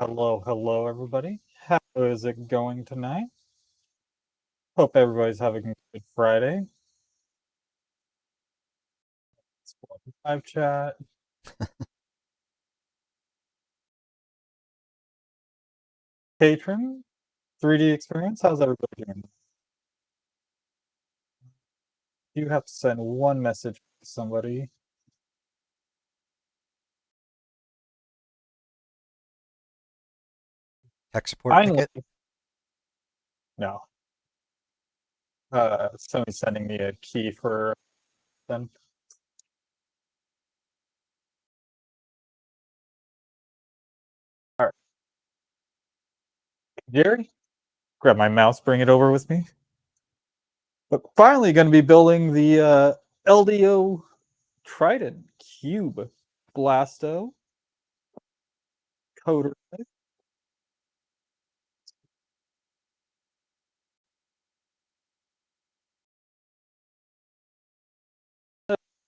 Hello, everybody. How is it going tonight? Hope everybody's having a good Friday. Live chat. Patron, 3D Experience, how's everybody doing? You have to send one message to somebody. Tech support ticket? No. Somebody's sending me a key for them. All right. Jerry, grab my mouse, bring it over with me. But finally going to be building the LDO Trident Cube Blasto coder.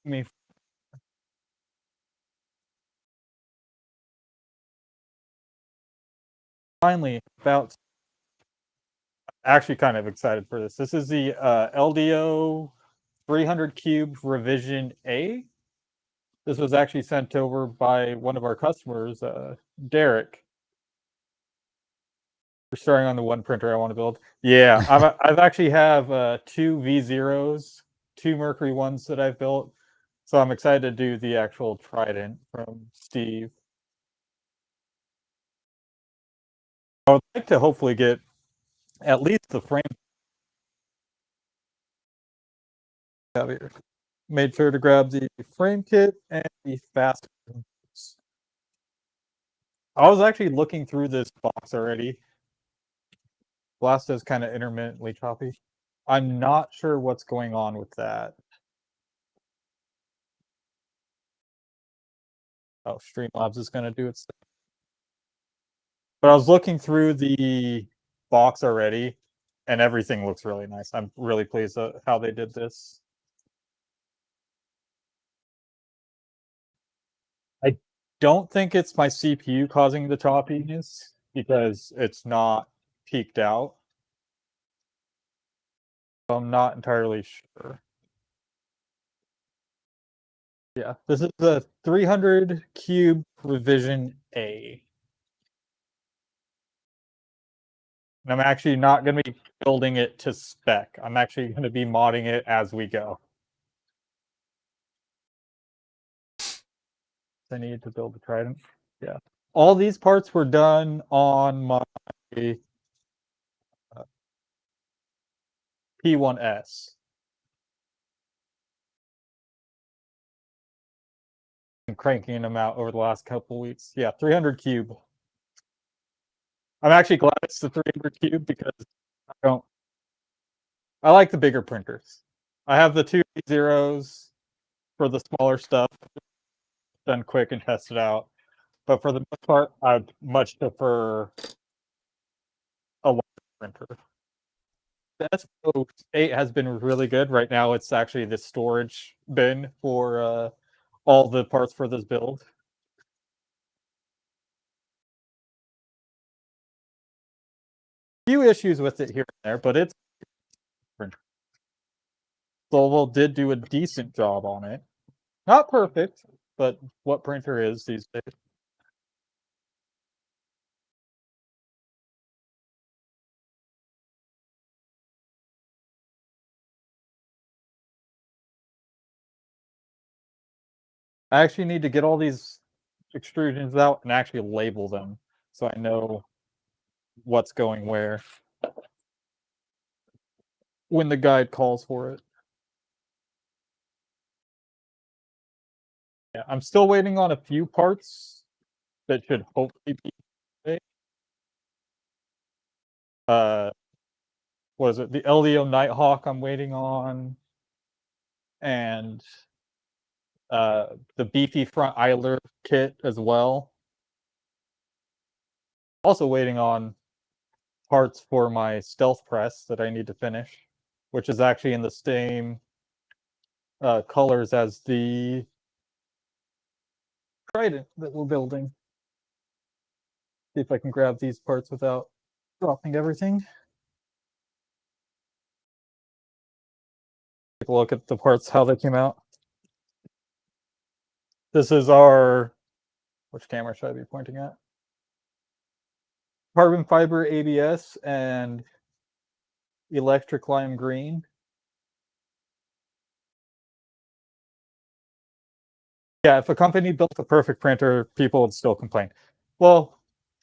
Me finally about actually kind of excited for this. This is the LDO 300 cube revision A. This was actually sent over by one of our customers, Derek. We're starting on the one printer I want to build. Yeah, I've actually have two V0s, two Mercury ones that I've built. So I'm excited to do the actual Trident from Steve. I would like to hopefully get at least the frame. Here. Made sure to grab the frame kit and the fast. I was actually looking through this box already. Blast is kind of intermittently choppy. I'm not sure what's going on with that. Oh, Streamlabs is going to do its thing. But I was looking through the box already, and everything looks really nice. I'm really pleased at how they did this. I don't think it's my CPU causing the choppiness because it's not peaked out. So I'm not entirely sure. Yeah, this is the 300 cube revision A. And I'm actually not going to be building it to spec. I'm actually going to be modding it as we go. I need to build the Trident. Yeah. All these parts were done on my P1S. I'm cranking them out over the last couple weeks. Yeah, 300 cube. I'm actually glad it's the 300 cube because I like the bigger printers. I have the two zeros for the smaller stuff, done quick and tested out. But for the most part, I'd much prefer a larger printer. The S8 has been really good. Right now, it's actually the storage bin for all the parts for this build. Few issues with it here and there, but it's Solval did do a decent job on it. Not perfect, but what printer is these days? I actually need to get all these extrusions out and actually label them so I know what's going where when the guide calls for it. Yeah, I'm still waiting on a few parts that should hopefully be today. What is it? The LDO Nighthawk I'm waiting on, and the beefy front idler kit as well. Also waiting on parts for my stealth press that I need to finish, which is actually in the same colors as the Trident that we're building. See if I can grab these parts without dropping everything. Take a look at the parts, how they came out. This is our, which camera should I be pointing at? Carbon fiber ABS and electric lime green. Yeah, if a company built a perfect printer, people would still complain. Well,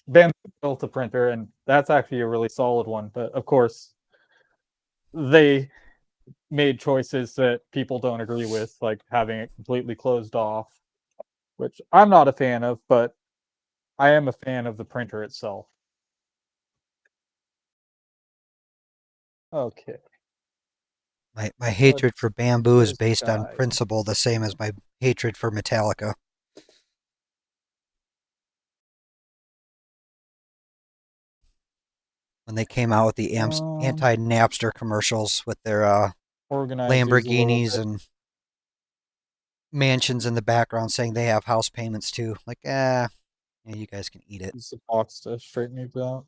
Bamboo built a printer, and that's actually a really solid one. But of course, they made choices that people don't agree with, like having it completely closed off, which I'm not a fan of, but I am a fan of the printer itself. Okay. My hatred for Bamboo is Where's the based on guide? principle, the same as my hatred for Metallica. When they came out with the anti-Napster commercials with their Organize these a little Lamborghinis bit. and mansions in the background saying they have house payments too. Like, yeah, you guys can eat it. Use the box to straighten these out.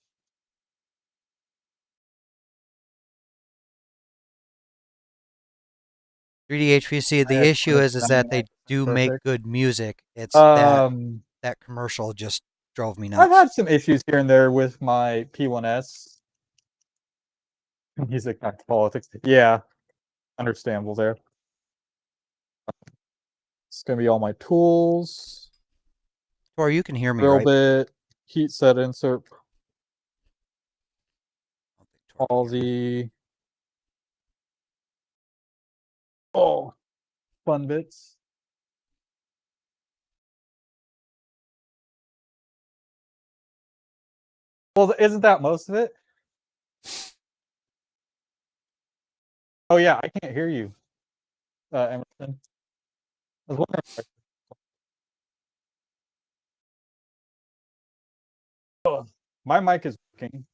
3D HVC. The issue is that they do make good music. It's that commercial just drove me nuts. I've had some issues here and there with my P1S. Music, not politics. Yeah, understandable there. It's gonna be all my tools. Or you can hear me, Drill right? bit, heat set insert, all the fun bits. Well, isn't that most of it? Oh yeah, I can't hear you, Emerson. I was wondering. Oh, my mic is working.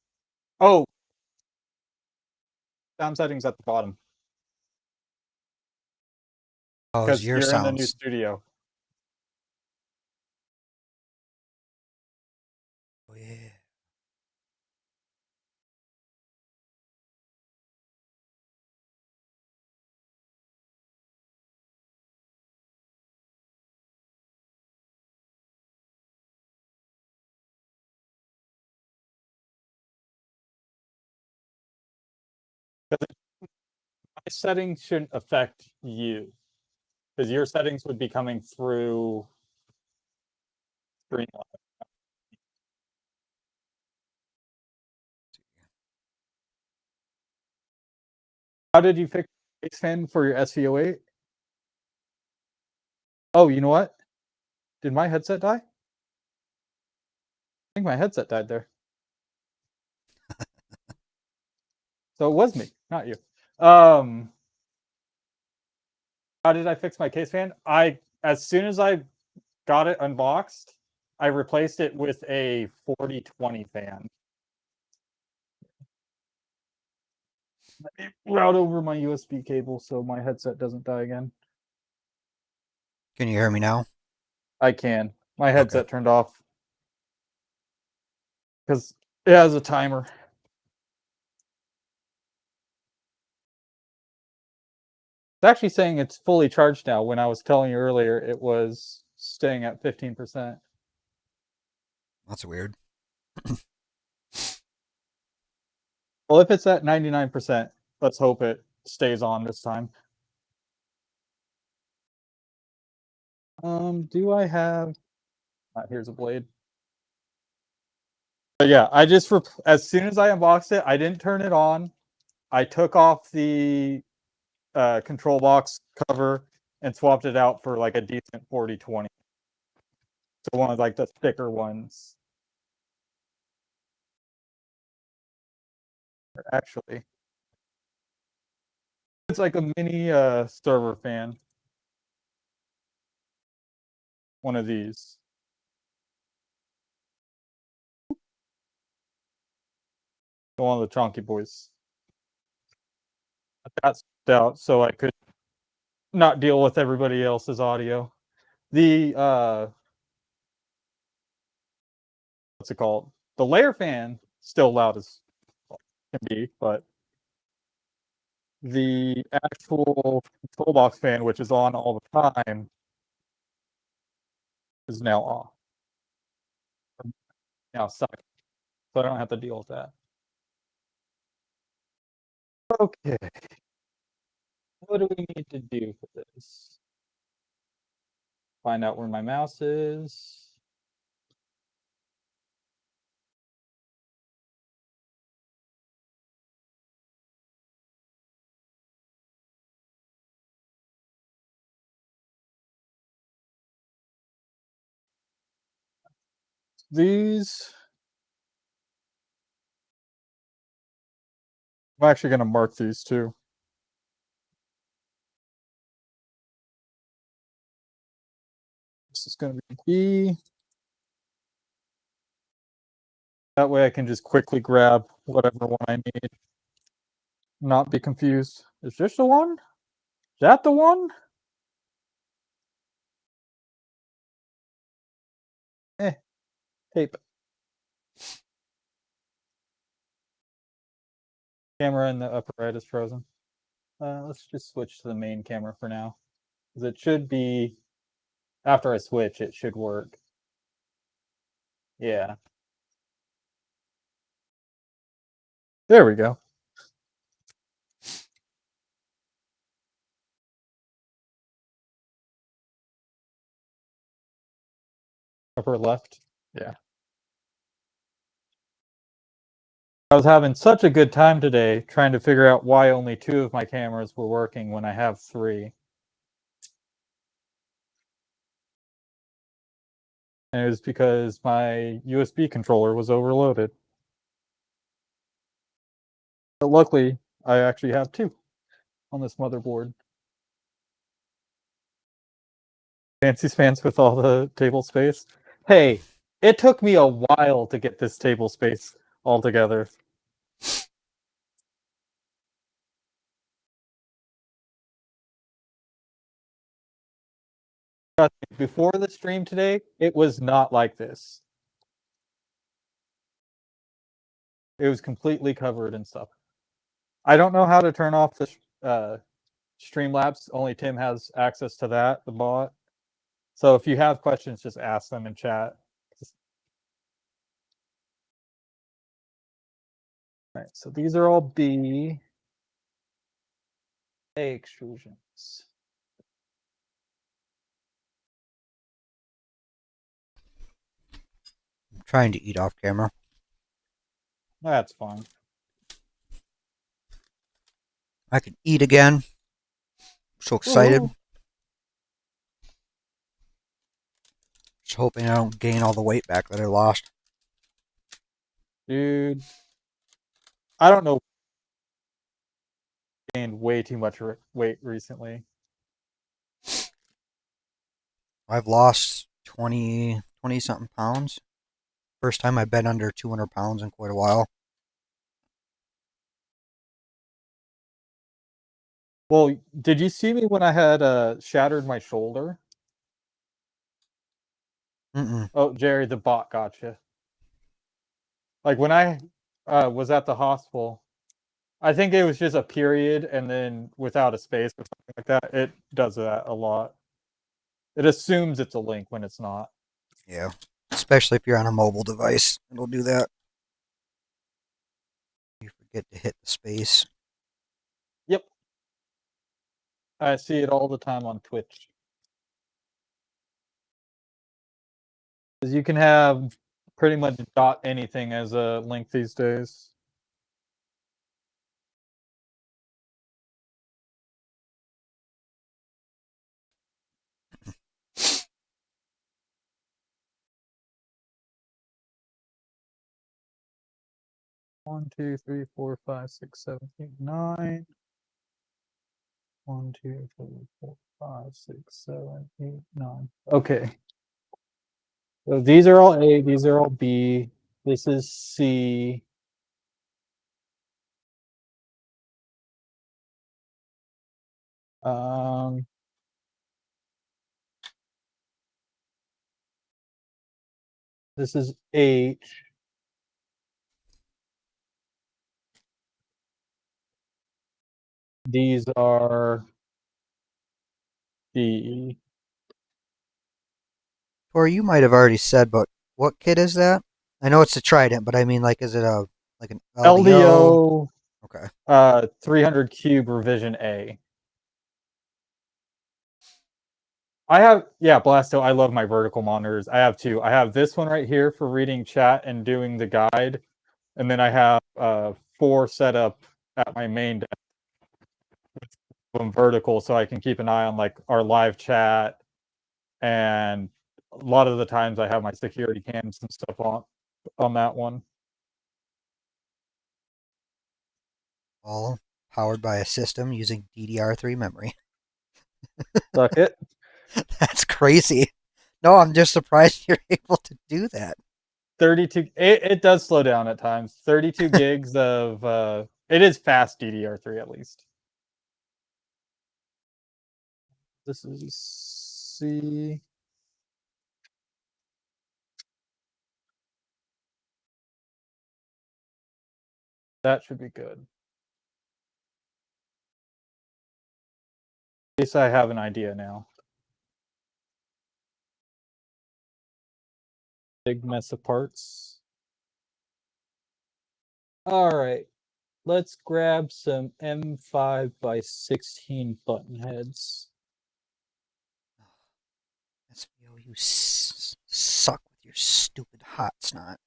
Oh, sound settings at the bottom. Oh, Because your you're in the new sounds. studio. Oh yeah. My settings shouldn't affect you, because your settings would be coming through Streamline. How did you fix the face fan for your SV08? Oh, you know what? Did my headset die? I think my headset died there. So it was me, not you. How did I fix my case fan? As soon as I got it unboxed, I replaced it with a 4020 fan. Let me route over my USB cable so my headset doesn't die again. Can you hear me now? I can. My headset turned off because it has a timer. It's actually saying it's fully charged now. When I was telling you earlier, it was staying at 15%. That's weird. Well, if it's at 99%, let's hope it stays on this time. Do I have... here's a blade. But yeah, I just... as soon as I unboxed it, I didn't turn it on. I took off the control box cover and swapped it out for like a decent 4020. So one of like the thicker ones. Actually, it's like a mini server fan. One of these. One of the chonky boys. That's out so I could not deal with everybody else's audio. The what's it called? The layer fan still loud as can be, but the actual control box fan, which is on all the time, is now off. Now suck. So I don't have to deal with that. Okay. What do we need to do for this? Find out where my mouse is. These. I'm actually going to mark these too. This is going to be B. That way I can just quickly grab whatever one I need. Not be confused. Is this the one? Is that the one? Tape. Camera in the upper right is frozen. Let's just switch to the main camera for now. Because it should be, after I switch, it should work. Yeah. There we go. Upper left. Yeah. I was having such a good time today trying to figure out why only 2 of my cameras were working when I have 3. And it was because my USB controller was overloaded. But luckily, I actually have 2 on this motherboard. Fancy spans with all the table space. Hey, it took me a while to get this table space all together. Before the stream today, it was not like this. It was completely covered in stuff. I don't know how to turn off the Streamlabs. Only Tim has access to that, the bot. So if you have questions, just ask them in chat. All right, so these are all B. A extrusions. I'm trying to eat off camera. That's fine. I can eat again. I'm so excited. Ooh. Just hoping I don't gain all the weight back that I lost. Dude, I don't know. Gained way too much weight recently. I've lost 20 something pounds. First time I've been under 200 pounds in quite a while. Well, did you see me when I had shattered my shoulder? Mm-mm. Oh, Jerry, the bot gotcha. Like when I was at the hospital, I think it was just a period and then without a space or something like that. It does that a lot. It assumes it's a link when it's not. Yeah. Especially if you're on a mobile device. It'll do that. You forget to hit the space. Yep. I see it all the time on Twitch. Because you can have pretty much dot anything as a link these days. One, two, three, four, five, six, seven, eight, 9. 1, 2, 3, 4, 5, 6, 7, 8, 9. Okay. So these are all A, these are all B. This is C. Um, this is H. These are the Or you might have already said, but what kit is that? I know it's a Trident, but I mean, like, is it a like an LDO? LDO Okay. 300 cube revision A. I have, yeah, Blasto. I love my vertical monitors. I have two. I have this one right here for reading chat and doing the guide, and then I have 4 set up at my main desk, them vertical, so I can keep an eye on like our live chat, and a lot of the times I have my security cams and stuff on that one. All powered by a system using DDR3 memory. Suck it. That's crazy. No, I'm just surprised you're able to do that. 32. It does slow down at times. 32 gigs of. It is fast DDR3 at least. This is C. That should be good. At least I have an idea now. Big mess of parts. All right. Let's grab some M5 by 16 button heads. SVO, you suck with your stupid hot snot.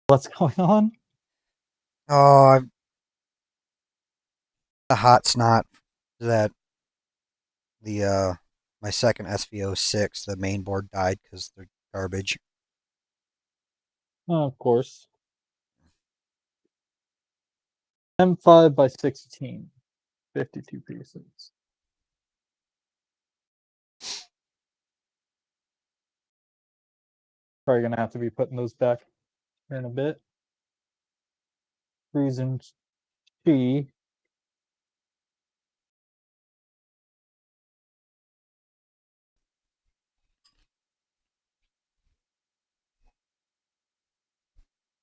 What's going on? Oh, the hot snot that the my second SVO6, the main board died because they're garbage. Oh, of course. M5 by 16. 52 pieces. Probably gonna have to be putting those back in a bit. Reason G.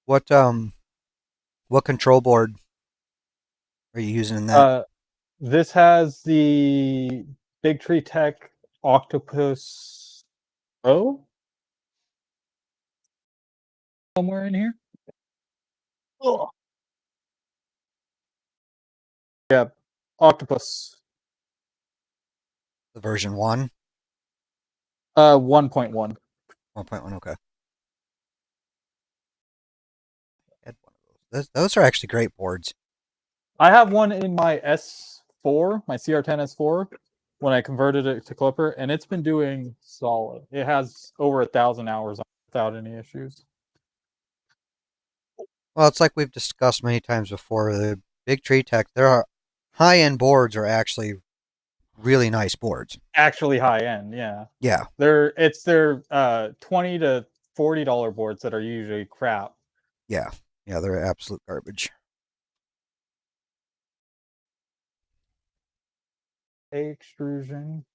What control board are you using in that? This has the Big Tree Tech Octopus Pro somewhere in here. Oh. Yeah, Octopus. The version 1? 1.1. 1.1, okay. Had one of those are actually great boards. I have one in my S4, my CR10 S4, when I converted it to Clipper, and it's been doing solid. It has over 1,000 hours on it without any issues. Well, it's like we've discussed many times before. The Big Tree Tech, their high-end boards are actually really nice boards. Actually high end, yeah. Yeah. It's their $20 to $40 boards that are usually crap. Yeah. Yeah, they're absolute garbage. A extrusion.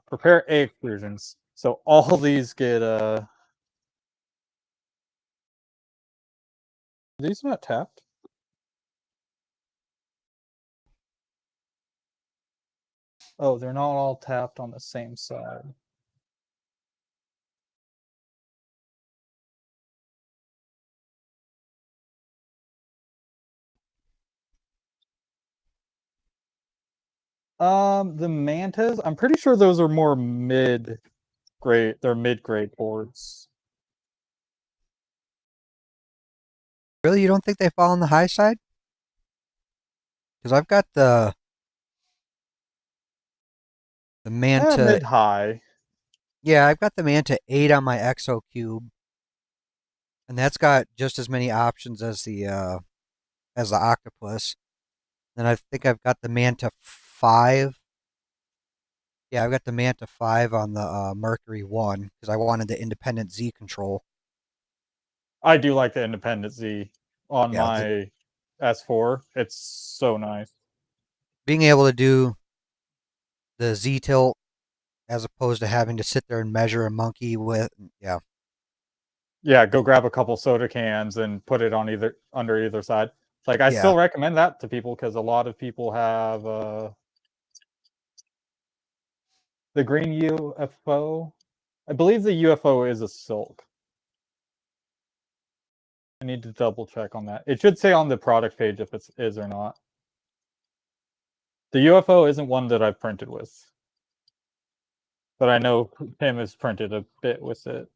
Prepare A extrusions. So all these get these not tapped? Oh, they're not all tapped on the same side. The Mantas, I'm pretty sure those are more mid-grade. They're mid-grade boards. Really, you don't think they fall on the high side? Because I've got the Manta. Mid-high. Yeah, I've got the Manta 8 on my Exo Cube, and that's got just as many options as the Octopus. Then I think I've got the Manta 5. Yeah, I've got the Manta 5 on the Mercury 1 because I wanted the independent Z control. I do like the Independent Z on Yeah, my S4. It's so nice. being able to do the Z tilt as opposed to having to sit there and measure a monkey with, yeah. Yeah, go grab a couple soda cans and put it on under either side. Like I Yeah. still recommend that to people because a lot of people have the green UFO. I believe the UFO is a silk. I need to double check on that. It should say on the product page if it is or not. The UFO isn't one that I've printed with, but I know Tim has printed a bit with it.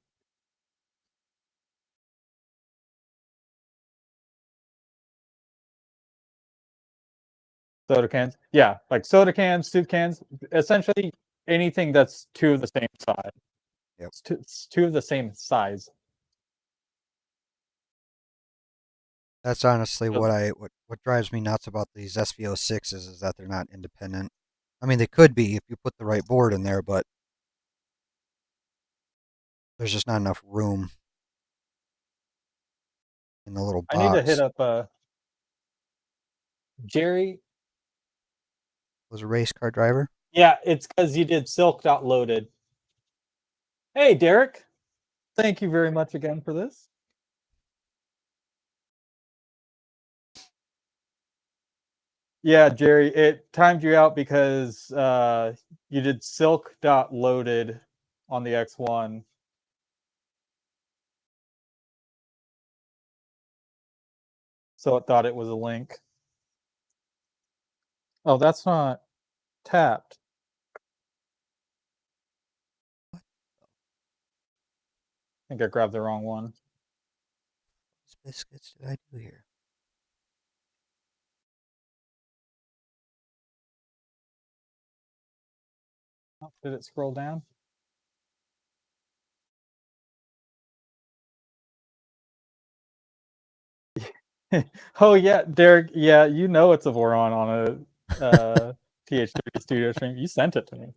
Soda cans, yeah, like soda cans, soup cans, essentially anything that's two of the same size. Yep. It's two of the same size. That's honestly Yep. what drives me nuts about these SV06s is that they're not independent. I mean, they could be if you put the right board in there, but there's just not enough room in the little I need to hit box. up Jerry. Was a race car driver. Yeah, it's because you did silk.loaded. Hey, Derek. Thank you very much again for this. Yeah, Jerry, it timed you out because you did silk.loaded on the X1. So it thought it was a link. Oh, that's not tapped. I think I grabbed the wrong one. What biscuits did I do here? Oh, did it scroll down? Oh yeah, Derek. Yeah, you know it's a Voron on a TH30 studio stream. You sent it to me.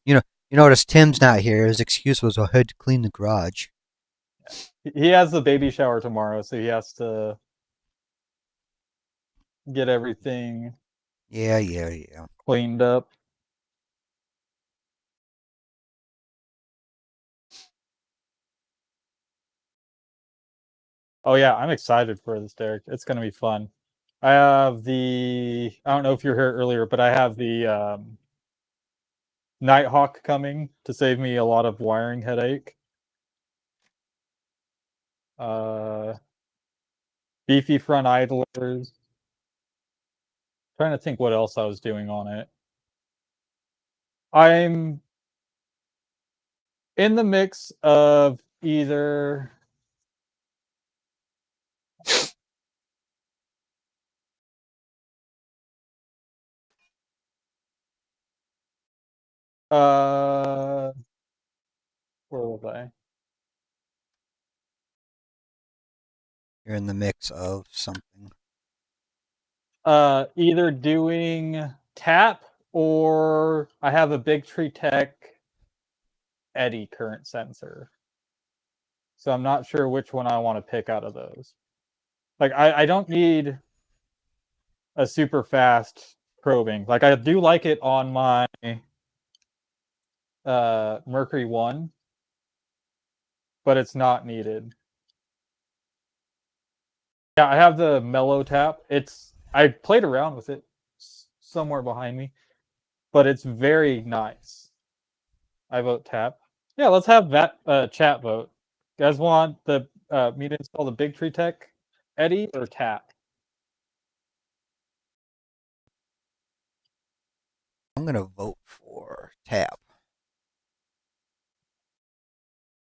You notice Tim's not here. His excuse was I had to clean the garage. He has the baby shower tomorrow, so he has to get everything Yeah. cleaned up. Oh yeah, I'm excited for this, Derek. It's gonna be fun. I have I don't know if you were here earlier, but I have the Nighthawk coming to save me a lot of wiring headache. Beefy front idlers. Trying to think what else I was doing on it. I'm in the mix of either where was I? You're in the mix of something. Either doing tap or I have a Big Tree Tech eddy current sensor. So I'm not sure which one I want to pick out of those. Like I don't need a super fast probing. Like I do like it on my Mercury 1, but it's not needed. Yeah, I have the mellow tap. I played around with it somewhere behind me, but it's very nice. I vote tap. Yeah, let's have that chat vote. You guys want the me to install the Big Tree Tech eddy or tap? I'm gonna vote for tap.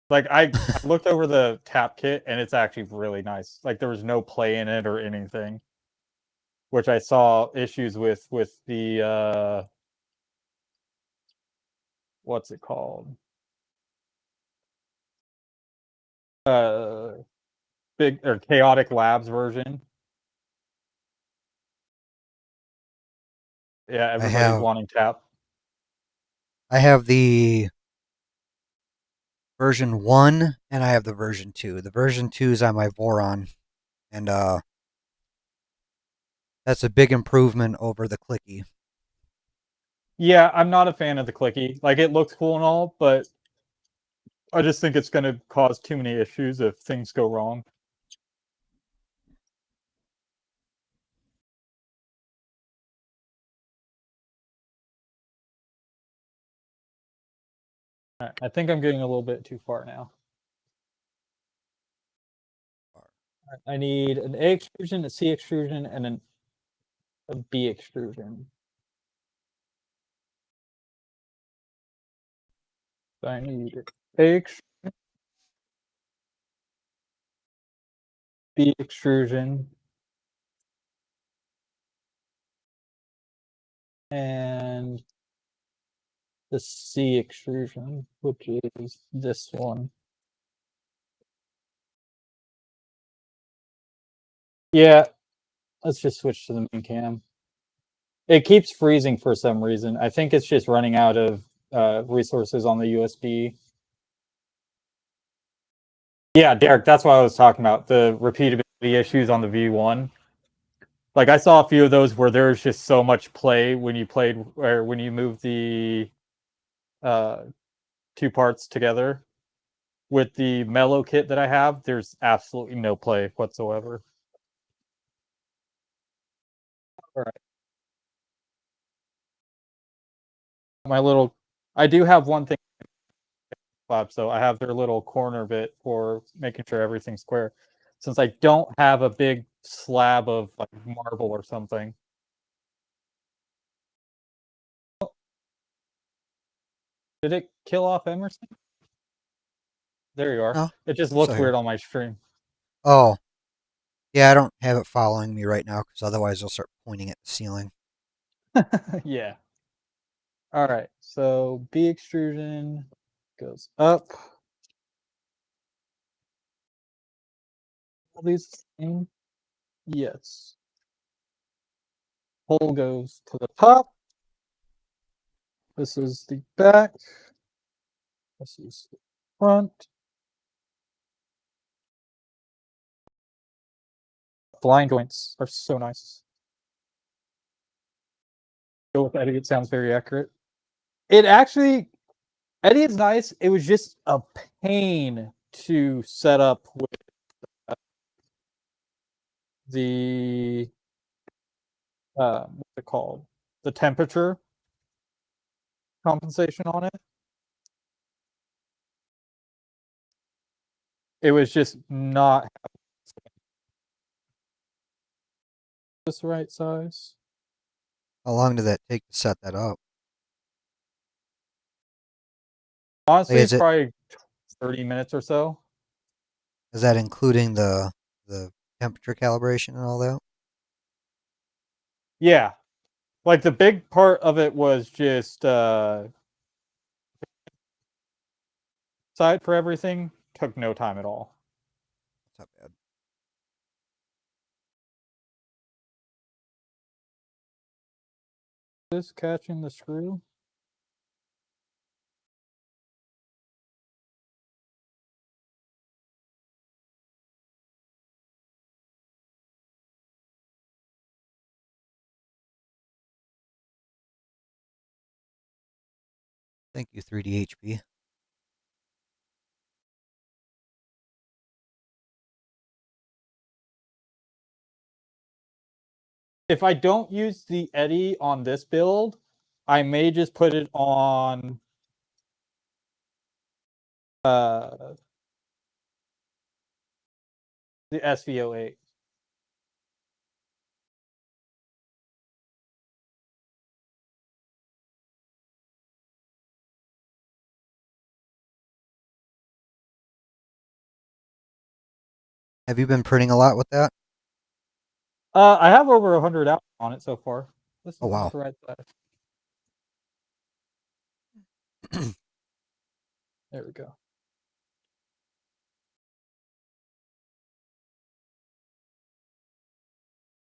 Like I looked over the tap kit and it's actually really nice. Like there was no play in it or anything, which I saw issues with the what's it called? Big or Chaotic Labs version. Yeah, everybody's wanting tap. I have the version 1 and I have the version 2. The version 2 is on my Voron, and that's a big improvement over the clicky. Yeah, I'm not a fan of the clicky. Like it looks cool and all, but I just think it's going to cause too many issues if things go wrong. All right, I think I'm getting a little bit too far now. I need an A extrusion, a C extrusion, and a B extrusion. So I need A extrusion, B extrusion, and the C extrusion, which is this one. Yeah, let's just switch to the main cam. It keeps freezing for some reason. I think it's just running out of resources on the USB. Yeah, Derek, that's what I was talking about. The repeatability issues on the V1. Like I saw a few of those where there's just so much play when you played or when you move the two parts together. With the mellow kit that I have, there's absolutely no play whatsoever. All right. I do have one thing lab, so I have their little corner bit for making sure everything's square. Since I don't have a big slab of like marble or something. Did it kill off Emerson? There you are. No, it just still looks here. weird on my stream. Oh, yeah, I don't have it following me right now because otherwise it'll start pointing at the ceiling. Yeah. All right. So B extrusion goes up. All these the same? Yes. Hole goes to the top. This is the back. This is the front. Blind joints are so nice. Go with Eddie. It sounds very accurate. It actually, Eddie is nice. It was just a pain to set up with the what's it called? The temperature compensation on it. It was just not this right size. How long did that take to set that up? Honestly, Is it probably 30 minutes or so. is that including the temperature calibration and all that? Yeah. Like the big part of it was just side for everything. Took no time at all. That's not bad. This catching the screw. Thank you, 3D HP. If I don't use the Eddy on this build, I may just put it on the SV08. Have you been printing a lot with that? I have over 100 out on it so far. This is Oh not wow. the right size. There we go.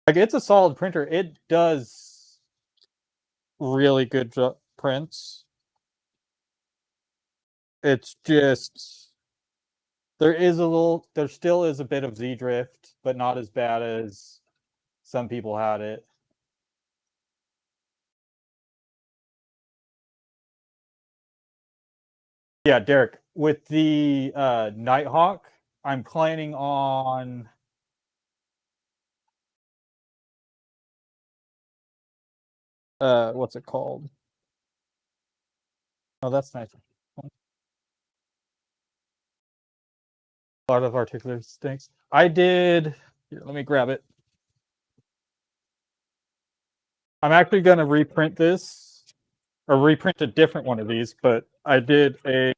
Like it's a solid printer. It does really good prints. It's just there still is a bit of Z drift, but not as bad as some people had it. Yeah, Derek, with the Nighthawk, I'm planning on what's it called? Oh, that's nice. A lot of articular stinks. I did. Here, let me grab it. I'm actually going to reprint this, or reprint a different one of these, but I did a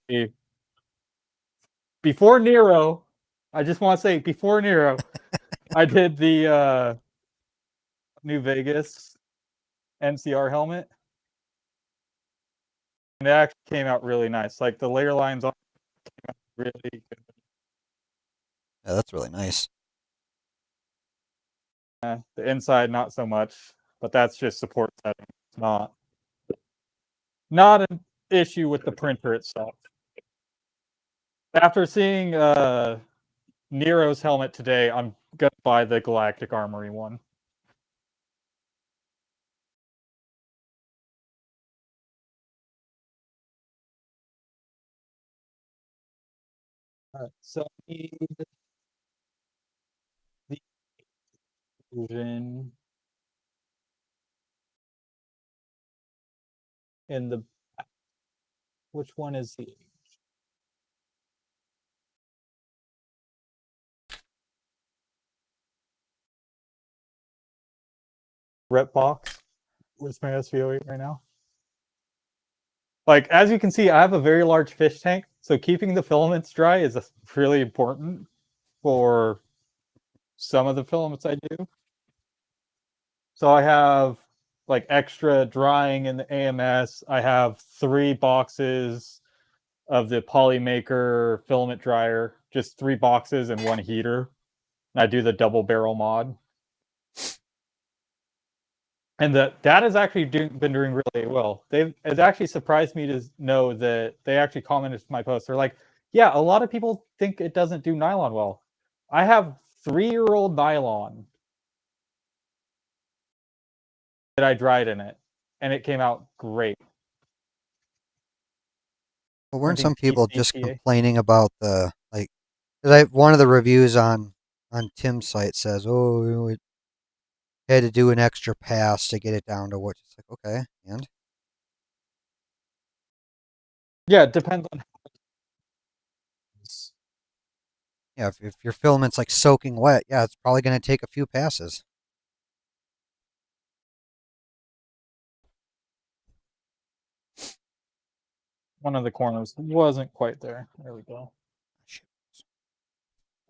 before Nero. I just want to say before Nero, I did the New Vegas NCR helmet, and it actually came out really nice. Like the layer lines on really good. Yeah, that's really nice. The inside not so much, but that's just support setting. It's not an issue with the printer itself. After seeing Nero's helmet today, I'm gonna buy the Galactic Armory one. All right, so I need the vision in the. Which one is the rep box? Where's my SVO8 right now? Like, as you can see, I have a very large fish tank, so keeping the filaments dry is really important for some of the filaments I do. So I have like extra drying in the AMS. I have 3 boxes of the Polymaker filament dryer, just 3 boxes and 1 heater. And I do the double barrel mod. And that has actually been doing really well. It's actually surprised me to know that they actually commented to my post. They're like, yeah, a lot of people think it doesn't do nylon well. I have 3-year-old nylon that I dried in it, and it came out great. But weren't Using some people just PCPA. complaining about the like? Because one of the reviews on Tim's site says, "Oh, we had to do an extra pass to get it down to what." It's like, okay, and Yeah, it depends on. yeah, if your filament's like soaking wet, yeah, it's probably going to take a few passes. One of the corners wasn't quite there. There we go.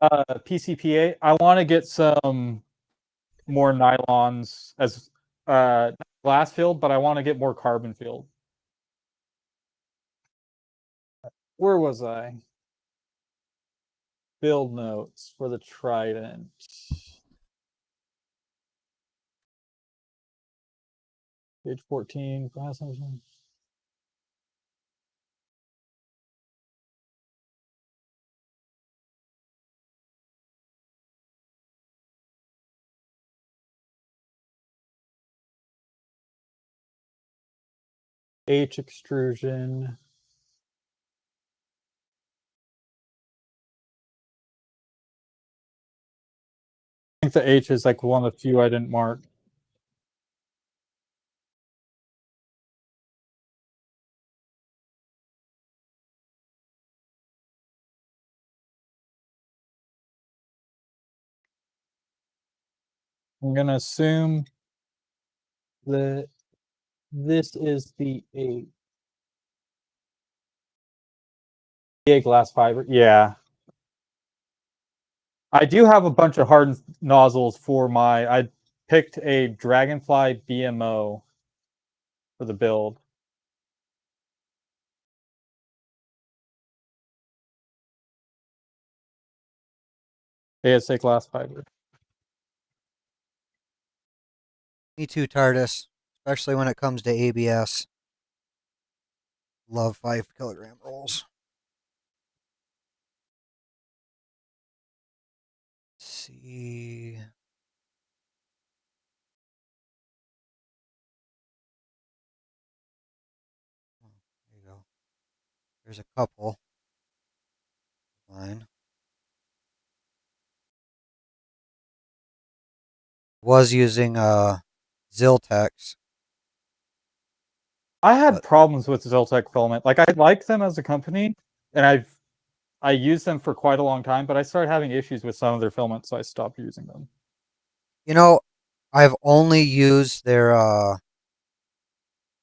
PCPA. I want to get some more nylons as glass filled, but I want to get more carbon filled. Where was I? Build notes for the Trident. Page 14. H extrusion. I think the H is like one of the few I didn't mark. I'm going to assume that this is the A glass fiber. Yeah. I do have a bunch of hardened nozzles for I picked a Dragonfly BMO for the build. ASA glass fiber. Me too, TARDIS, especially when it comes to ABS. Love 5 kilogram rolls. Let's see. Oh, there you go. There's a couple. fine. Was using Ziltex, I had but problems with Ziltech Filament. Like I like them as a company, and I used them for quite a long time, but I started having issues with some of their filaments, so I stopped using them. you know, I've only used their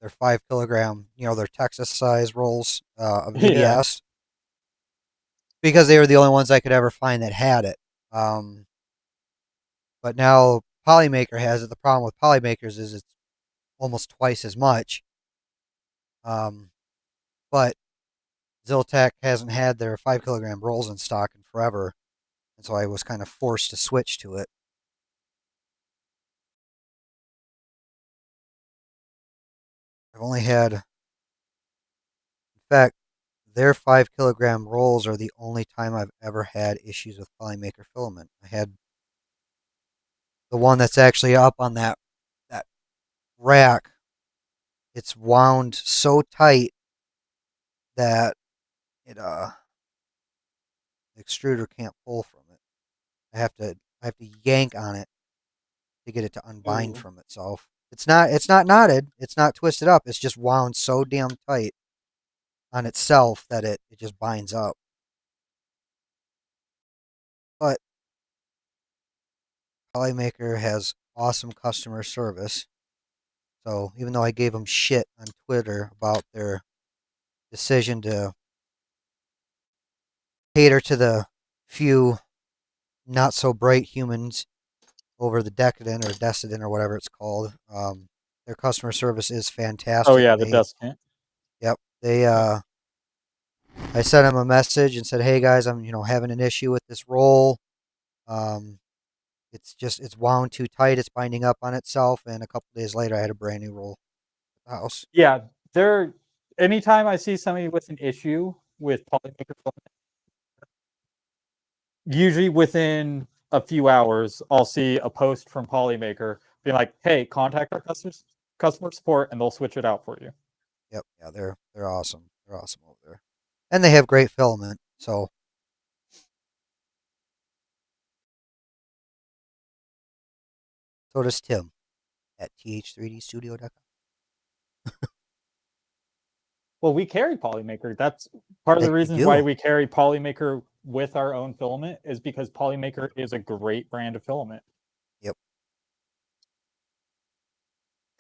5 kilogram, their Texas size rolls of Yeah. ABS because they were the only ones I could ever find that had it. Um, but now Polymaker has it. The problem with Polymakers is it's almost twice as much. Um, but Ziltech hasn't had their 5 kilogram rolls in stock in forever, and so I was kind of forced to switch to it. I've only had, in fact, their 5 kilogram rolls are the only time I've ever had issues with Polymaker filament. I had the one that's actually up on that rack. It's wound so tight that the extruder can't pull from it. I have to yank on it to get it to unbind Ooh. from itself. It's not knotted. It's not twisted up. It's just wound so damn tight on itself that it just binds up. But Polymaker has awesome customer service. So even though I gave them shit on Twitter about their decision to cater to the few not so bright humans over the decadent or decadent or whatever it's called, their customer service is Oh fantastic, yeah, and the they, dust can't. yep, they Yeah. I sent them a message and said, hey guys, I'm having an issue with this roll. Um, it's wound too tight. It's binding up on itself. And a couple days later, I had a brand new roll at the house. Yeah, they're anytime I see somebody with an issue with Polymaker filament, usually within a few hours, I'll see a post from Polymaker being like, "Hey, contact our customer support, and they'll switch it out for you." Yep, yeah, they're awesome. They're awesome over there, and they have great filament. So does Tim at th3dstudio.com. Well, we carry Polymaker. That's part of the You reasons why do. we carry Polymaker with our own filament is because Polymaker is a great brand of filament. Yep.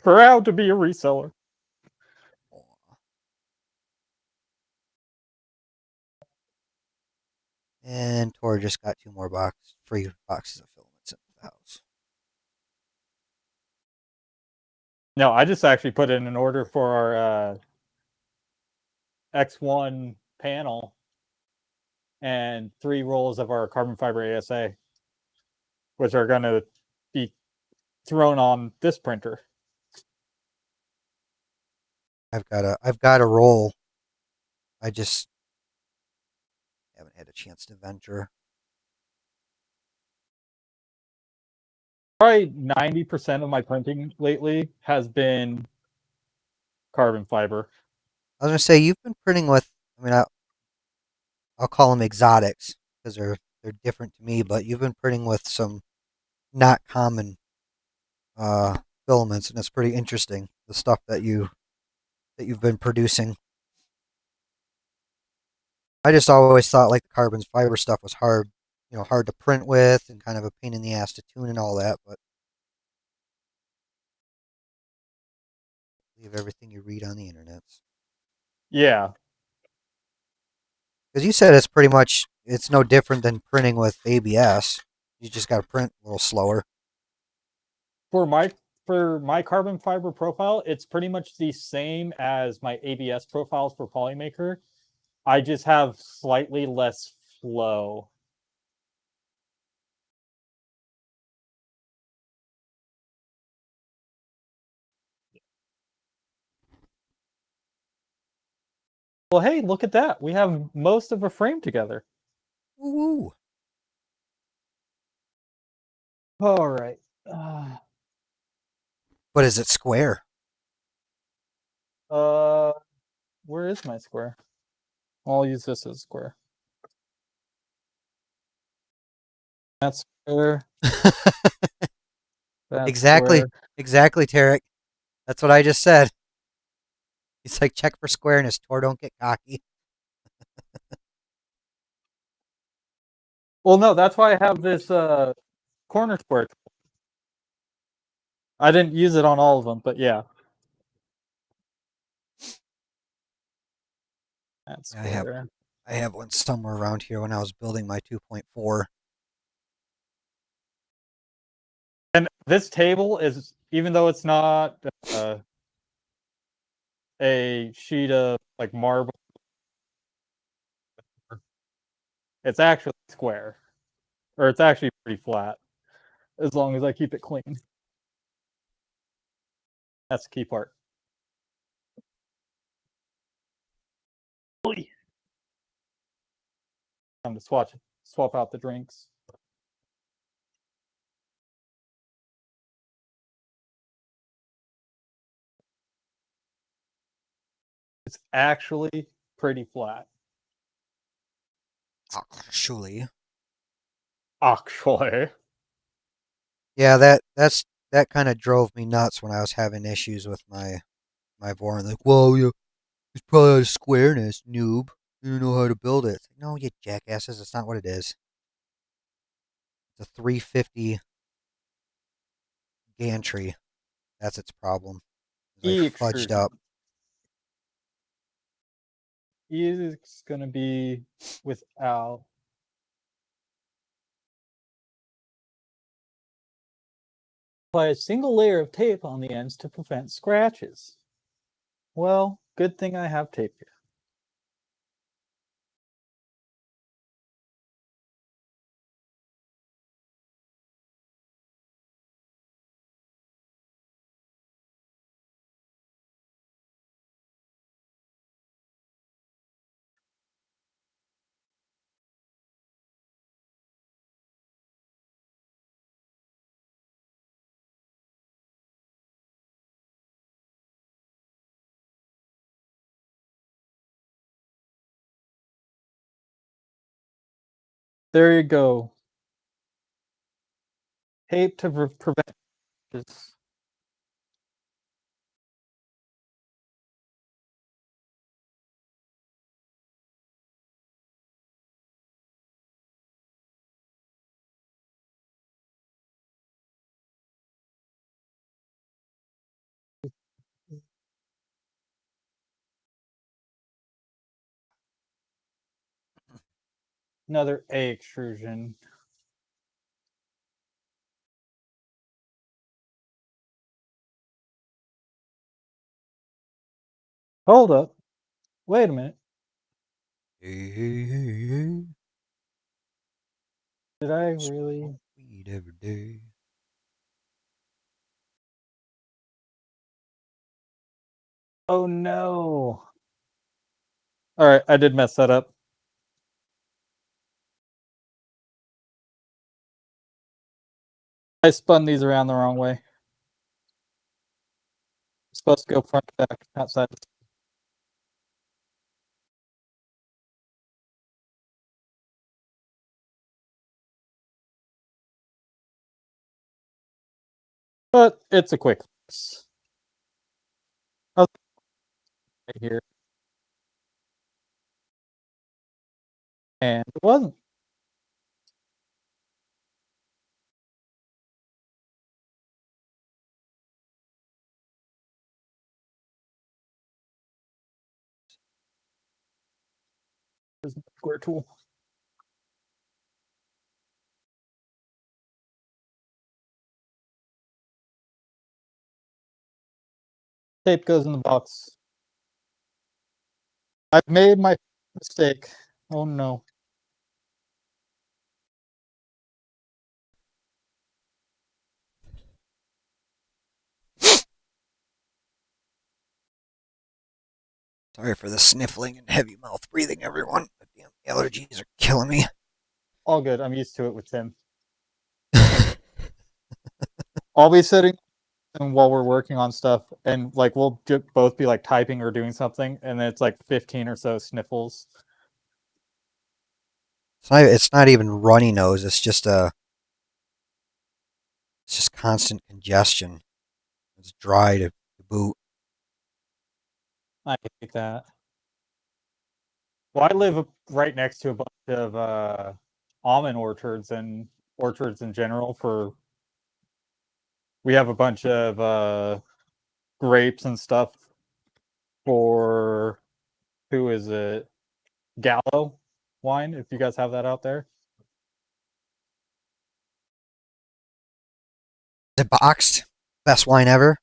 Proud to be a reseller. And Tor just got 2 more free boxes of filaments in the house. No, I just actually put in an order for our X1 panel and 3 rolls of our carbon fiber ASA, which are going to be thrown on this printer. I've got a roll. I just haven't had a chance to venture. Probably 90% of my printing lately has been carbon fiber. I was gonna say you've been printing with. I mean, I'll call them exotics because they're different to me. But you've been printing with some not common uh, filaments, and it's pretty interesting the stuff that you've been producing. I just always thought like the carbon fiber stuff was hard, hard to print with and kind of a pain in the ass to tune and all that. But believe everything you read on the internet. Yeah. Because you said it's no different than printing with ABS. You just got to print a little slower. For my carbon fiber profile, it's pretty much the same as my ABS profiles for Polymaker. I just have slightly less flow. Well, hey, look at that. We have most of a frame together. Woo! All right. But is it square? Uh, where is my square? I'll use this as a square. That's square. That's Exactly. square. Exactly, Tarek. That's what I just said. He's like, check for squareness, Tor, don't get cocky. Well, no, that's why I have this corner square. I didn't use it on all of them, but yeah. That's I square. have one somewhere around here when I was building my 2.4. And this table is, even though it's not a sheet of like marble, it's actually square. Or it's actually pretty flat. As long as I keep it clean. That's the key part. Time to swap out the drinks. It's actually pretty flat. Actually. Actually. Yeah, that kind of drove me nuts when I was having issues with my Voron. Like, whoa, it's probably out of squareness, noob. You don't know how to build it. It's like, no, you jackasses, that's not what it is. It's a 350 gantry. That's its problem. It's like E fudged extrusion. up. E is going to be without. Apply a single layer of tape on the ends to prevent scratches. Well, good thing I have tape here. There you go. Tape to prevent scratches. Another A extrusion. Hold up. Wait a minute. Hey, hey, hey, hey. Did I really? Weed every day. Oh no. All right, I did mess that up. I spun these around the wrong way. It's supposed to go front to back, outside. But it's a quick fix. Okay, here. And it wasn't. There's my square tool. Tape goes in the box. I've made my mistake. Oh no. Sorry for the sniffling and heavy mouth breathing, everyone. The damn allergies are killing me. All good. I'm used to it with Tim. I'll be sitting and while we're working on stuff, and like we'll both be like typing or doing something, and then it's like 15 or so sniffles. It's not even runny nose. It's just a constant congestion. It's dry to boot. I hate that. Well, I live right next to a bunch of almond orchards and orchards in general. We have a bunch of grapes and stuff for who is it? Gallo wine. If you guys have that out there, Is it boxed? Best wine ever.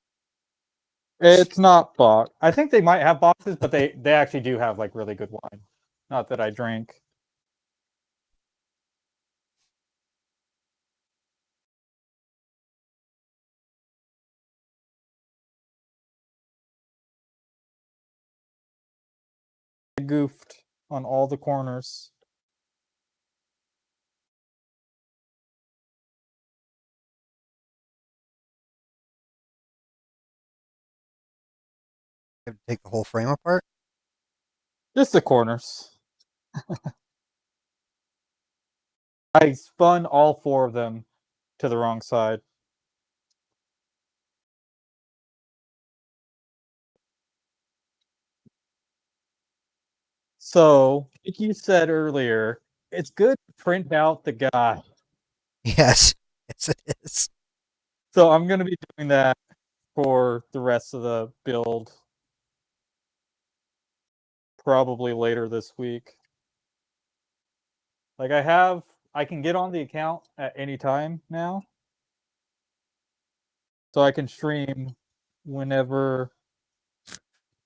it's not box. I think they might have boxes, but they actually do have like really good wine. Not that I drink. I goofed on all the corners. You have to take the whole frame apart. Just the corners. I spun all four of them to the wrong side. So, like you said earlier, it's good to print out the guide. Yes, yes, it is. So I'm going to be doing that for the rest of the build, probably later this week. Like I can get on the account at any time now. So I can stream whenever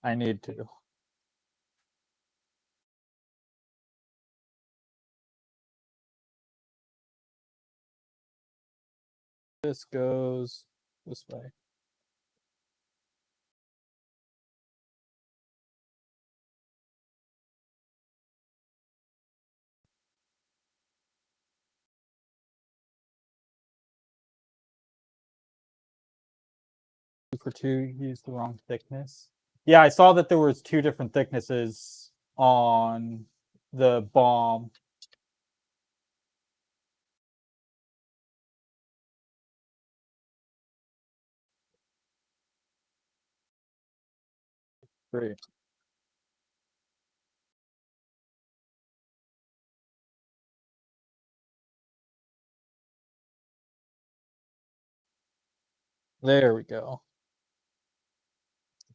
I need to. This goes this way. For two, use the wrong thickness. Yeah, I saw that there was two different thicknesses on the bomb. Great. There we go.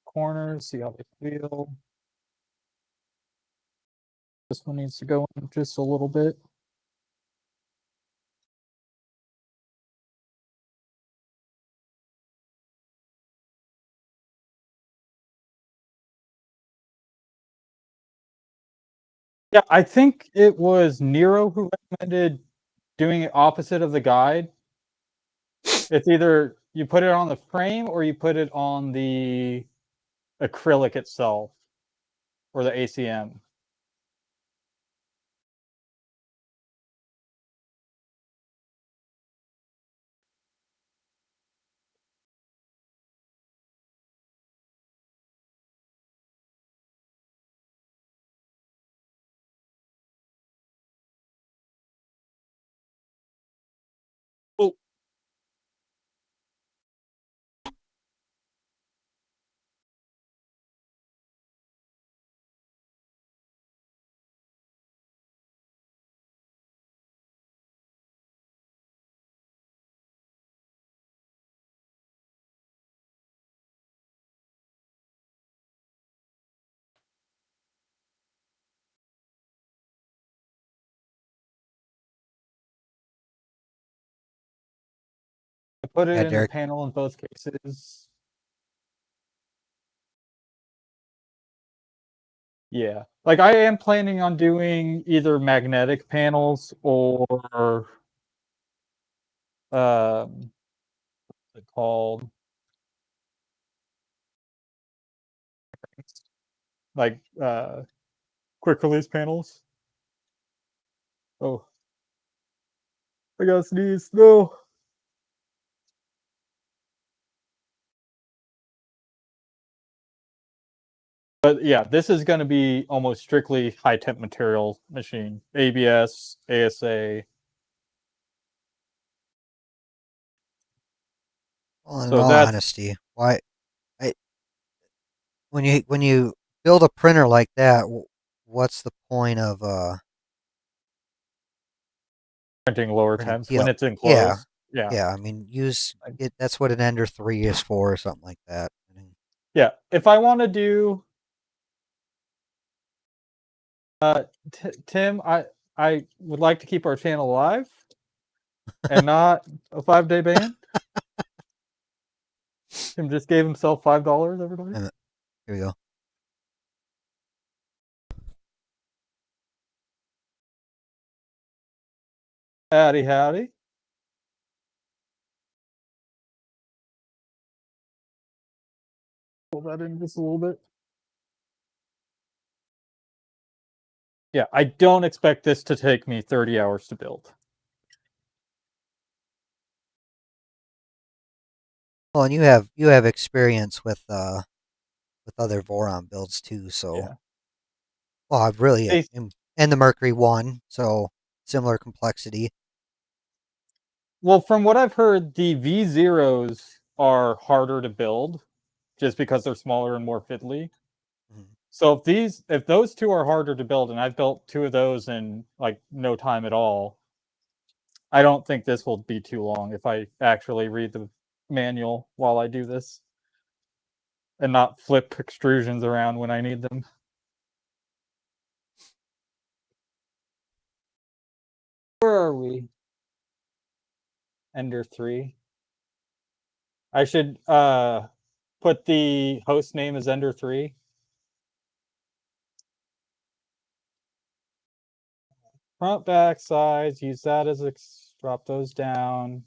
Corners, see how they feel. This one needs to go in just a little bit. Yeah, I think it was Nero who recommended doing it opposite of the guide. It's either you put it on the frame or you put it on the acrylic itself or the ACM. Oh, I put it Yeah, in the Derek. panel in both cases. Yeah. Like I am planning on doing either magnetic panels or what's it called? Like quick release panels. Oh, I gotta sneeze. No. But yeah, this is going to be almost strictly high temp material machine. ABS, ASA. Well, in So all that's honesty, why I, when you build a printer like that, what's the point of printing lower printing temps when PL? it's Yeah, enclosed. Yeah. yeah. I mean, use I- it. That's what an Ender 3 is for, or something like that. I mean, Yeah. If I want to do Tim, I would like to keep our channel alive and not a 5-day ban. Tim just gave himself $5, everybody. here we go. Howdy, howdy. Pull that in just a little bit. Yeah, I don't expect this to take me 30 hours to build. Well, and you have experience with other Voron builds too. So, Yeah. well, I've really They, and the Mercury one, so similar complexity. well, from what I've heard, the V Zeros are harder to build just because they're smaller and more fiddly. Mhm. So if those two are harder to build, and I've built two of those in like no time at all, I don't think this will be too long if I actually read the manual while I do this and not flip extrusions around when I need them. Where are we? Ender 3. I should put the host name as Ender 3. Front, back, sides, use that as drop those down.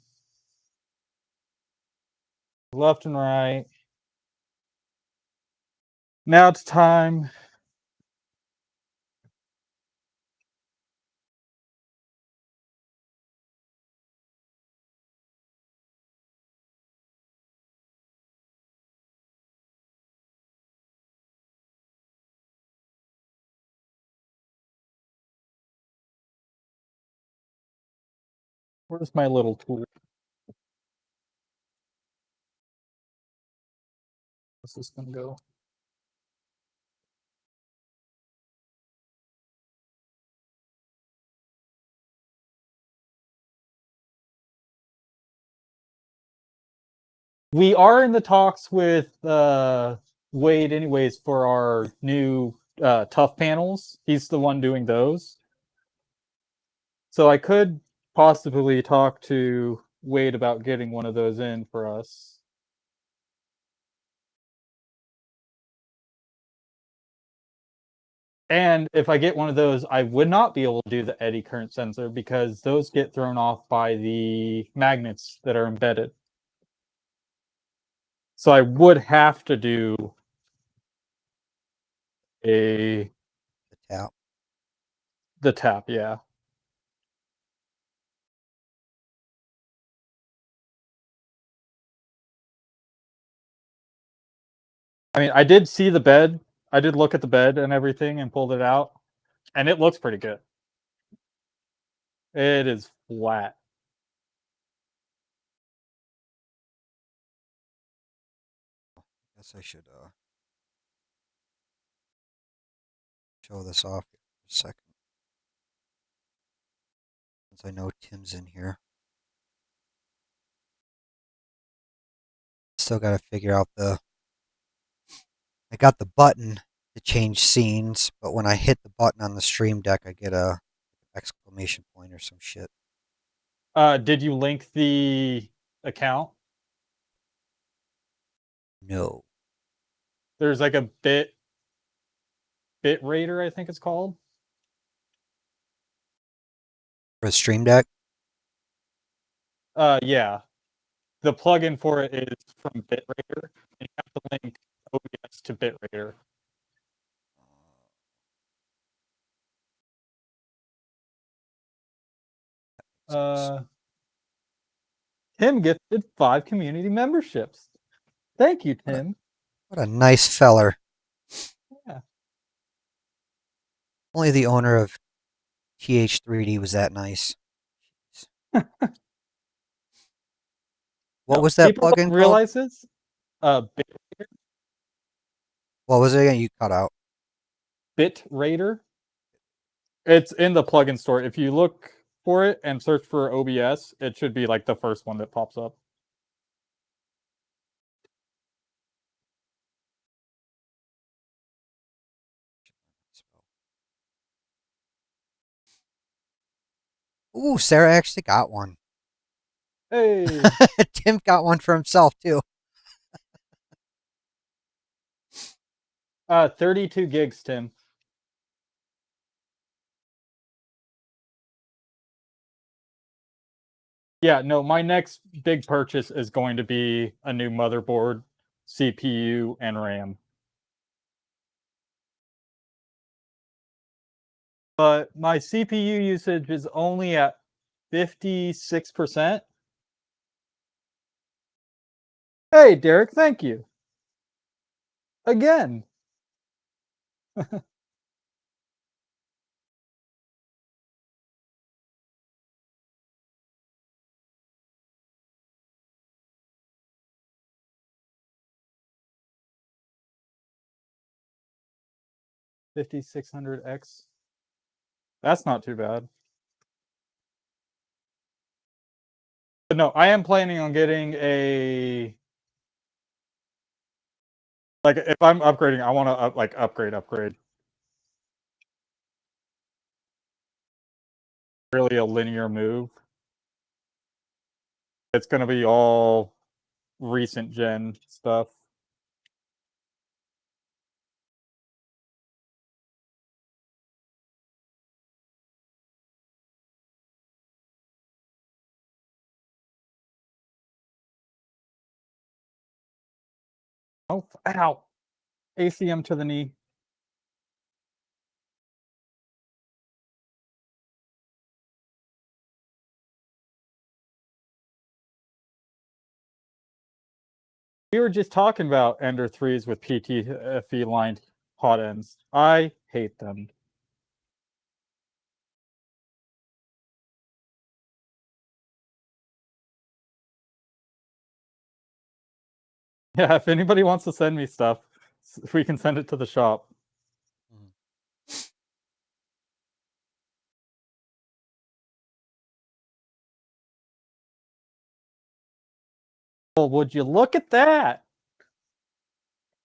Left and right. Now it's time. Where's my little tool? Where's this gonna go? We are in the talks with Wade, anyways, for our new tough panels. He's the one doing those. So I could possibly talk to Wade about getting one of those in for us. And if I get one of those, I would not be able to do the eddy current sensor because those get thrown off by the magnets that are embedded. So I would have to do The tap. the tap, yeah. I mean, I did see the bed. I did look at the bed and everything and pulled it out, and it looks pretty good. It is flat. Guess I should show this off for a second, since I know Tim's in here. Still got to figure out I got the button to change scenes, but when I hit the button on the stream deck, I get a exclamation point or some shit. Did you link the account? No. There's like a bit rater, I think it's called. For a stream deck? Yeah. The plugin for it is from Bitrater, and you have to link OBS to Bitrater. Tim gifted 5 community memberships. Thank you, Tim. What a nice feller. Yeah. Only the owner of TH3D was that nice. What No, was that people plugin don't called? realize this. What was it again? You cut out. Bit Raider. It's in the plugin store. If you look for it and search for OBS, it should be like the first one that pops up. Ooh, Sarah actually got one. Hey, Tim got one for himself too. 32 gigs, Tim. Yeah, no, my next big purchase is going to be a new motherboard, CPU, and RAM. But my CPU usage is only at 56%. Hey, Derek, thank you. Again. 5600X. That's not too bad. But no, I am planning on getting a, like, if I'm upgrading, I want to like upgrade. Really a linear move. It's going to be all recent gen stuff. Oh, ow. ACM to the knee. We were just talking about Ender 3s with PTFE lined hot ends. I hate them. Yeah, if anybody wants to send me stuff, we can send it to the shop. Well, would you look at that?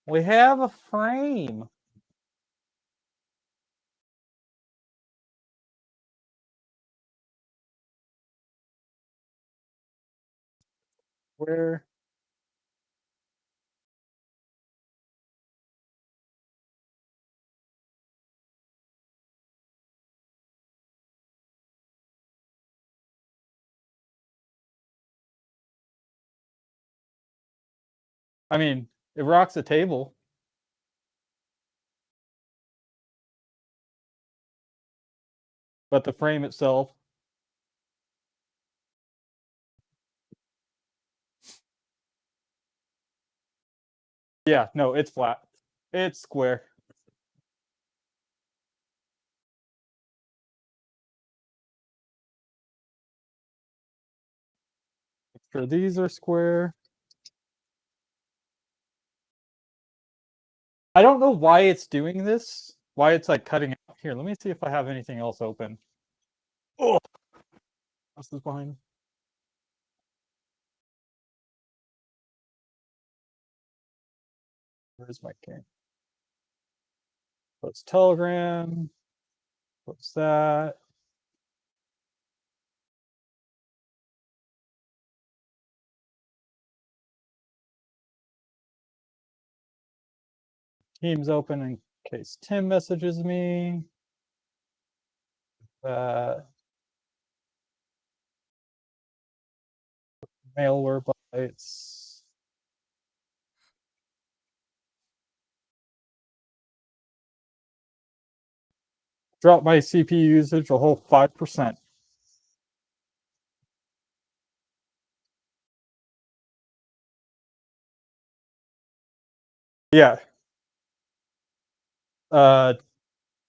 We have a frame. Where? I mean, it rocks a table. But the frame itself. Yeah, no, it's flat. It's square. Sure, these are square. I don't know why it's doing this. Why it's like cutting out. Here, let me see if I have anything else open. Oh, this is behind. Where's my game? Post Telegram. What's that? Teams open in case Tim messages me. Malware bytes. Drop my CPU usage a whole 5%. Yeah.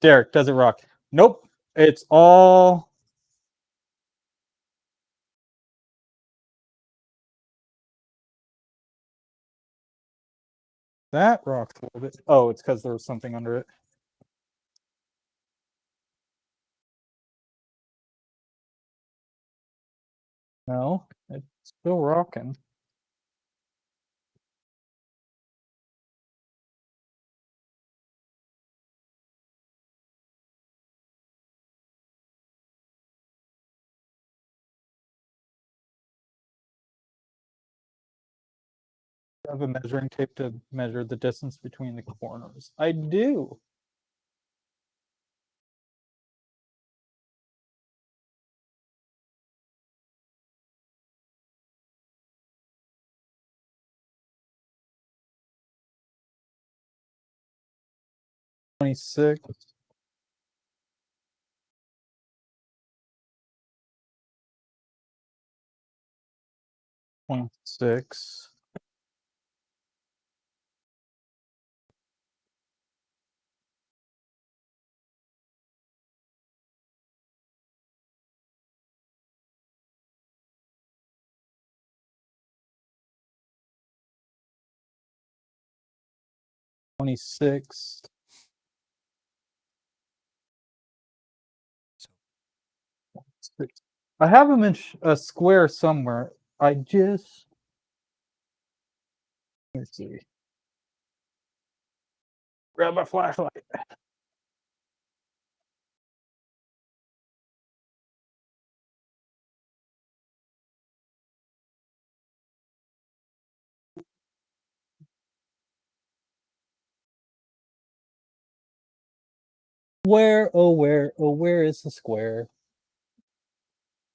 Derek, does it rock? Nope. It's all That rock's a little bit. Oh, it's because there was something under it. No, it's still rocking. I have a measuring tape to measure the distance between the corners. I do. $26. 26. $26. I have them in a square somewhere. I just. Let's see. Grab my flashlight. Where, oh, where is the square?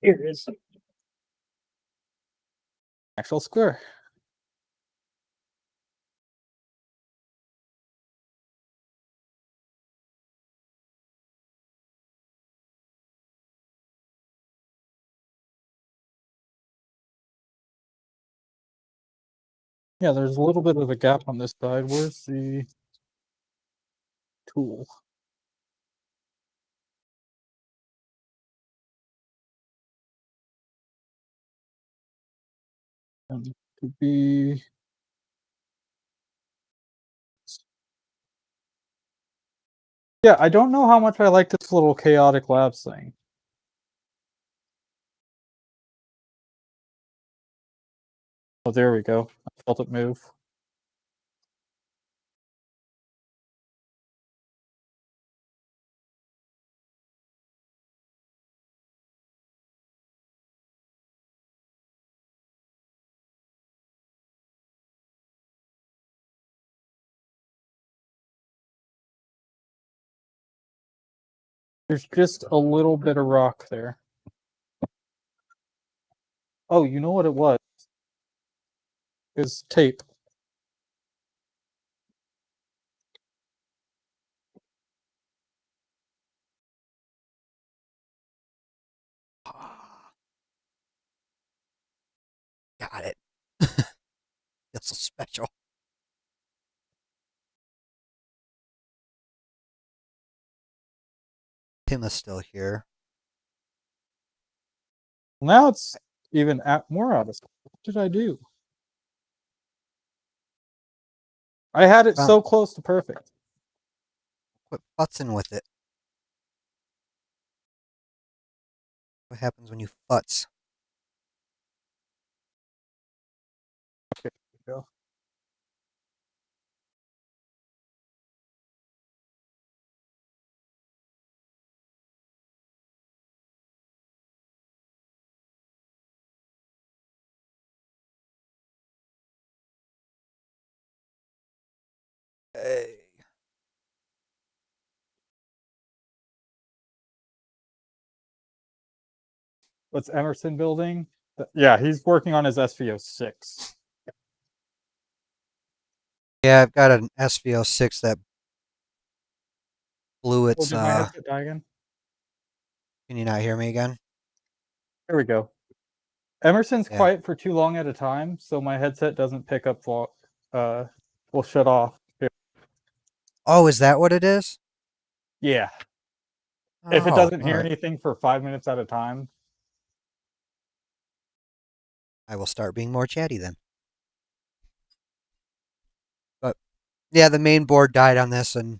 Here it is. Actual square. Yeah, there's a little bit of a gap on this side. Where's the tool? To be. Yeah, I don't know how much I like this little chaotic labs thing. Oh, there we go. I felt it move. There's just a little bit of rock there. Oh, you know what it was? Is tape. Got it. Feels so special. Tim is still here. Now it's even more out of square. What did I do? I had it so close to perfect. Quit futzing with it. What happens when you futz? Okay, there we go. Hey. What's Emerson building? Yeah, he's working on his SVO6. Yeah, I've got an SVO6 that blew Oh, its. did my headset die again? Can you not hear me again? There we go. Emerson's Yeah. quiet for too long at a time, so my headset doesn't pick up. Will shut off. Oh, is that what it is? Yeah. If it Oh, doesn't all hear right. anything for 5 minutes at a time. I will start being more chatty then. But Yeah, the main board died on this, and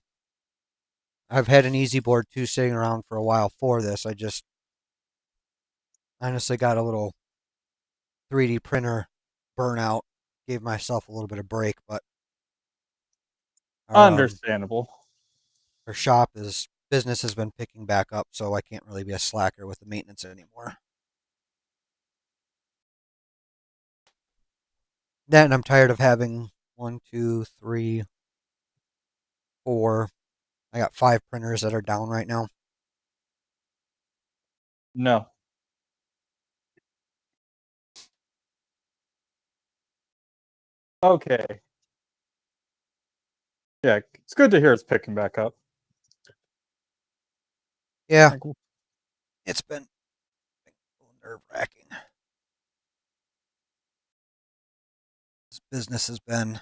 I've had an easy board too sitting around for a while for this. I just honestly got a little 3D printer burnout, gave myself a little bit of break, but our Understandable. our shop is business has been picking back up, so I can't really be a slacker with the maintenance anymore. Then I'm tired of having one, two, three, four. I got 5 printers that are down right now. No. Okay. Yeah, it's good to hear it's picking back up. Yeah, Like, it's been nerve wracking. This business has been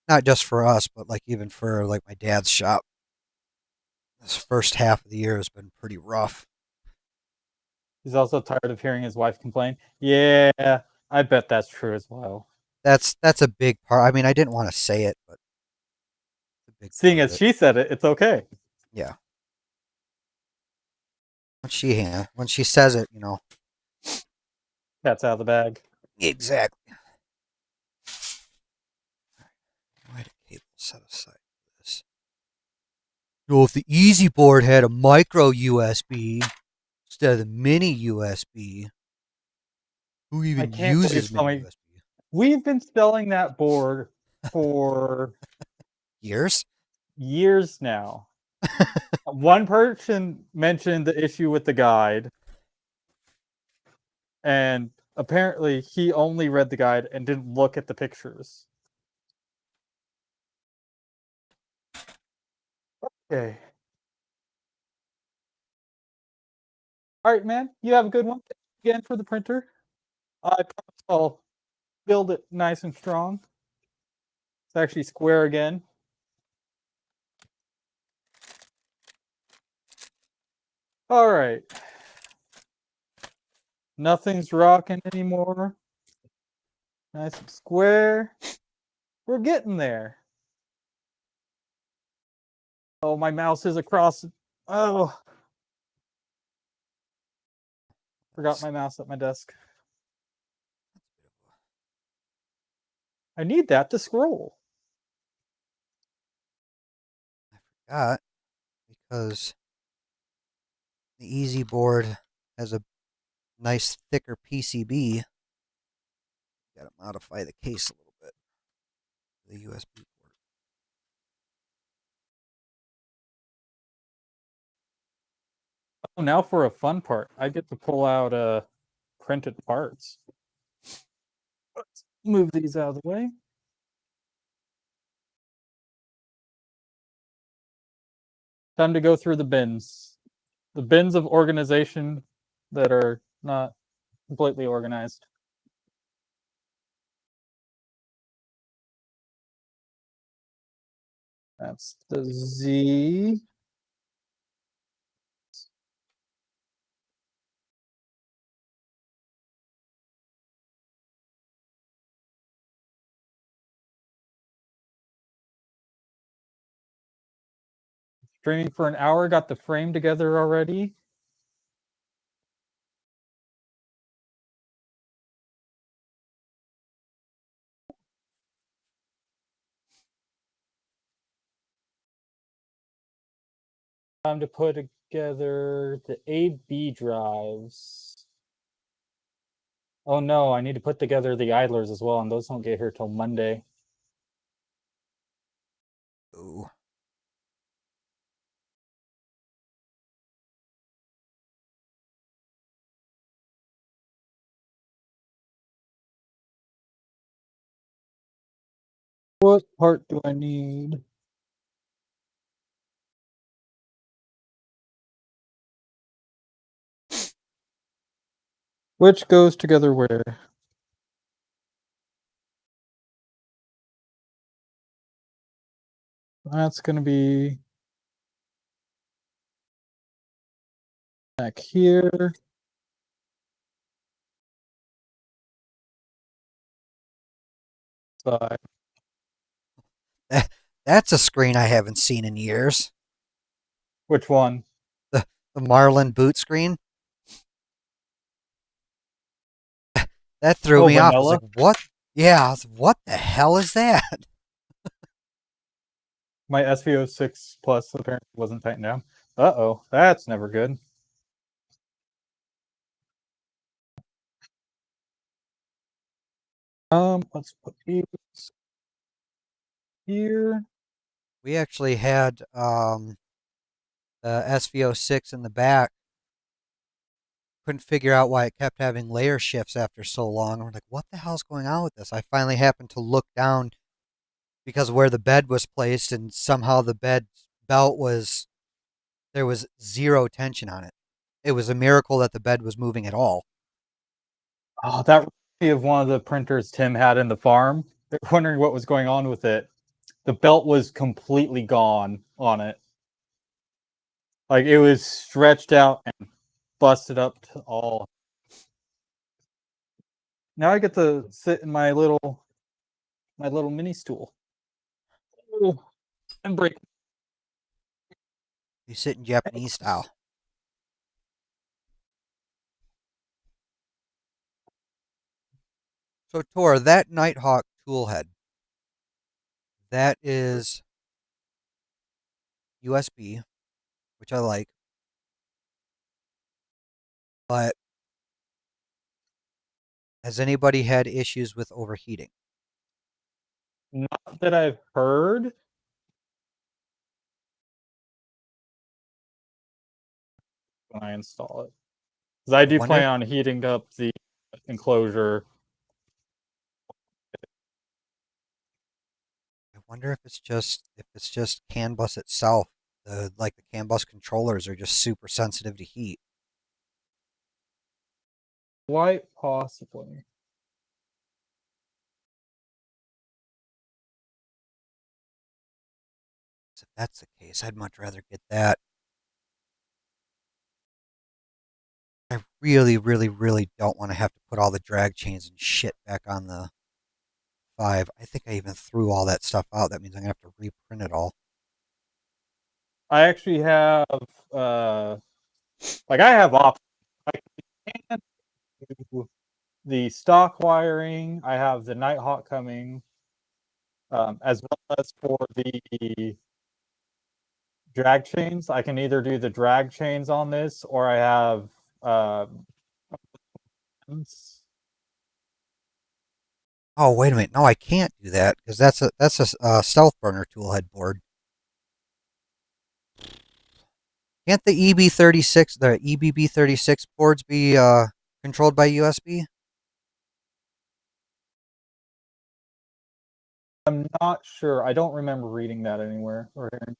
not just for us, but like even for like my dad's shop. This first half of the year has been pretty rough. he's also tired of hearing his wife complain. Yeah, I bet that's true as well. That's a big part. I mean, I didn't want to say it, but it's a big Seeing part of as it. she said it, it's okay. Yeah. When she says it, Cat's out of the bag. exactly. Why had a cable set aside for this? Well, if the Easy Board had a micro USB instead of the mini USB, who I even can't believe uses mini somebody. USB? We've been selling that board for Years? years now. One person mentioned the issue with the guide, and apparently he only read the guide and didn't look at the pictures. Okay. All right, man. You have a good one. Thanks again for the printer. I promise I'll build it nice and strong. It's actually square again. All right. Nothing's rocking anymore. Nice and square. We're getting there. Oh, my mouse is across. Oh, forgot my mouse at my desk. I need that to scroll. I forgot because the Easy Board has a nice thicker PCB. Got to modify the case a little bit. The USB port. Oh, now for a fun part. I get to pull out printed parts. Let's move these out of the way. Time to go through the bins. The bins of organization that are not completely organized. That's the Z. Streaming for an hour, got the frame together already. Time to put together the A/B drives. Oh no, I need to put together the idlers as well, and those don't get here till Monday. Ooh. What part do I need? Which goes together where? That's going to be back here. Side. That's a screen I haven't seen in years. Which one? The Marlin boot screen. That threw Oh, me off. I was like, vanilla. what? Yeah, what the hell is that? My SVO6 Plus apparently wasn't tightened down. Uh-oh, that's never good. Let's put these here. We actually had the SVO6 in the back. Couldn't figure out why it kept having layer shifts after so long. We're like, what the hell's going on with this? I finally happened to look down because of where the bed was placed, and somehow the bed belt was there was zero tension on it. It was a miracle that the bed was moving at all. Oh, that reminds me of one of the printers Tim had in the farm. They're wondering what was going on with it. The belt was completely gone on it. Like it was stretched out and busted up to all. Now I get to sit in my little mini stool. Oh, and break. You sit in Japanese style. So Tor, that Nighthawk tool head, that is USB, which I like, but has anybody had issues with overheating? Not that I've heard. When I install it, because I I do wonder plan on heating up the enclosure. I wonder if it's just CAN bus itself. The CAN bus controllers are just super sensitive to heat. Quite possibly. So if that's the case, I'd much rather get that. I really, really, really don't want to have to put all the drag chains and shit back on the 5. I think I even threw all that stuff out. That means I'm gonna have to reprint it all. I actually have uh I have options. I can do the stock wiring. I have the Nighthawk coming, as well as for the drag chains. I can either do the drag chains on this, or I have uh, Oh, wait a minute. No, I can't do that because that's a stealth burner tool head board. Can't the EBB36 boards be controlled by USB? I'm not sure. I don't remember reading that anywhere or hearing.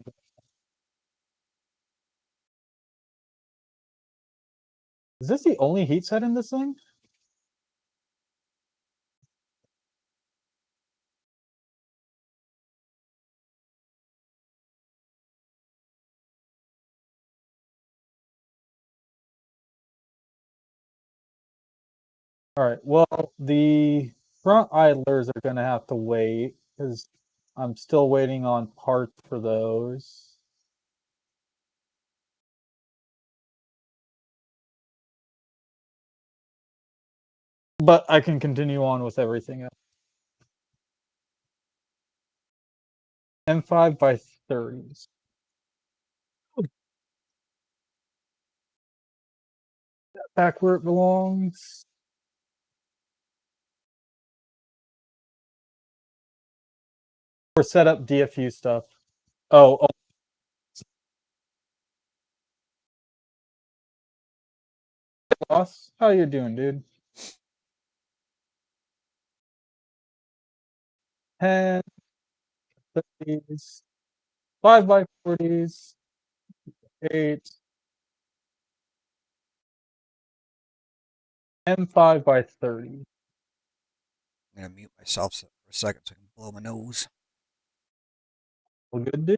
Is this the only heat set in this thing? All right. Well, the front idlers are going to have to wait because I'm still waiting on parts for those. But I can continue on with everything else. M5 by 30s. Back where it belongs. For setup DFU stuff. Oh, boss. How you doing, dude? 10, 30s, 5 by 40s, 8, M5 by 30. I'm gonna mute myself for a second so I can blow my nose. Well, good, dude.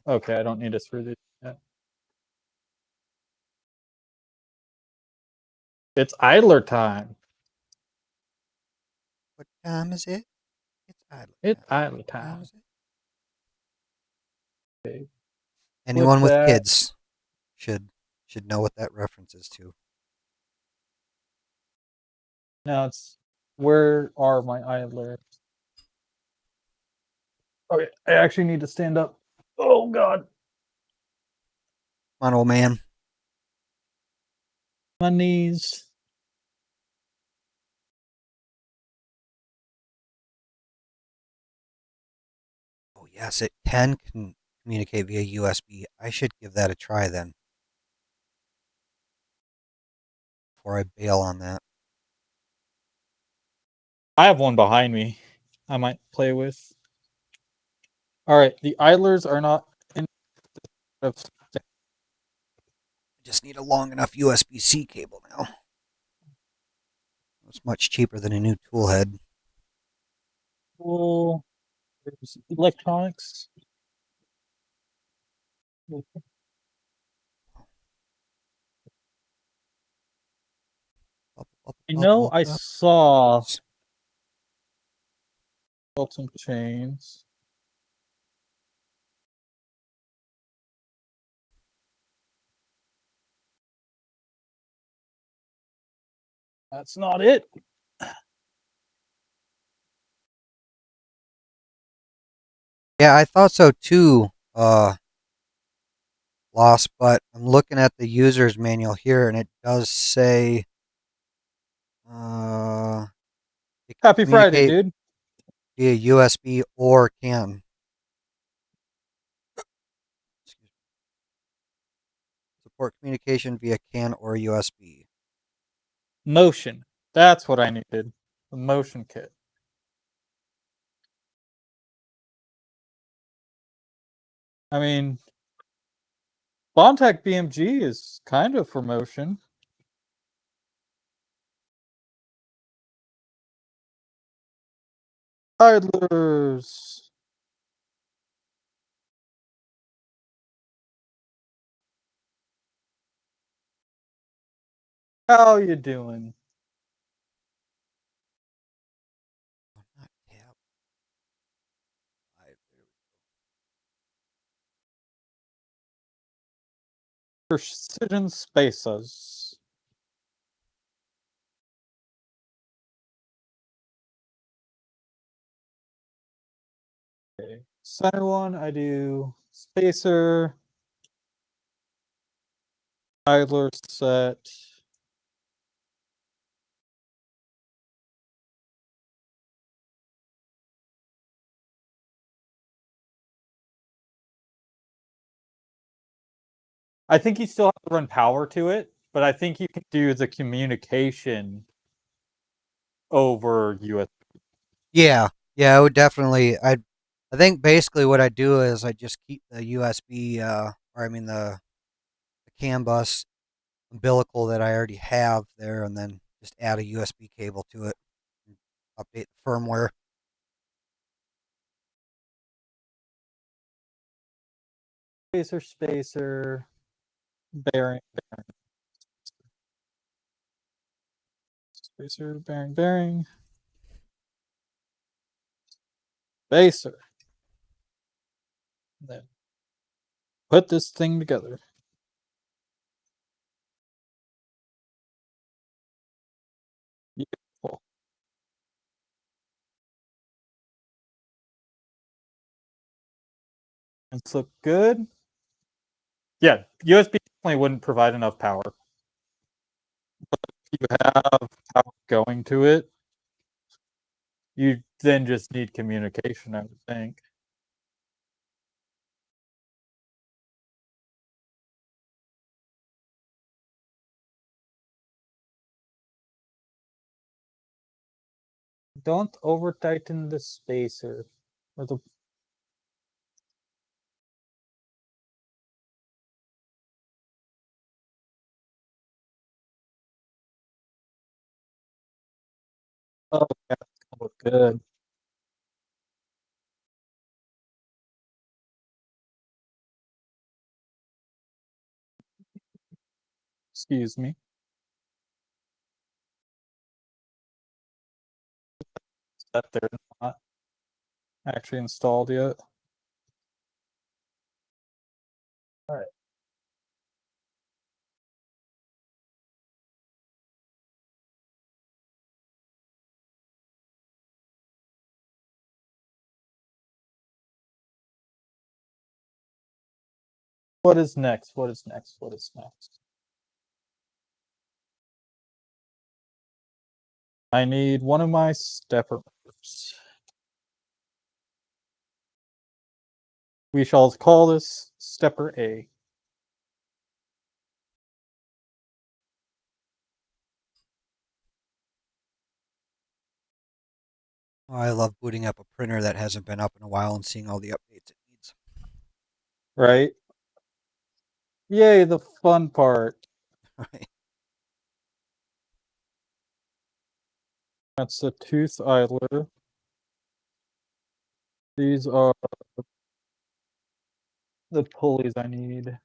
Okay, I don't need to screw these yet. It's idler time. What time is it? It's idle It's time. idler What time time. is it? Okay. Anyone with that, kids should know what that reference is to. now it's where are my idlers? Okay, I actually need to stand up. Oh god, Come on, old man. my knees. Oh yes, it can communicate via USB. I should give that a try then before I bail on that. I have one behind me. I might play with. All right, the idlers are not in. I just need a long enough USB-C cable now. It's much cheaper than a new tool head. Well, there's electronics. I know I saw belts and chains. That's not it. Yeah, I thought so too, Lost, but I'm looking at the user's manual here and it does say it can Happy Friday, communicate dude. via USB or CAN. Excuse me. Support communication via CAN or USB. Motion. That's what I needed. The motion kit. I mean, Bondtech BMG is kind of for motion. Idlers. How you doing? Not tab. Precision spaces. Okay. Center one, I do spacer, idler set. I think you still have to run power to it, but I think you can do the communication over USB. Yeah, yeah, I would definitely. I think basically what I do is I just keep the USB, or I mean the CAN bus umbilical that I already have there, and then just add a USB cable to it, and update the firmware. Spacer, bearing, spacer, bearing, spacer. Then put this thing together. Beautiful. It's look good. Yeah, USB definitely wouldn't provide enough power. If you have power going to it, you then just need communication, I would think. Don't over tighten the spacer or the oh yeah, it's gonna look good. Excuse me. That they're not actually installed yet. All right. What is next? What is next? What is next? I need one of my stepper motors. We shall call this stepper A. Oh, I love booting up a printer that hasn't been up in a while and seeing all the updates it needs. Right? Yay, the fun part. Right. That's the tooth idler. These are the pulleys I need.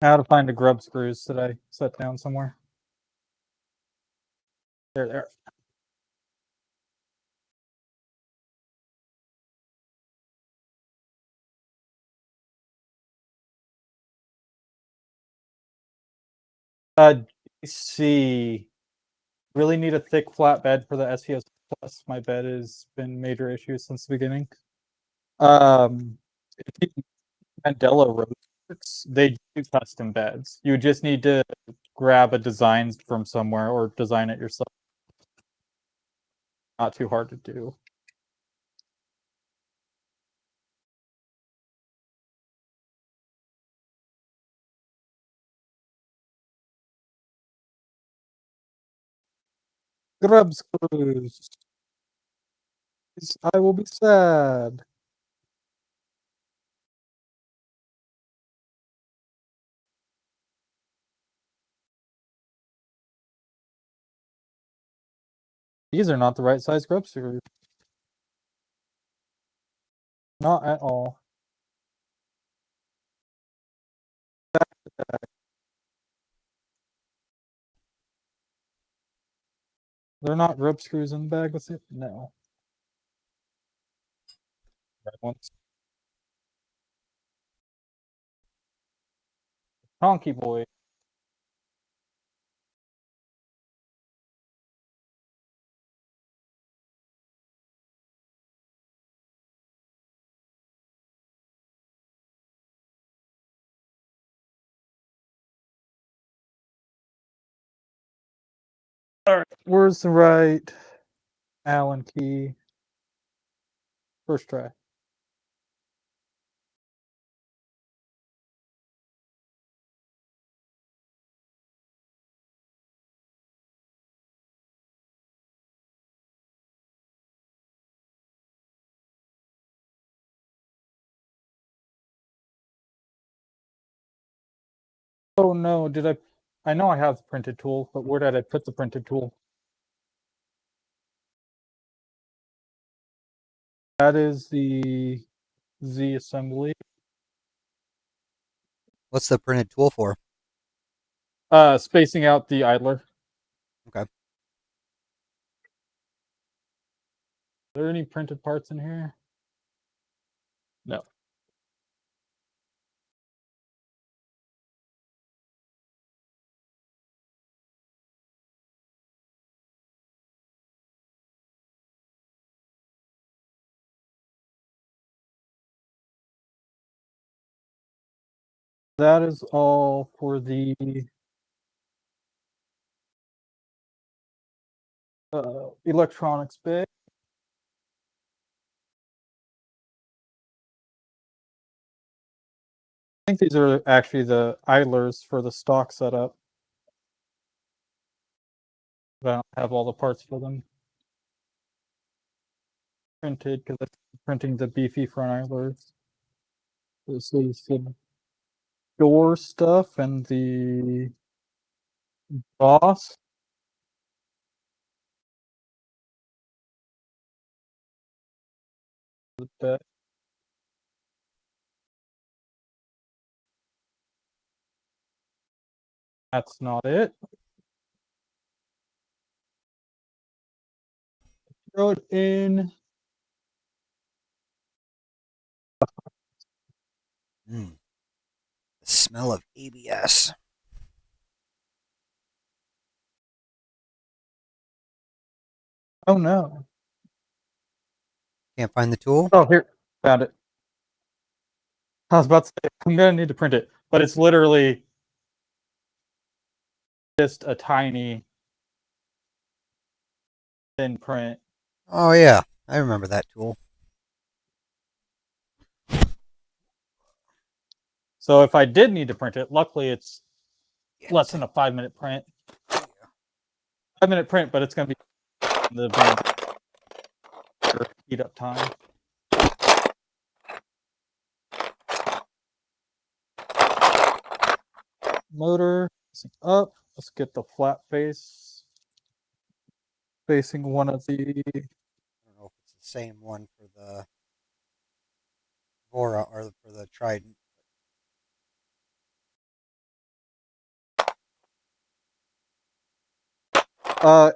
How to find the grub screws that I set down somewhere. There. GC. Really need a thick flat bed for the SES Plus. My bed has been major issues since the beginning. If you Mandela Roads, they do custom beds. You just need to grab a design from somewhere or design it yourself. Not too hard to do. Grub screws. I will be sad. These are not the right size grub screws. Not at all. They're not grub screws in the bag with it? No. Right ones. Honky boy. Alright, where's the right Allen key? First try. Oh no, did I know I have the printed tool, but where did I put the printed tool? That is the Z assembly. What's the printed tool for? Spacing out the idler. Okay. Are there any printed parts in here? No. That is all for the electronics bay. I think these are actually the idlers for the stock setup. But I don't have all the parts for them printed because I'm printing the beefy front idlers. door stuff and the boss. That's not it. Throw it in. The smell of ABS. Oh no. Can't find the tool? Oh, here. Found it. I was about to say, I'm going to need to print it, but it's literally just a tiny thin print. Oh, yeah. I remember that tool. So if I did need to print it, luckily it's less than a 5-minute print. 5-minute print, but it's going to be the van heat up time. Motor up. Let's get the flat face facing one of the. I don't know if it's the same one for the Voron or for the Trident.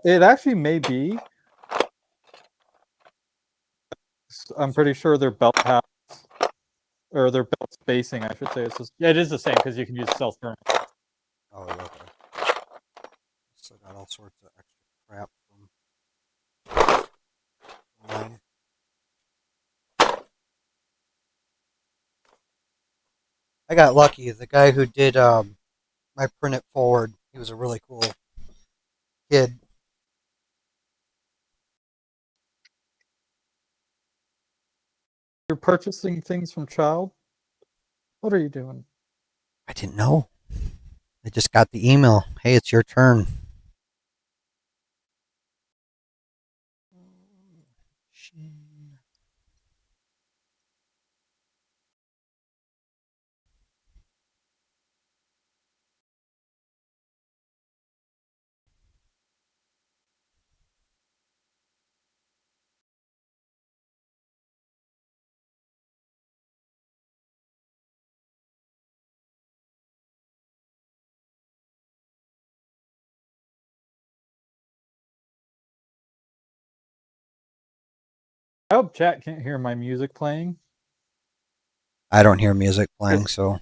It actually may be. I'm pretty sure their belt has, or their belt spacing, I should say. It's just, yeah, it is the same because you can use self-burn. Oh, okay. So got all sorts of extra crap from mine. I got lucky. The guy who did my print it forward, he was a really cool kid. You're purchasing things from Child? What are you doing? I didn't know. I just got the email. Hey, it's your turn. I hope chat can't hear my music playing. I don't hear music playing, so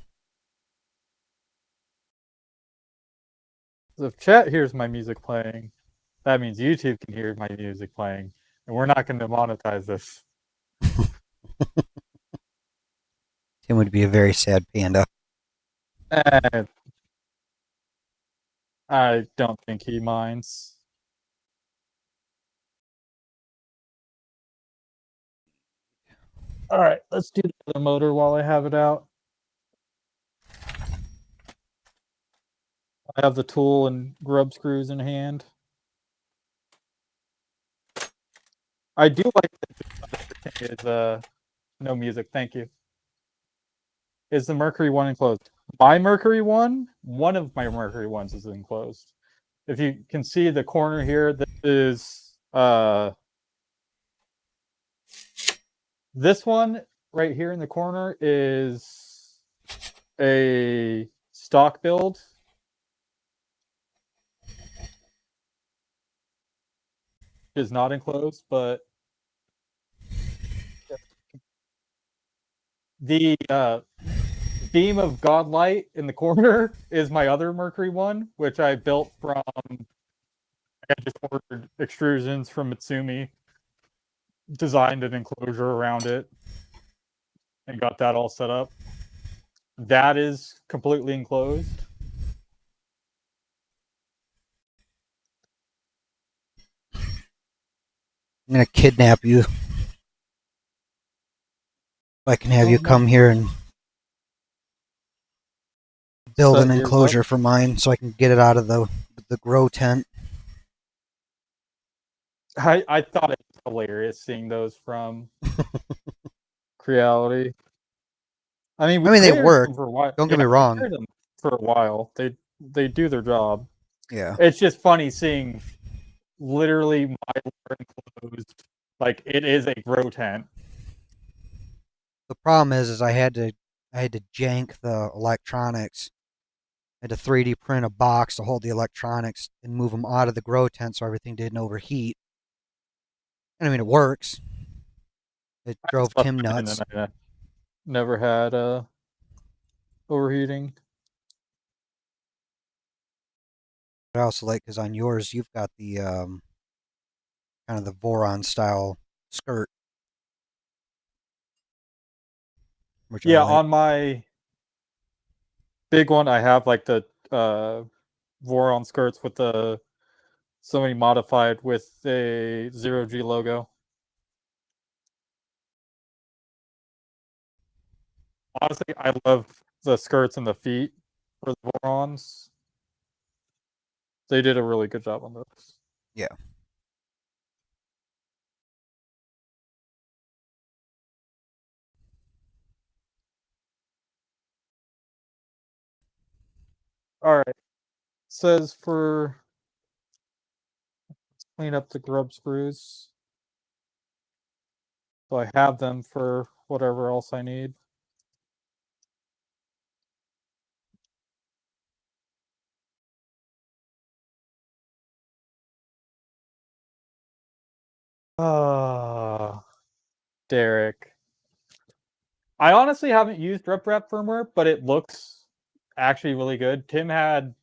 If chat hears my music playing, that means YouTube can hear my music playing, and we're not going to monetize this. Tim would be a very sad panda. And I don't think he minds. All right, let's do the other motor while I have it out. I have the tool and grub screws in hand. I do like that is no music. Thank you. Is the Mercury one enclosed? My Mercury one of my Mercury ones is enclosed. If you can see the corner here, this is this one right here in the corner is a stock build. Is not enclosed, but the beam of godlight in the corner is my other Mercury one, which I built from. I just ordered extrusions from Mitsumi, designed an enclosure around it, and got that all set up. That is completely enclosed. I'm gonna kidnap you. I can have you come here and build an enclosure for mine so I can get it out of the grow tent. I thought it was hilarious seeing those from Creality. I mean, we I mean, they cleared work. them for a while. Don't get Yeah, me we wrong. cleared them for a while. They do their job. Yeah. It's just funny seeing literally my door enclosed. Like it is a grow tent. The problem is I had to jank the electronics. I had to 3D print a box to hold the electronics and move them out of the grow tent so everything didn't overheat. And I mean, it works. It I just drove left Tim mine and nuts. I never had overheating. But I also like because on yours you've got the kind of the Voron style skirt, which I Yeah, like. on my big one, I have like the Voron skirts with the somebody modified with a 0G logo. Honestly, I love the skirts and the feet for the Vorons. They did a really good job on those. Yeah. All right. Says for clean up the grub screws. So I have them for whatever else I need. Ah, Derek. I honestly haven't used RepRap firmware, but it looks actually really good. Tim had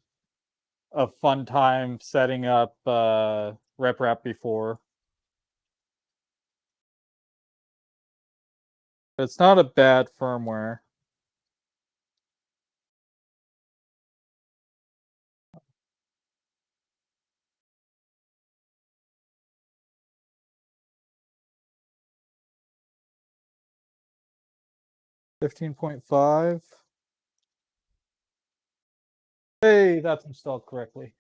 a fun time setting up RepRap before. It's not a bad firmware. $15.5. Hey, that's installed correctly.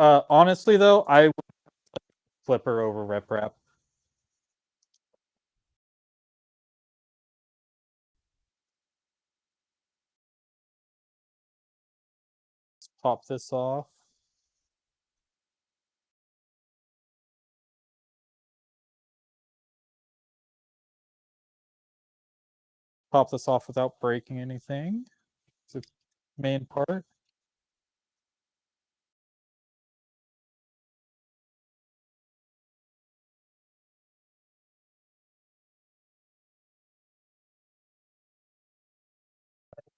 Honestly though, I would flip her over RepRap. Let's pop this off. Pop this off without breaking anything. It's the main part.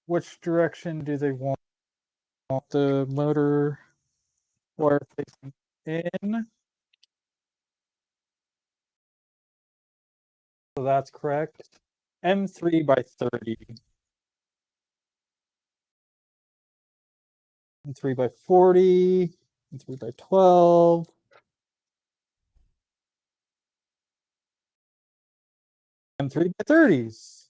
Which direction do they want the motor wire facing in? So that's correct. M3 by 30. M3 by 40. M3 by 12. M3 by 30s.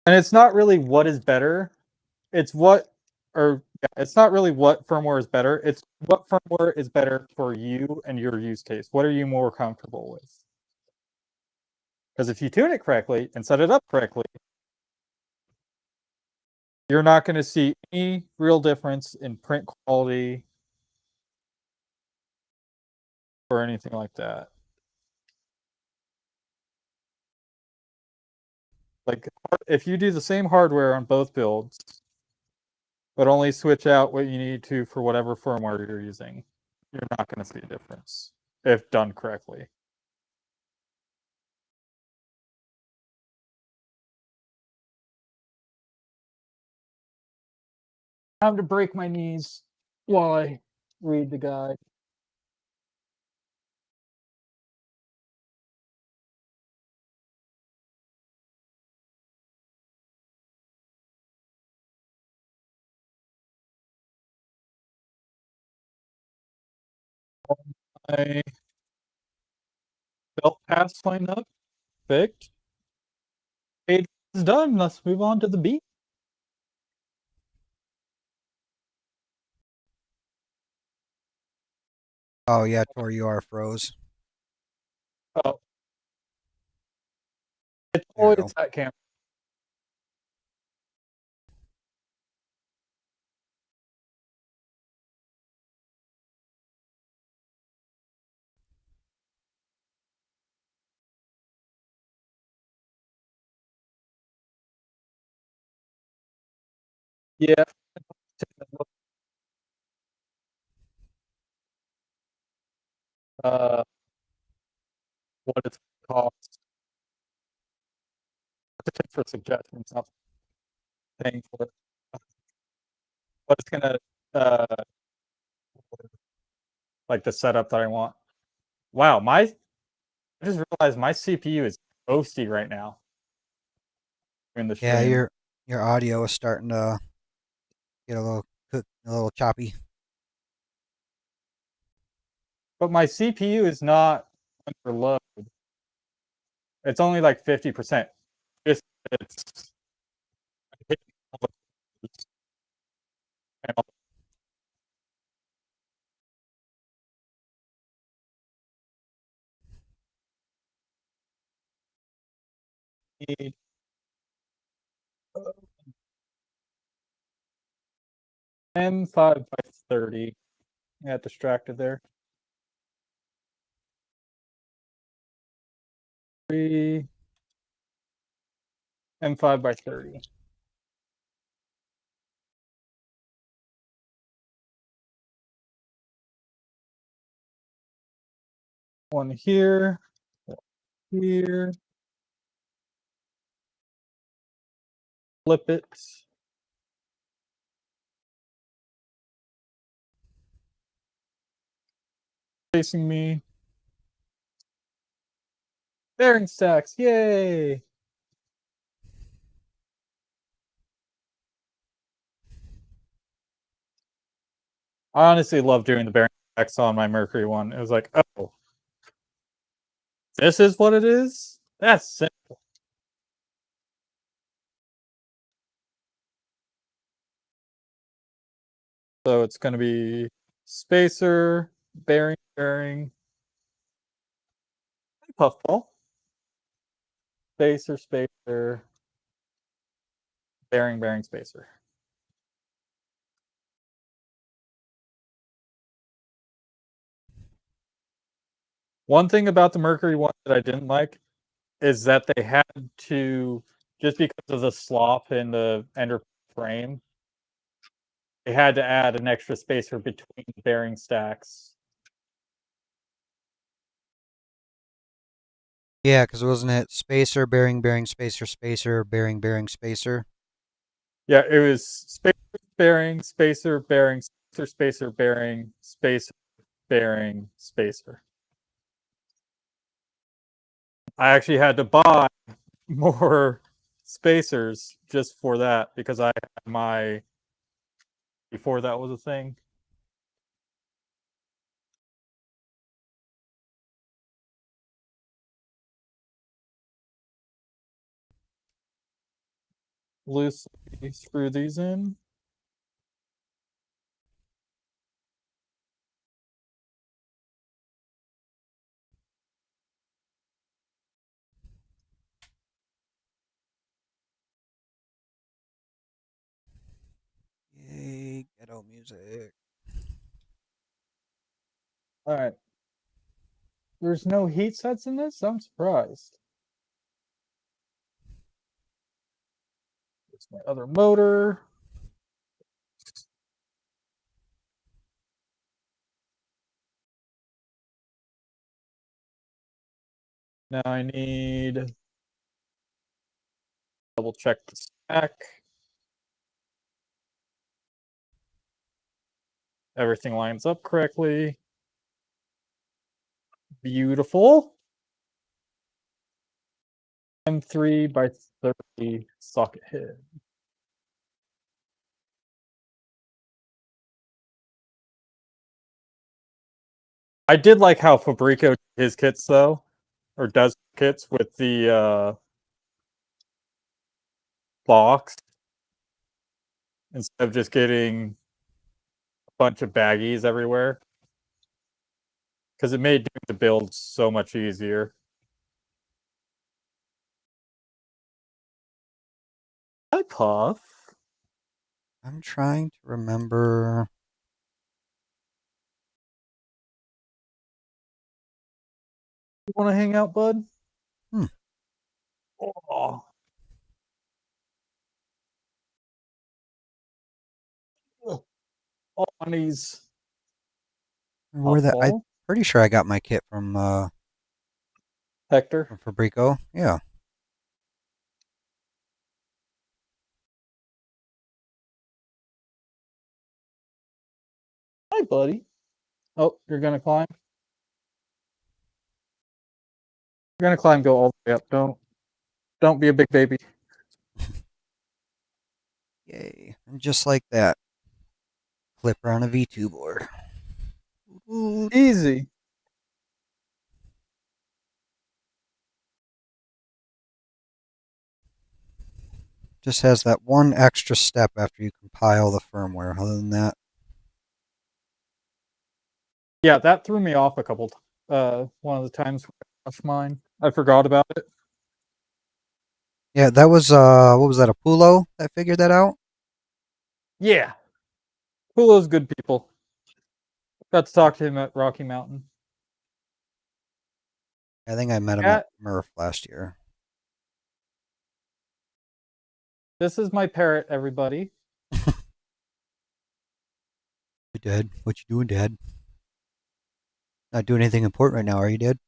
And it's not really what is better. It's what, or yeah, it's not really what firmware is better. It's what firmware is better for you and your use case. What are you more comfortable with? Because if you tune it correctly and set it up correctly, you're not going to see any real difference in print quality or anything like that. Like if you do the same hardware on both builds, but only switch out what you need to for whatever firmware you're using, you're not going to see a difference if done correctly. Time to break my knees while I read the guide. My belt pass line up. Perfect. Page is done. Let's move on to the beat. Oh yeah, Tor, you are froze. Oh, it's There we always go. that camera. Yeah. Uh, what it's cost for suggestions, not paying for it. But it's gonna like the setup that I want. Wow, I just realized my CPU is toasty right now in the Yeah, stream. your audio is starting to get a little choppy. But my CPU is not under load. It's only like 50%. It's M5 by 30. I got distracted there. 3 M5 by 30. One here, here. Flip it. Facing me. Bearing stacks. Yay. I honestly love doing the bearing stacks on my Mercury one. It was like, oh, this is what it is? That's simple. So it's going to be spacer, bearing, puffball, spacer, bearing, spacer. One thing about the Mercury one that I didn't like is that they had to, just because of the slop in the ender frame, they had to add an extra spacer between bearing stacks. Yeah, because wasn't it spacer, bearing, spacer, bearing, spacer? Yeah, it was spacer, spacer, bearing, spacer. I actually had to buy more spacers just for that because I had my before that was a thing. Loosely screw these in. Yay, ghetto music. All right. There's no heat sets in this? I'm surprised. There's my other motor. Now I need double check the stack. Everything lines up correctly. Beautiful. M3 by 30 socket head. I did like how Fabrico did his kits though, or does kits with the box instead of just getting a bunch of baggies everywhere. because it made the build so much easier. Hi, Puff. I'm trying to remember. You want to hang out, bud? Hmm. Oh. On these. Where that? I'm pretty sure I got my kit from Hector. Fabrico. Yeah. Hi, buddy. Oh, you're gonna climb? You're gonna climb, go all the way up. Don't be a big baby. Yay. And just like that. Clipper on a V2 board. Ooh. Easy. Just has that one extra step after you compile the firmware. Other than that, Yeah, that threw me off a couple. One of the times when I watched mine, I forgot about it. yeah, that was what was that? A Pulo that figured that out? Yeah, Pulo's good people. Got to talk to him at Rocky Mountain. I think I met him at Murph last year. This is my parrot, everybody. Hey, Dad, what you doing, Dad? Not doing anything important right now, are you, Dad?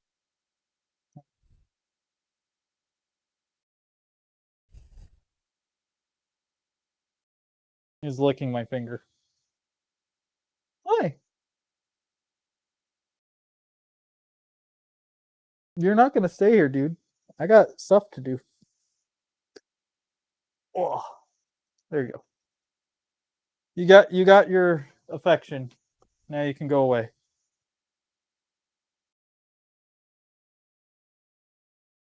He's licking my finger. Hi. You're not gonna stay here, dude. I got stuff to do. Oh, there you go. You got your affection. Now you can go away.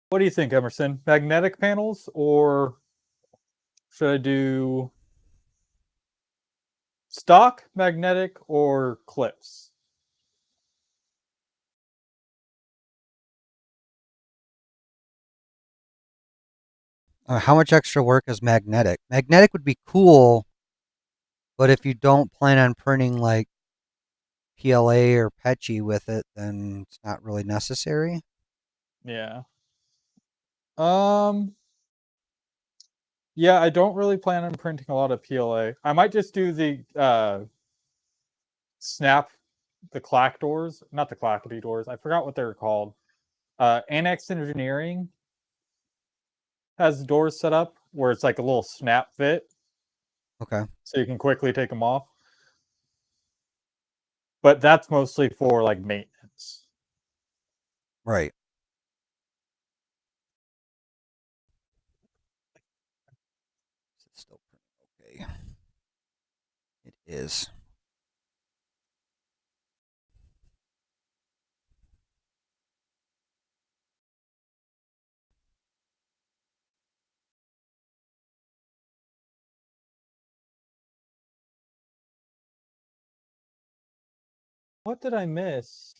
What do you think, Emerson? Magnetic panels, or should I do stock, magnetic, or clips? How much extra work is magnetic? Magnetic would be cool, but if you don't plan on printing like PLA or Petchy with it, then it's not really necessary. Yeah. Um. Yeah, I don't really plan on printing a lot of PLA. I might just do the snap, the clack doors, not the clackety doors. I forgot what they're called. Annex Engineering has doors set up where it's like a little snap fit, Okay. so you can quickly take them off. But that's mostly for like maintenance. Right. It's still printing okay. It is. What did I miss?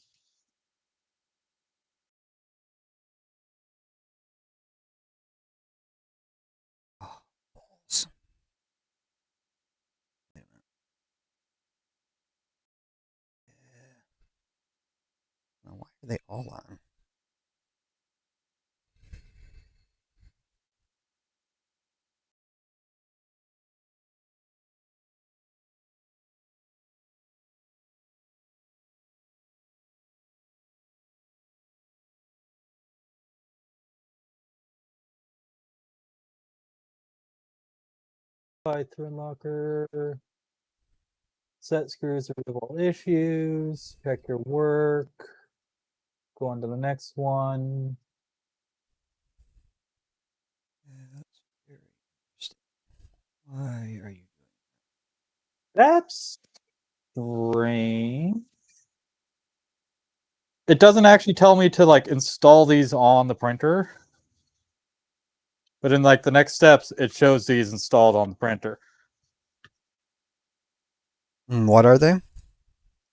Oh, balls. Wait a minute. Now, why are they all on? By thread locker. Set screws, removable issues. Check your work. Go on to the next one. That's very interesting. Why are you doing That's strange. It doesn't actually tell me to like install these on the printer. But in like the next steps, it shows these installed on the printer. that? What are they?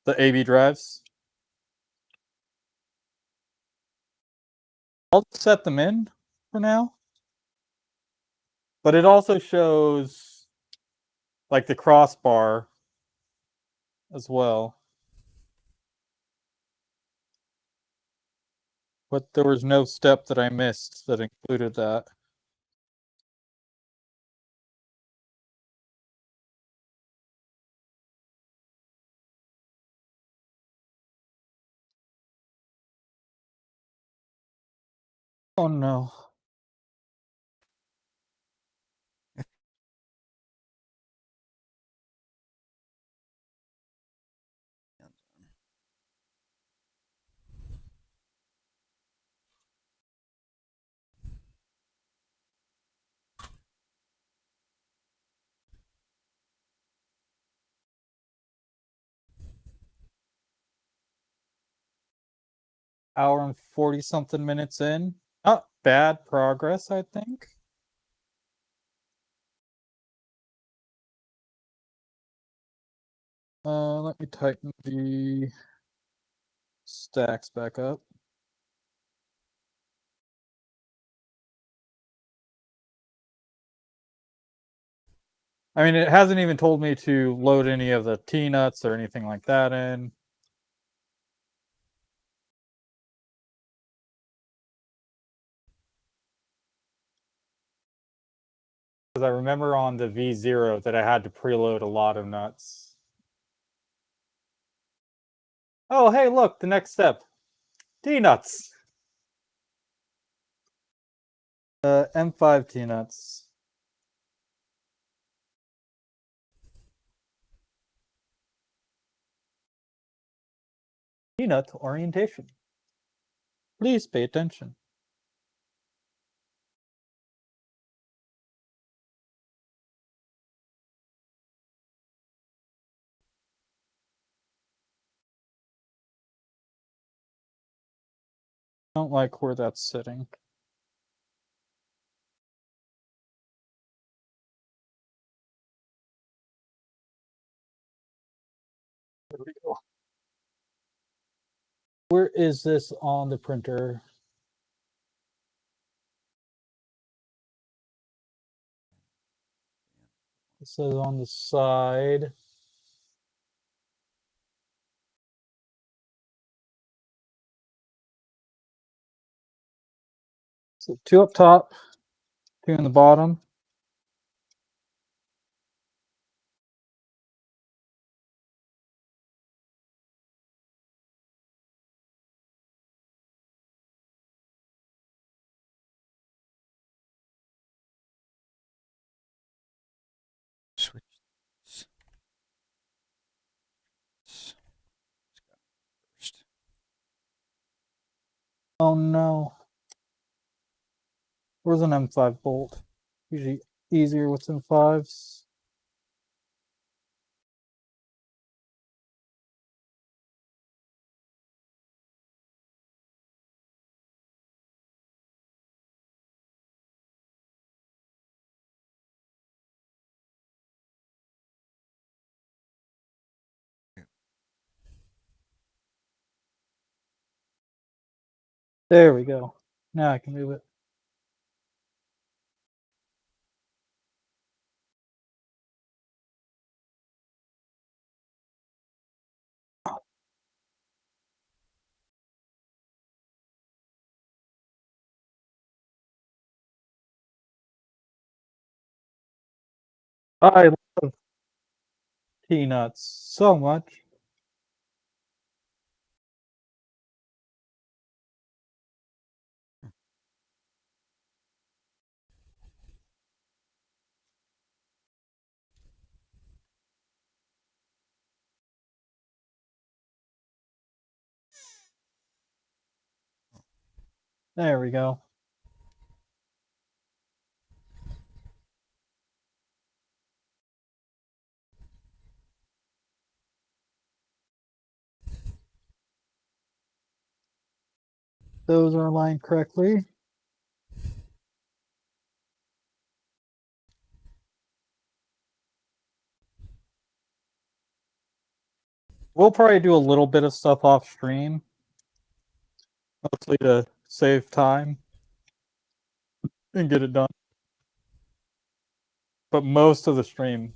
The AB drives. I'll set them in for now. But it also shows like the crossbar as well. But there was no step that I missed that included that. Oh no. Hour and 40 something minutes in. Not bad progress, I think. Let me tighten the stacks back up. I mean, it hasn't even told me to load any of the T-nuts or anything like that in. Because I remember on the V0 that I had to preload a lot of nuts. Oh, hey, look, the next step. T-nuts. M5 T-nuts. T-nut orientation. Please pay attention. I don't like where that's sitting. There we go. Where is this on the printer? It says on the side. So 2 up top, 2 in the bottom. Switch. First. Oh no. Where's an M5 bolt? Usually easier with M5s. There we go. Now I can move it. I love T-nuts so much. There we go. Those are aligned correctly. We'll probably do a little bit of stuff off stream, mostly to save time. and get it done. But most of the stream,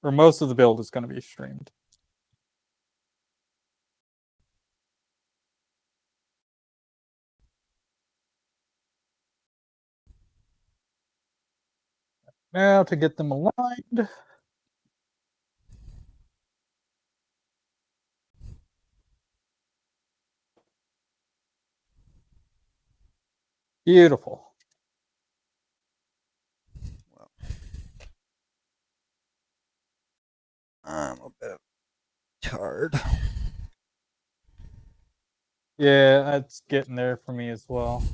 or most of the build, is going to be streamed. Now to get them aligned. Beautiful. I'm a bit tired. Yeah, it's getting there for me as well.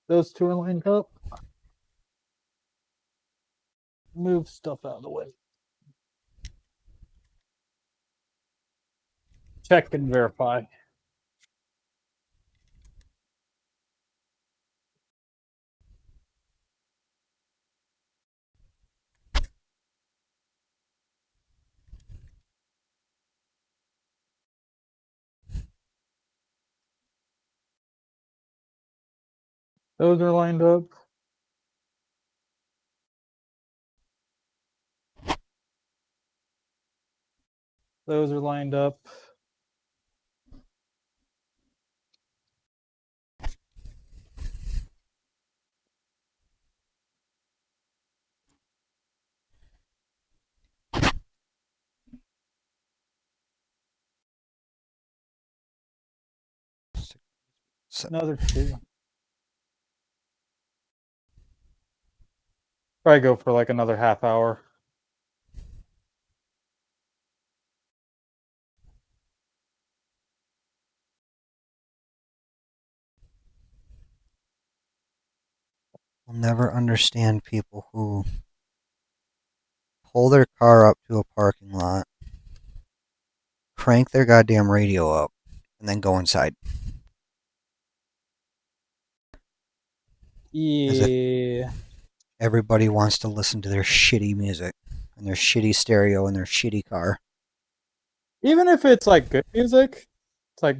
Those two are lined up. Move stuff out of the way. Check and verify. Those are lined up. Those are lined up. Another two. Probably go for like another half hour. I'll never understand people who pull their car up to a parking lot, crank their goddamn radio up, and then go inside. As if Yeah. everybody wants to listen to their shitty music and their shitty stereo and their shitty car. Even if it's like good music, it's like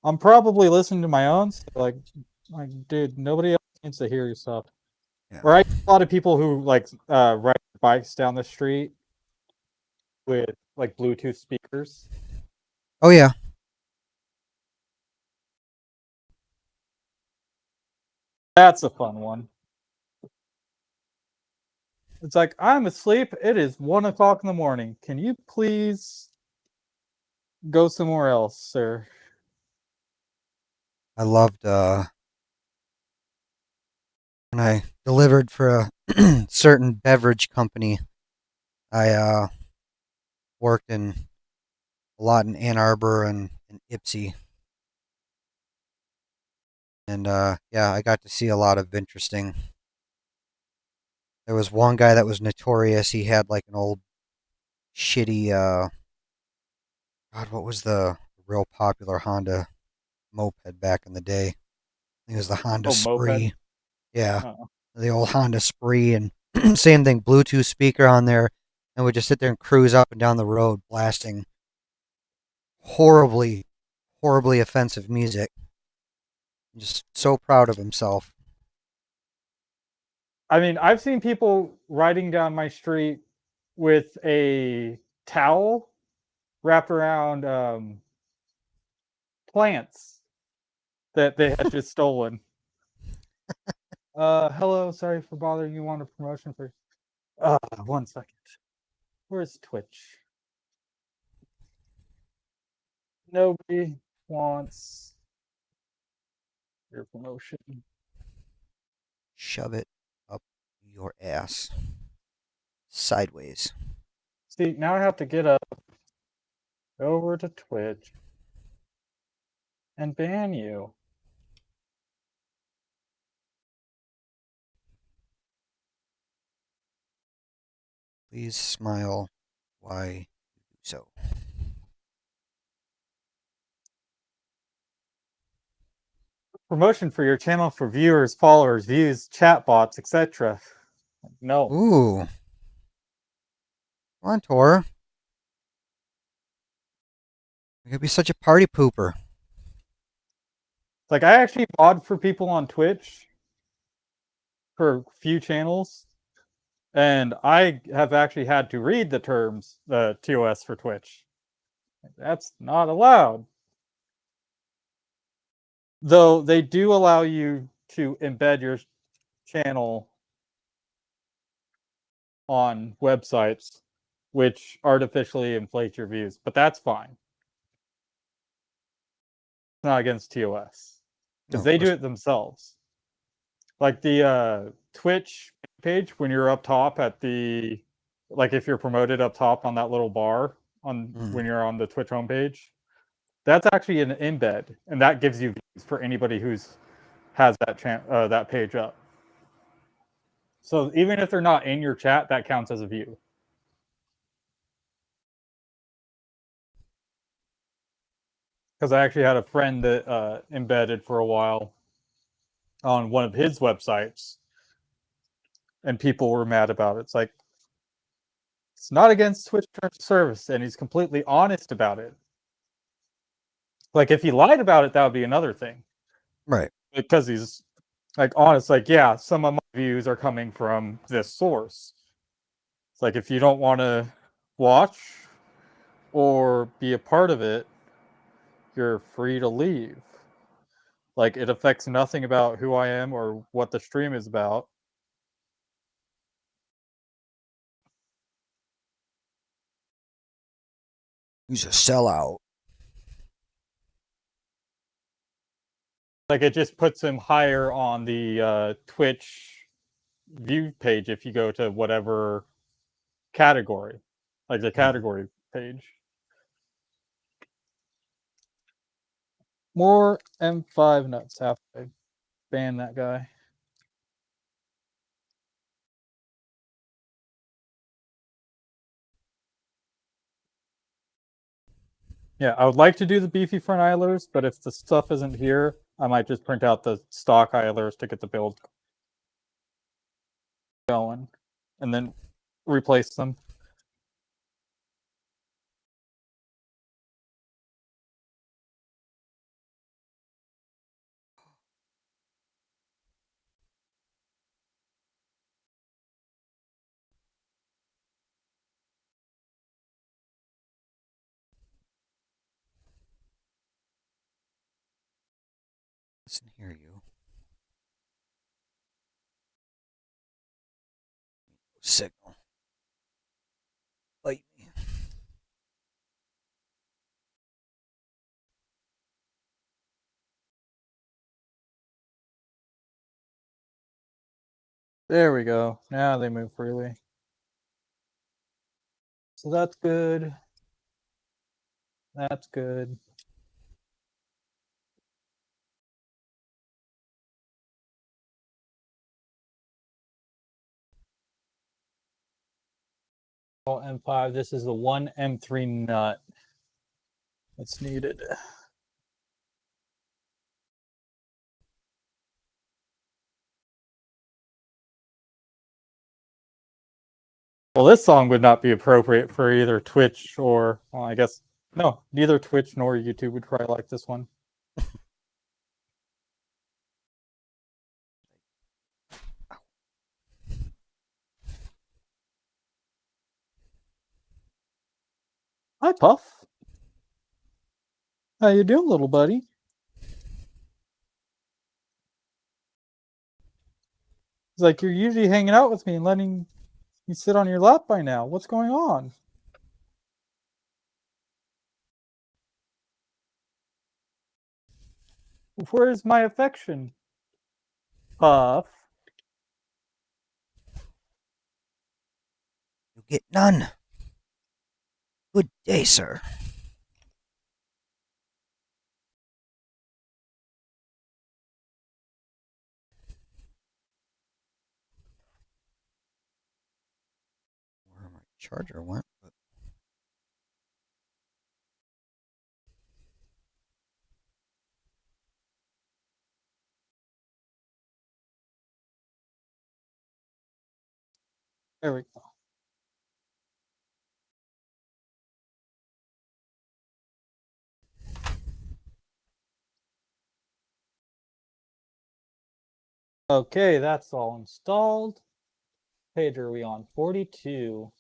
I'm probably listening to my own. So like, dude, nobody else needs to hear your stuff. Yeah. Or I get a lot of people who like ride bikes down the street with like Bluetooth speakers. Oh yeah. That's a fun one. It's like I'm asleep. It is 1 o'clock in the morning. Can you please go somewhere else, sir? I loved when I delivered for a certain beverage company. I worked in a lot in Ann Arbor and Ypsi. And yeah, I got to see a lot of interesting. There was one guy that was notorious. He had like an old shitty God, what was the real popular Honda moped back in the day? I think it was the Honda Oh, moped. Spree. Yeah, Uh-uh. the old Honda Spree, and same thing, Bluetooth speaker on there, and would just sit there and cruise up and down the road blasting horribly, horribly offensive music. Just so proud of himself. I mean, I've seen people riding down my street with a towel wrapped around plants that they had just stolen. Hello, sorry for bothering you. Want a promotion for? 1 second. Where's Twitch? Nobody wants your promotion. Shove it up your ass. Sideways. See, now I have to get up, over to Twitch, and ban you. Please smile. Why you do so? Promotion for your channel for viewers, followers, views, chat bots, etc. No. Ooh. Come on, Tor. You're gonna be such a party pooper. Like, I actually mod for people on Twitch for a few channels, and I have actually had to read the terms, the TOS for Twitch. That's not allowed. Though they do allow you to embed your channel on websites, which artificially inflate your views, but that's fine. It's not against TOS because No, they do it themselves. Like the Twitch page, when you're up top at the, like if you're promoted up top on that little bar on when you're on the Twitch homepage, that's actually an embed, and that gives you views for anybody who's has that page up. So even if they're not in your chat, that counts as a view. Because I actually had a friend that embedded for a while on one of his websites, and people were mad about it. It's like, it's not against Twitch terms of service, and he's completely honest about it. Like, if he lied about it, that would be another thing. right. Because he's like honest, like, yeah, some of my views are coming from this source. It's like, if you don't want to watch or be a part of it, you're free to leave. Like, it affects nothing about who I am or what the stream is about. He's a sellout. Like, it just puts him higher on the Twitch view page if you go to whatever category, like the category page. More M5 nuts. Have to ban that guy. Yeah, I would like to do the beefy front idlers, but if the stuff isn't here, I might just print out the stock idlers to get the build going, and then replace them. Listen here, you. Signal. Bite me. There we go. Now they move freely. So that's good. That's good. M5. This is the one M3 nut that's needed. Well, this song would not be appropriate for either Twitch or, well, I guess, no, neither Twitch nor YouTube would probably like this one. Hi, Puff. How you doing, little buddy? He's like, you're usually hanging out with me and letting me sit on your lap by now. What's going on? Where's my affection? Puff. You get none. Good day, sir. Where are my charger went. But... There we go. Okay, that's all installed. Page are we on? 42.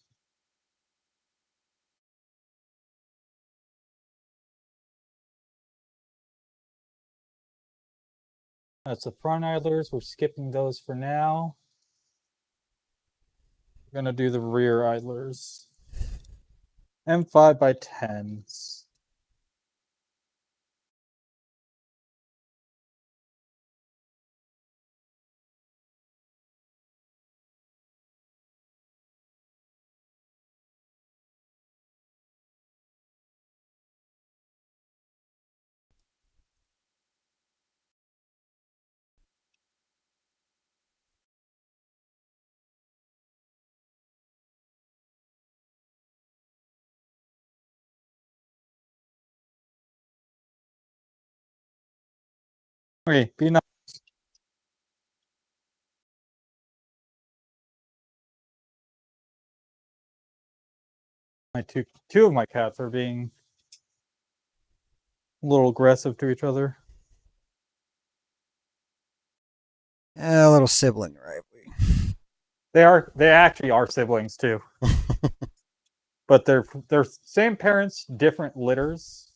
That's the front idlers. We're skipping those for now. We're gonna do the rear idlers. M5 by 10s. Okay, be nice. My two of my cats are being a little aggressive to each other. A little sibling rivalry. They actually are siblings too. But they're same parents, different litters.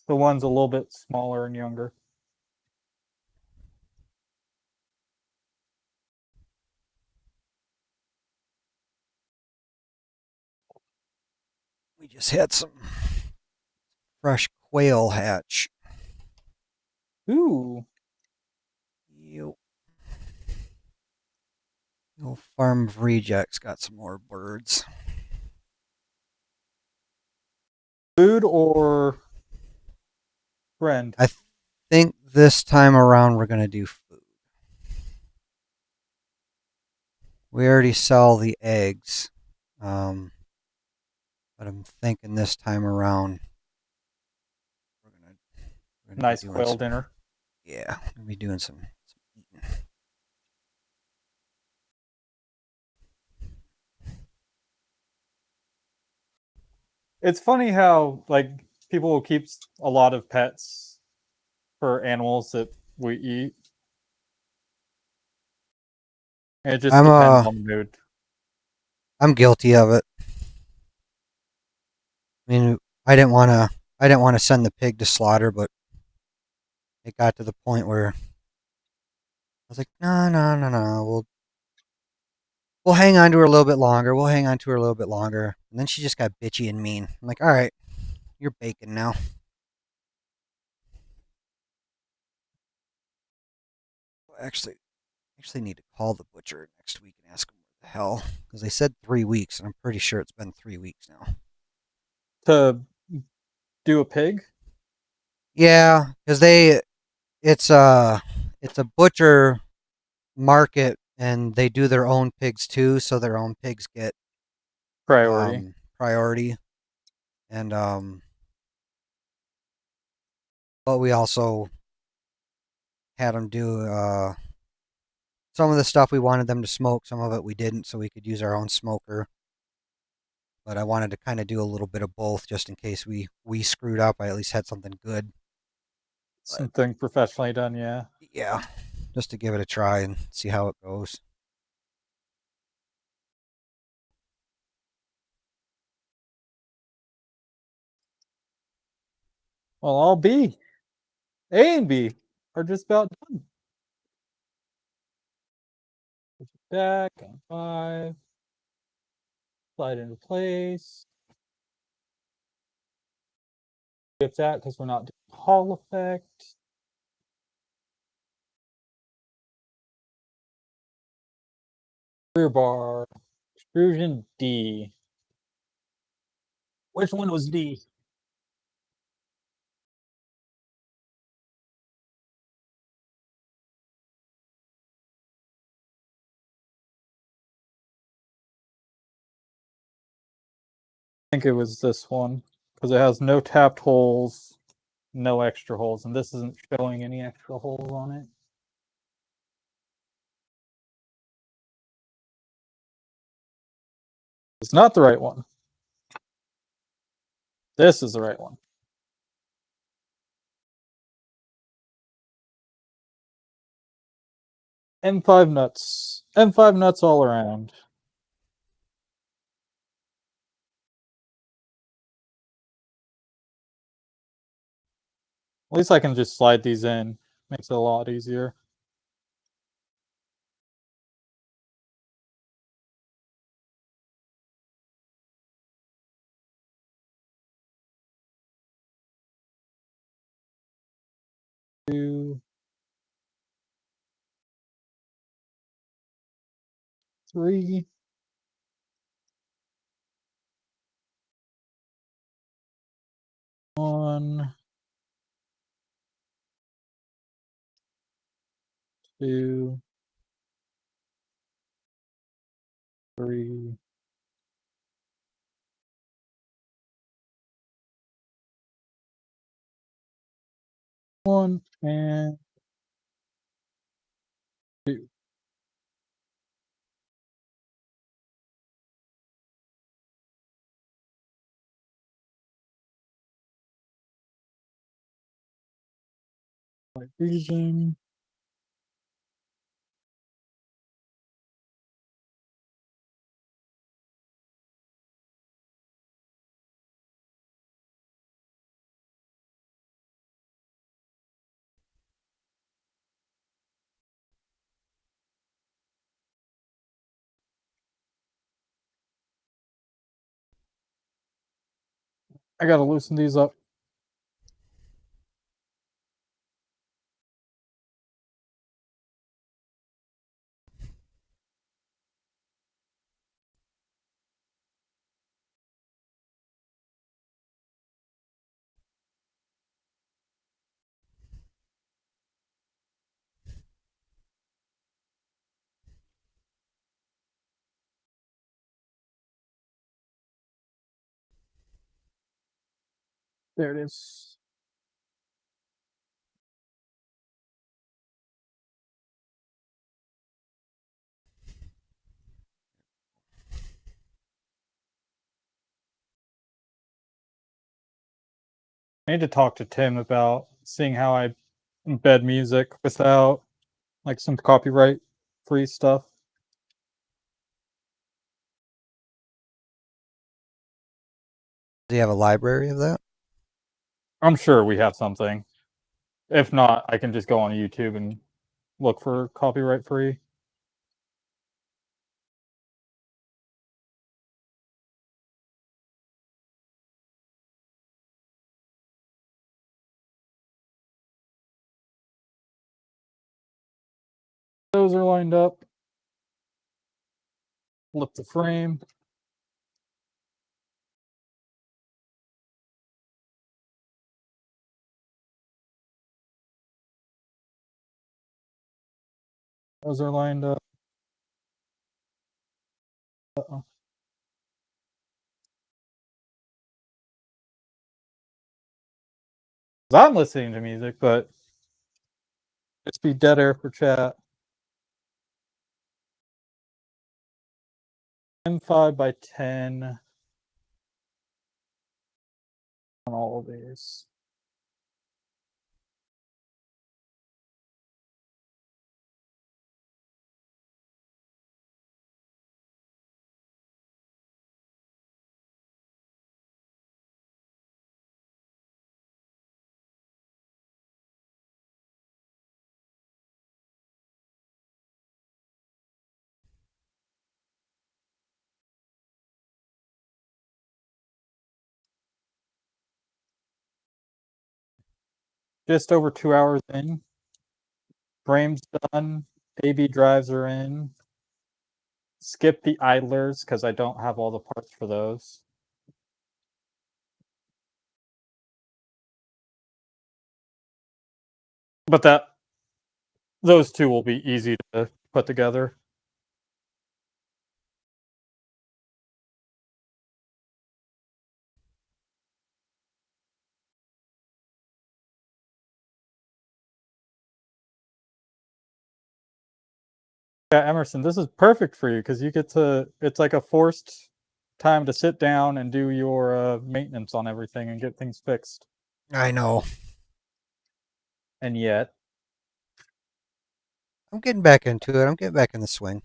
The one's a little bit smaller and younger. We just had some fresh quail hatch. Ooh. Yo. The old farm of rejects got some more birds. Food or friend? I think this time around we're going to do food. We already sell the eggs. But I'm thinking this time around we're gonna Nice be doing quail some, dinner. Yeah, we're gonna be doing some eating. It's funny how like people will keep a lot of pets for animals that we eat. And it just depends on the mood. I'm guilty of it. I mean, I didn't want to send the pig to slaughter, but it got to the point where I was like, no. We'll hang on to her a little bit longer. We'll hang on to her a little bit longer. And then she just got bitchy and mean. I'm like, all right, you're bacon now. Actually need to call the butcher next week and ask him what the hell, because they said 3 weeks, and I'm pretty sure it's been 3 weeks now. To do a pig? Yeah, because it's a butcher market, and they do their own pigs too, so their own pigs get Priority. priority, and but we also had them do some of the stuff we wanted them to smoke, some of it we didn't, so we could use our own smoker. But I wanted to kind of do a little bit of both, just in case we screwed up. I at least had something good. Something professionally done, yeah. Yeah, just to give it a try and see how it goes. Well, all B. A and B are just about done. Back on 5. Slide into place. Skip that because we're not doing Hall effect. Rear bar. Extrusion D. Which one was D? think it was this one because it has no tapped holes, no extra holes, and this isn't showing any extra holes on it. It's not the right one. This is the right one. M5 nuts. M5 nuts all around. At least I can just slide these in. Makes it a lot easier. Two, three. One, two, three. One and two. Region. I gotta loosen these up. There it is. I need to talk to Tim about seeing how I embed music without like some copyright free stuff. Do you have a library of that? I'm sure we have something. If not, I can just go on YouTube and look for copyright free. Those are lined up. Flip the frame. Those are lined up. Uh-oh. I'm listening to music, but just be dead air for chat. M5 by 10 on all of these. Just over 2 hours in. Frame's done. AB drives are in. Skip the idlers because I don't have all the parts for those. But those two will be easy to put together. Yeah, Emerson, this is perfect for you because you get to. It's like a forced time to sit down and do your maintenance on everything and get things fixed. I know. And yet, I'm getting back into it. I'm getting back in the swing.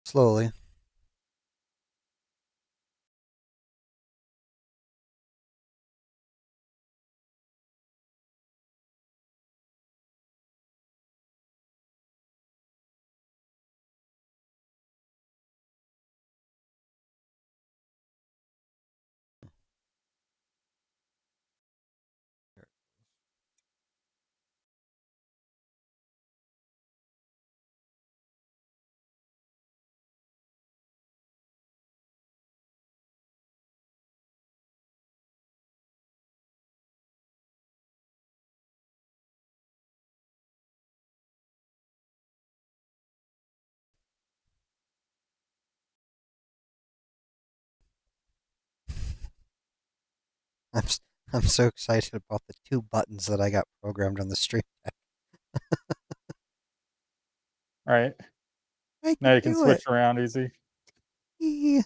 Slowly. I'm s- I'm so excited about the 2 buttons that I got programmed on the stream. all right, I now can you can do it. switch around easy. Yeah.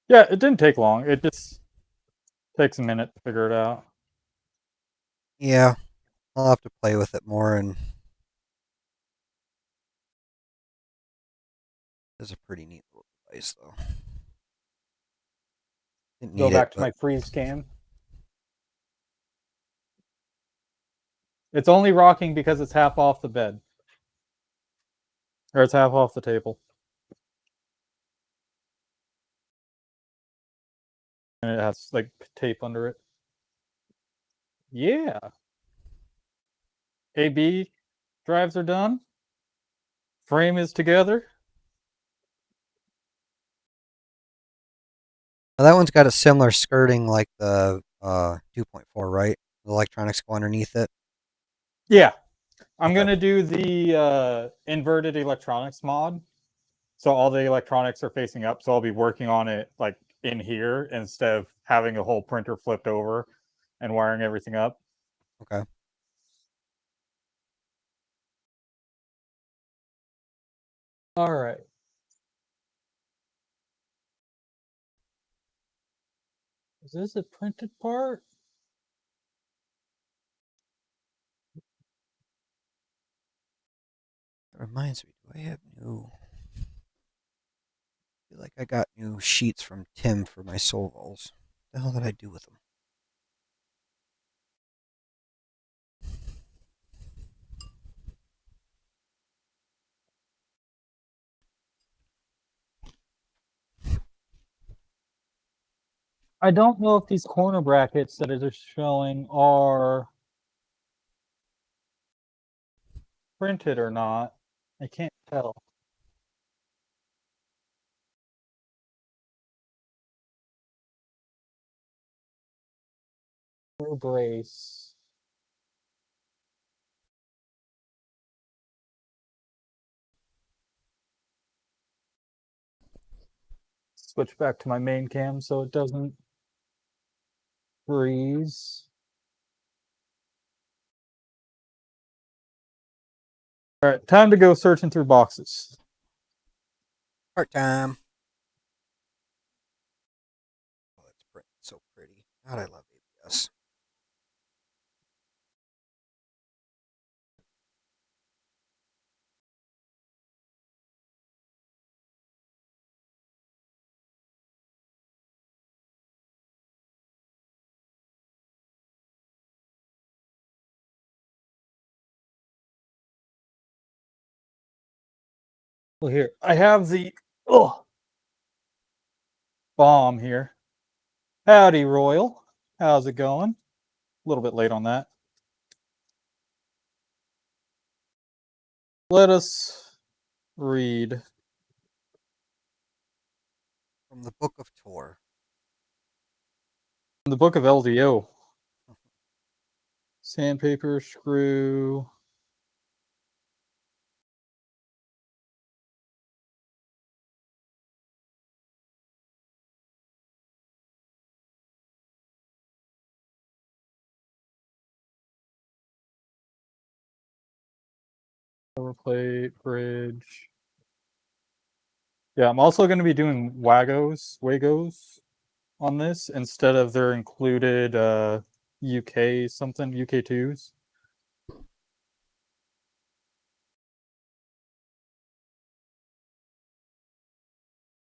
Yeah, it didn't take long. It just takes a minute to figure it out. Yeah. I'll have to play with it more, and it's a pretty neat little device, though. Didn't Go need it, back to but my freeze cam. It's only rocking because it's half off the bed, or it's half off the table, and it has like tape under it. Yeah, AB drives are done. Frame is together. now that one's got a similar skirting like the 2.4, right? The electronics go underneath it. Yeah, I'm Okay. gonna do the inverted electronics mod. So all the electronics are facing up. So I'll be working on it like in here instead of having a whole printer flipped over and wiring everything up. Okay. All right. Is this a printed part? That reminds me, do I have new? I feel like I got new sheets from Tim for my Solvols. What the hell did I do with them? I don't know if these corner brackets that are showing are printed or not. I can't tell. Brace. Switch back to my main cam so it doesn't freeze. All right, time to go searching through boxes. Part time. Oh, it's so pretty. God, I love ABS. Well, here I have the bomb here. Howdy, Royal. How's it going? A little bit late on that. Let us read From the Book of Tor. the book of LDO. Sandpaper, screw. plate, bridge. Yeah, I'm also going to be doing Wagos on this instead of their included UK something, UK2s.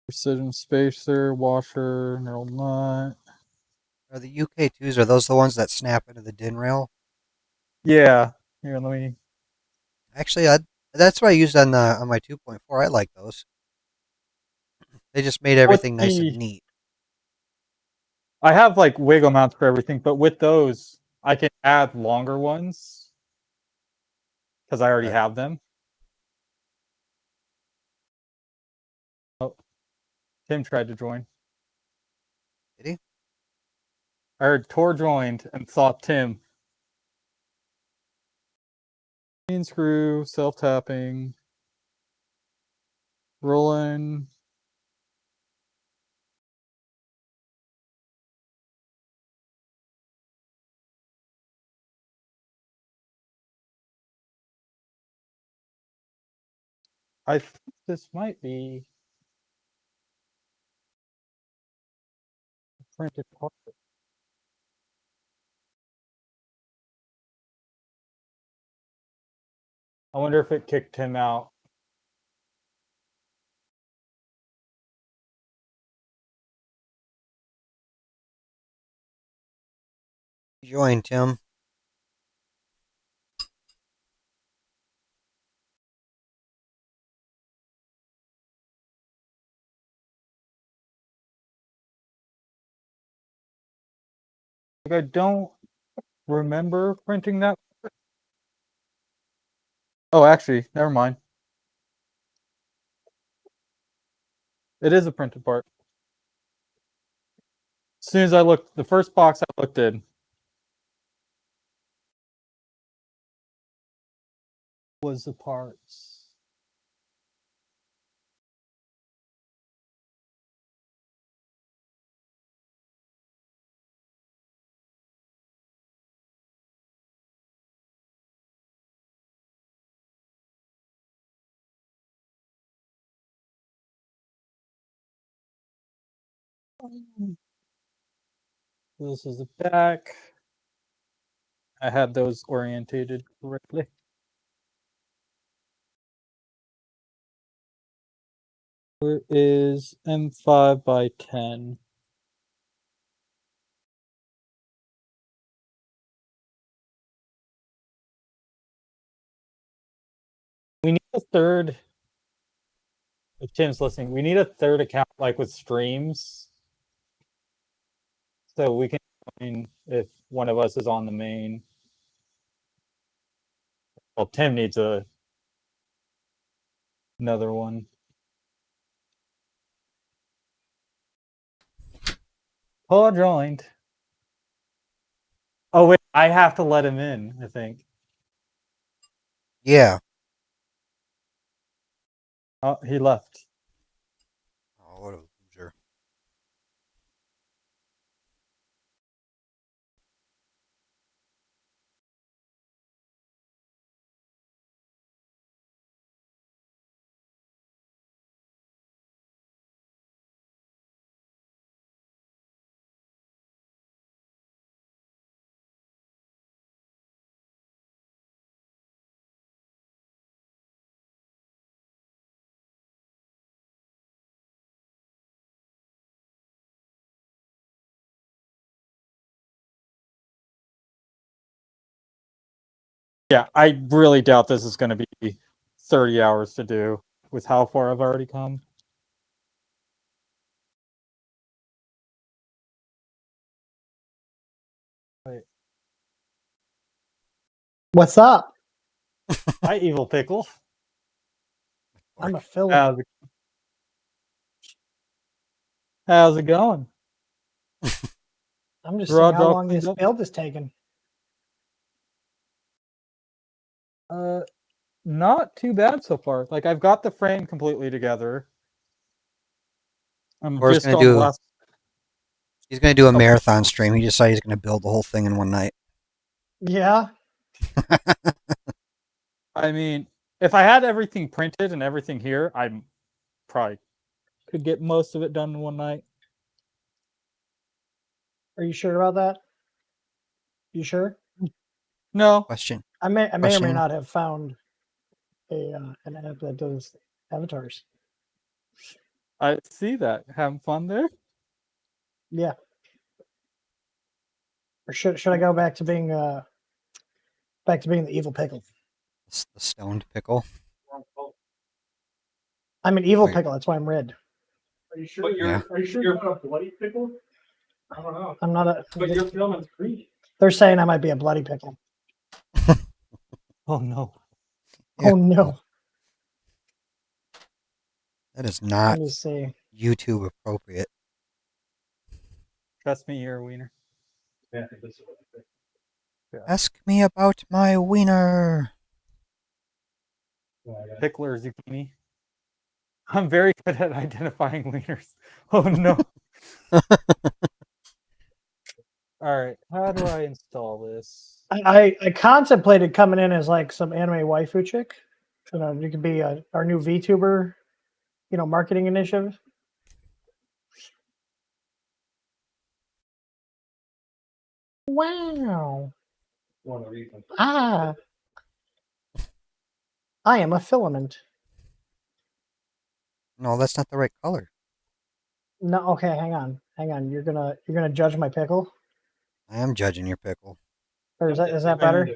Precision spacer, washer, knurled nut. Are the UK2s, are those the ones that snap into the DIN rail? Yeah. Here, let me. Actually, that's what I used on my 2.4. I like those. They just made everything nice and neat. I have like wiggle mounts for everything, but with those, I can add longer ones because I already have them. Oh, Tim tried to join. Did he? I heard Tor joined and saw Tim. Main screw, self-tapping, rolling. I think this might be a printed part. I wonder if it kicked him out. Join, Tim. Like, I don't remember printing that. Oh, actually, never mind. It is a printed part. As soon as I looked, the first box I looked in was the parts. This is the back. I had those orientated correctly. Where is M5 by 10? We need a third. If Tim's listening, we need a third account like with streams. So we can join if one of us is on the main. Well, Tim needs another one. Paul joined. Oh wait, I have to let him in, I think. Yeah. Oh, he left. Oh, what a loser. Yeah, I really doubt this is going to be 30 hours to do with how far I've already come. Wait. What's up? Hi, Evil Pickle. I'm a filament. How's it going? I'm just Garage seeing how all long cleaned this up? build is taking. Not too bad so far. Like I've got the frame completely together. I'm Tor's just gonna on the do. last. He's gonna do a Oh. marathon stream. He decided he's gonna build the whole thing in one night. Yeah. I mean, If I had everything printed and everything here, I probably could get most of it done in one night. Are you sure about that? You sure? No, Question. I may or may Question. not have found an app that does avatars. I see that. Having fun there? Yeah. Or should I go back to being the evil pickle? The stoned pickle. I'm an evil Wait. pickle. That's why I'm red. Are you sure? Yeah. Are you sure you're not a bloody pickle? I don't know. I'm not a. But your filament's green. They're saying I might be a bloody pickle. Oh no. Yeah. Oh no. That is not Let me see. YouTube appropriate. Trust me, you're a wiener. Yeah, this is what I think. Ask me about my wiener. Well, I got- Pickler or zucchini. I'm very good at identifying wieners. Oh no. All right, how do I install this? I contemplated coming in as like some anime waifu chick. You know, you could be our new VTuber, marketing initiative. Wow. One of the reasons. Ah. I am a filament. No, that's not the right color. No, okay, hang on. You're gonna judge my pickle? I am judging your pickle. Or is that better?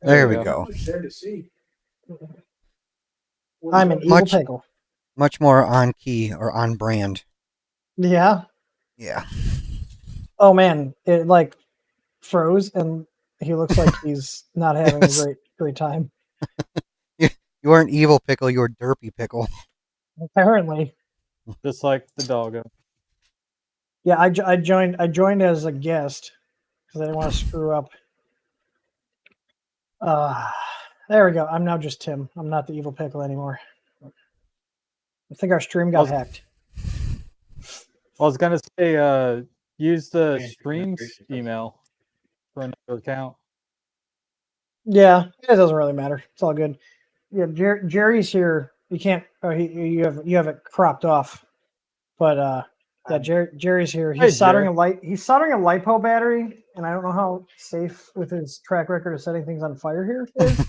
There we we go. There to see. I'm an evil Much- pickle. Much more on key or on brand. Yeah. Yeah. Oh man, it like froze and he looks like he's not having a Yes. great time. You weren't evil pickle, you were derpy pickle. Apparently. Just like the doggo. Yeah, I joined as a guest because I didn't want to screw up. There we go. I'm now just Tim. I'm not the evil pickle anymore. I think our stream got hacked. I was gonna say, use the streams email for another account. Yeah, it doesn't really matter. It's all good. Yeah, Jerry's here. You can't. You have it cropped off. But yeah, Jerry's here. He's Hey, soldering Jerry. He's soldering a lipo battery, and I don't know how safe with his track record of setting things on fire here is.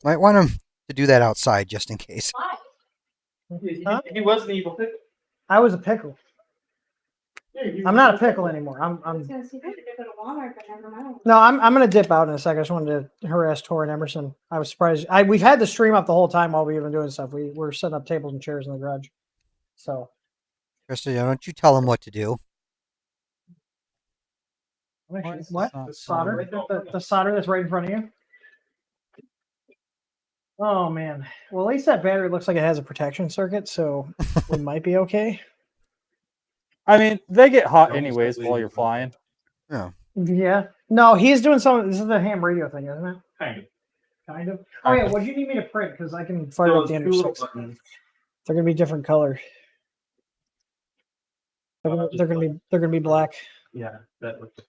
Might want him to do that outside just in case. Huh? He was an evil pickle. I was a pickle. I'm not a pickle anymore. I was gonna see if I could dip it at Walmart, but never mind. No, I'm gonna dip out in a second. I just wanted to harass Tor and Emerson. I was surprised. We've had the stream up the whole time while we've been doing stuff. We're setting up tables and chairs in the garage. So Krista, don't you tell him what to do. Why is this what? not The solder? soldering? The solder that's right in front of you? Oh man. Well, at least that battery looks like it has a protection circuit, so we might be okay. I mean, they get hot Almost anyways completely while you're different. flying. Yeah. Yeah. No, he's doing some. This is the ham radio thing, isn't it? Kind of. Kind of. Oh yeah. What do you need me to print? Because I can fire Those up the two little N6. buttons. They're gonna be different color. They're gonna be black. Yeah, that looks.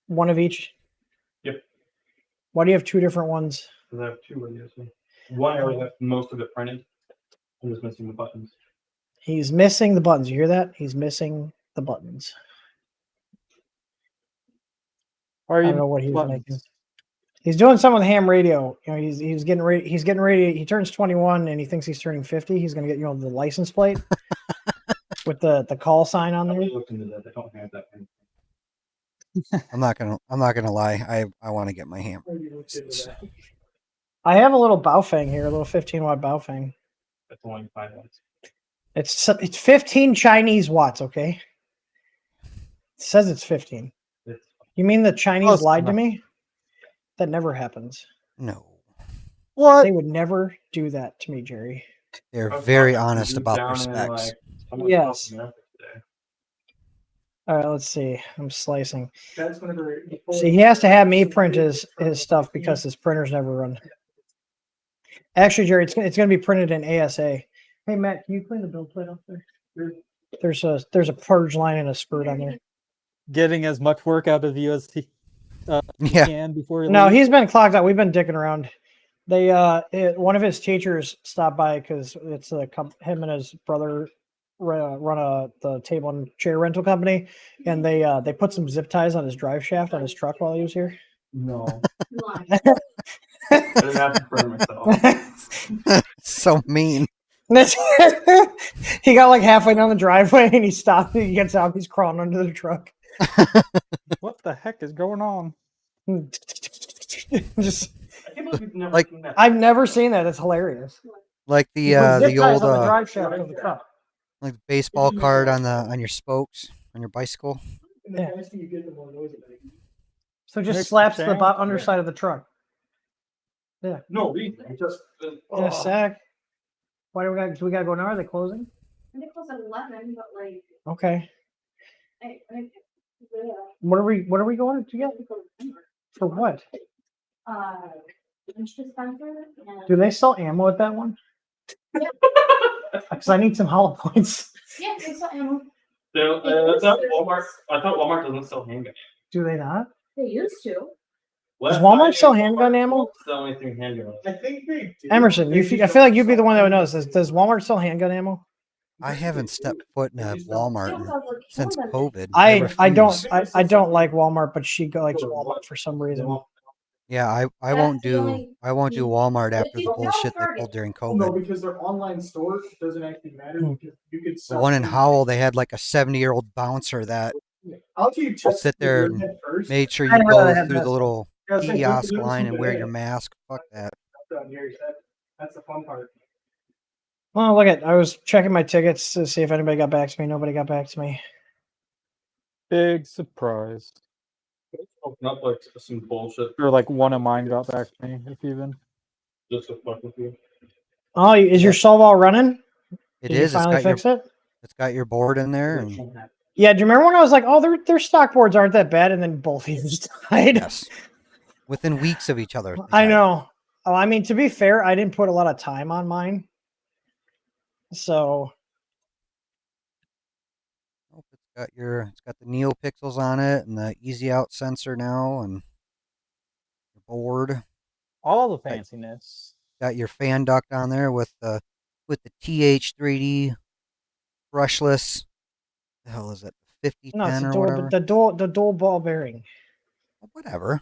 One of each. Yep. Why do you have two different ones? Because I have two of these. One I already have most of it printed. I'm just missing the buttons. He's missing the buttons. You hear that? He's missing the buttons. Are I you don't know what he's buttons? making. He's doing something with ham radio. You know, he's getting ready. He's getting ready. He turns 21 and he thinks he's turning 50. He's gonna get the license plate with the call sign on I there. looked into that. I don't have that. I'm not gonna lie. I want to get my hammer. I have a little Baofeng here, a little 15-watt Baofeng. That's only 5 watts. It's 15 Chinese watts. Okay. It says it's 15. It's You mean the Chinese Close lied to enough. me? That never happens. No. What? They would never do that to me, Jerry. They're I was very talking to honest you about down their in, specs. like, someone's Yes. house in Memphis today. All right, let's see. I'm slicing. That's whenever See, he has to have me print his stuff because his printers never run. Actually, Jerry, it's going to be printed in ASA. Hey, Matt, can you clean the build plate up there? There's a purge line and a spurt on there. Getting as much work out of UST. You Yeah. can before you No, leave? he's been clocked out. We've been dicking around. They one of his teachers stopped by because it's him and his brother run the table and chair rental company, and they put some zip ties on his drive shaft on his truck while he was here. No, Why? I didn't have to print myself. So mean. He got like halfway down the driveway and he stopped. He gets out. He's crawling under the truck. What the heck is going on? Just, I can't believe you've never Like- seen that. I've never seen that. It's hilarious. Like He put zip the ties old on the drive shaft of the truck. like the baseball card on your spokes on your bicycle. Yeah. So just Makes slaps the the sound. underside of the truck. No reason. It just In oh. a sec. Why do we got to go now? Are they closing? And it was at 11, but like, Okay. yeah. What are we going to get? For what? Lunch dispenser. And Do they sell ammo at that one? Because I need some hollow points. yeah, they sell ammo. I thought Walmart doesn't sell handgun. Do they not? They used to. Does Walmart sell handgun ammo? Don't sell anything handgun. I think they do. Emerson, I feel like you'd be the one that would know this. Does Walmart sell handgun ammo? I haven't stepped foot in a Walmart Yeah, 'cause I was like, since "Hold on." COVID. I refuse. don't like Walmart, but she likes Walmart for some reason. Yeah, I That's won't the do only- Walmart But after you the don't bullshit they Target. pulled during No, COVID. because their online store doesn't actually matter. Because you could The sell one in things- Howell, they had like a 70-year-old bouncer that I'll tell you just sit there the and head first. made sure I'd you rather go have through that. the little I was like, kiosk don't line do and wear that. your mask. Fuck that. Down here, that's the fun part. Well, look at I was checking my tickets to see if anybody got back to me. Nobody got back to me. Big surprise. Open up like some bullshit Or like one of mine got back to me, if even. just to fuck with you. Oh, is your Solval running? It Did you is. It's finally got your fix it? board in there. And Yeah. Do you remember when I was like, "Oh, their stock boards aren't that bad," and then both of you died? yes, within weeks of each other. they I died. know. Oh, I mean, to be fair, I didn't put a lot of time on mine, so Nope, it's got the NeoPixels on it and the Easy Out sensor now and the board. All the fanciness. Got your fan duct on there with the TH3D brushless. The hell is it? no, it's 5010 a or dual, whatever. the dual ball bearing. Whatever.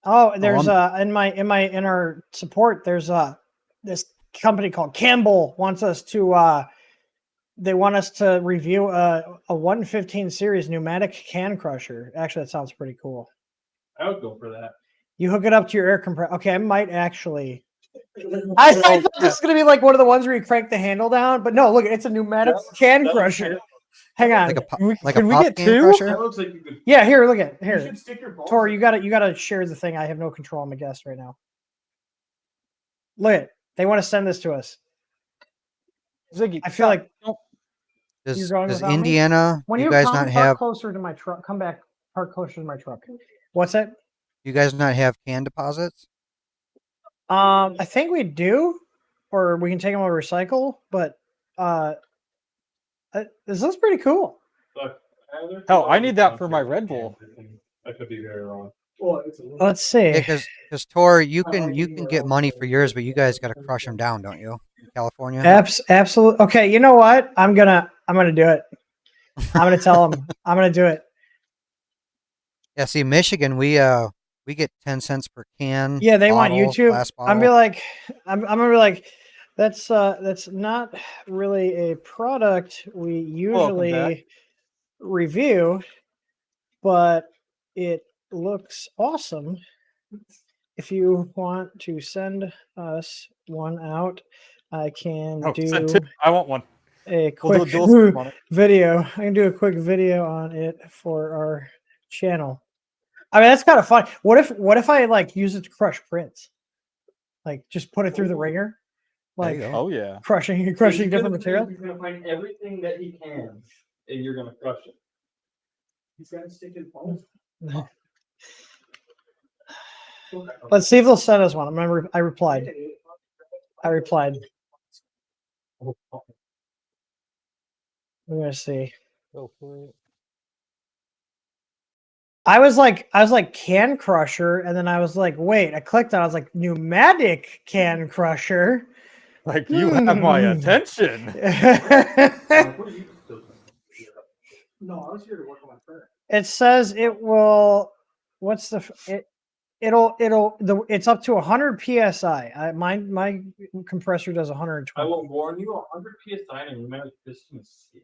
Oh, there's I'm- in our support. There's this company called Campbell wants us to they want us to review a 115 series pneumatic can crusher. Actually, that sounds pretty cool. I would go for that. You hook it up to your air compressor. Okay, I might actually. I thought this was gonna be like one of the ones where you crank the handle down, but no, look, it's a pneumatic can crusher. Hang on. Like a pop Can we get can two? crusher. That looks like you could. Yeah, here, look at You here. should stick your balls. Tor, in you gotta share the thing. I have no control. I'm a guest right now. Look at they want to send this to us. Ziggy, I feel like You're Does going does without me? Indiana? when You you guys come not park have? closer to my truck, come back, park closer to my truck. What's that? You guys not have can deposits? I think we do, or we can take them to recycle. But this looks pretty cool. Look, Hell, I need that for my Red Bull. I could be very wrong. Well, it's Let's see. Yeah, because Tor, you can get money for yours, but you guys got to crush them down, don't you? In California. Absolutely. Okay, you know what? I'm gonna do it. I'm gonna tell them. I'm gonna do it. Yeah. See, Michigan, we get 10 cents per can. Yeah, they want bottle, YouTube. glass I'm bottle. gonna be like, that's not really a product we Welcome back. usually review, but it looks awesome. If you want to send us one out, I can Oh, send do two. I want one. a We'll quick do a dual stream on it. video. I can do a quick video on it for our channel. I mean, that's kind of fun. What if I like use it to crush prints? Like just put it through the ringer, There like you go. Oh yeah. crushing He's different gonna- material. He's gonna find everything that he can, and you're gonna crush it. He's gonna stick his balls. Let's see if they'll send us one. I replied. We're gonna see. Go for it. I was like can crusher, and then I was like, wait, I clicked on it, I was like, pneumatic can crusher. Like, you have my attention. What are you still doing? No, I was here to work on my printer. It says it will. What's the? It's up to 100 psi. My compressor does I 120. will warn you, 100 psi and pneumatic piston is sick.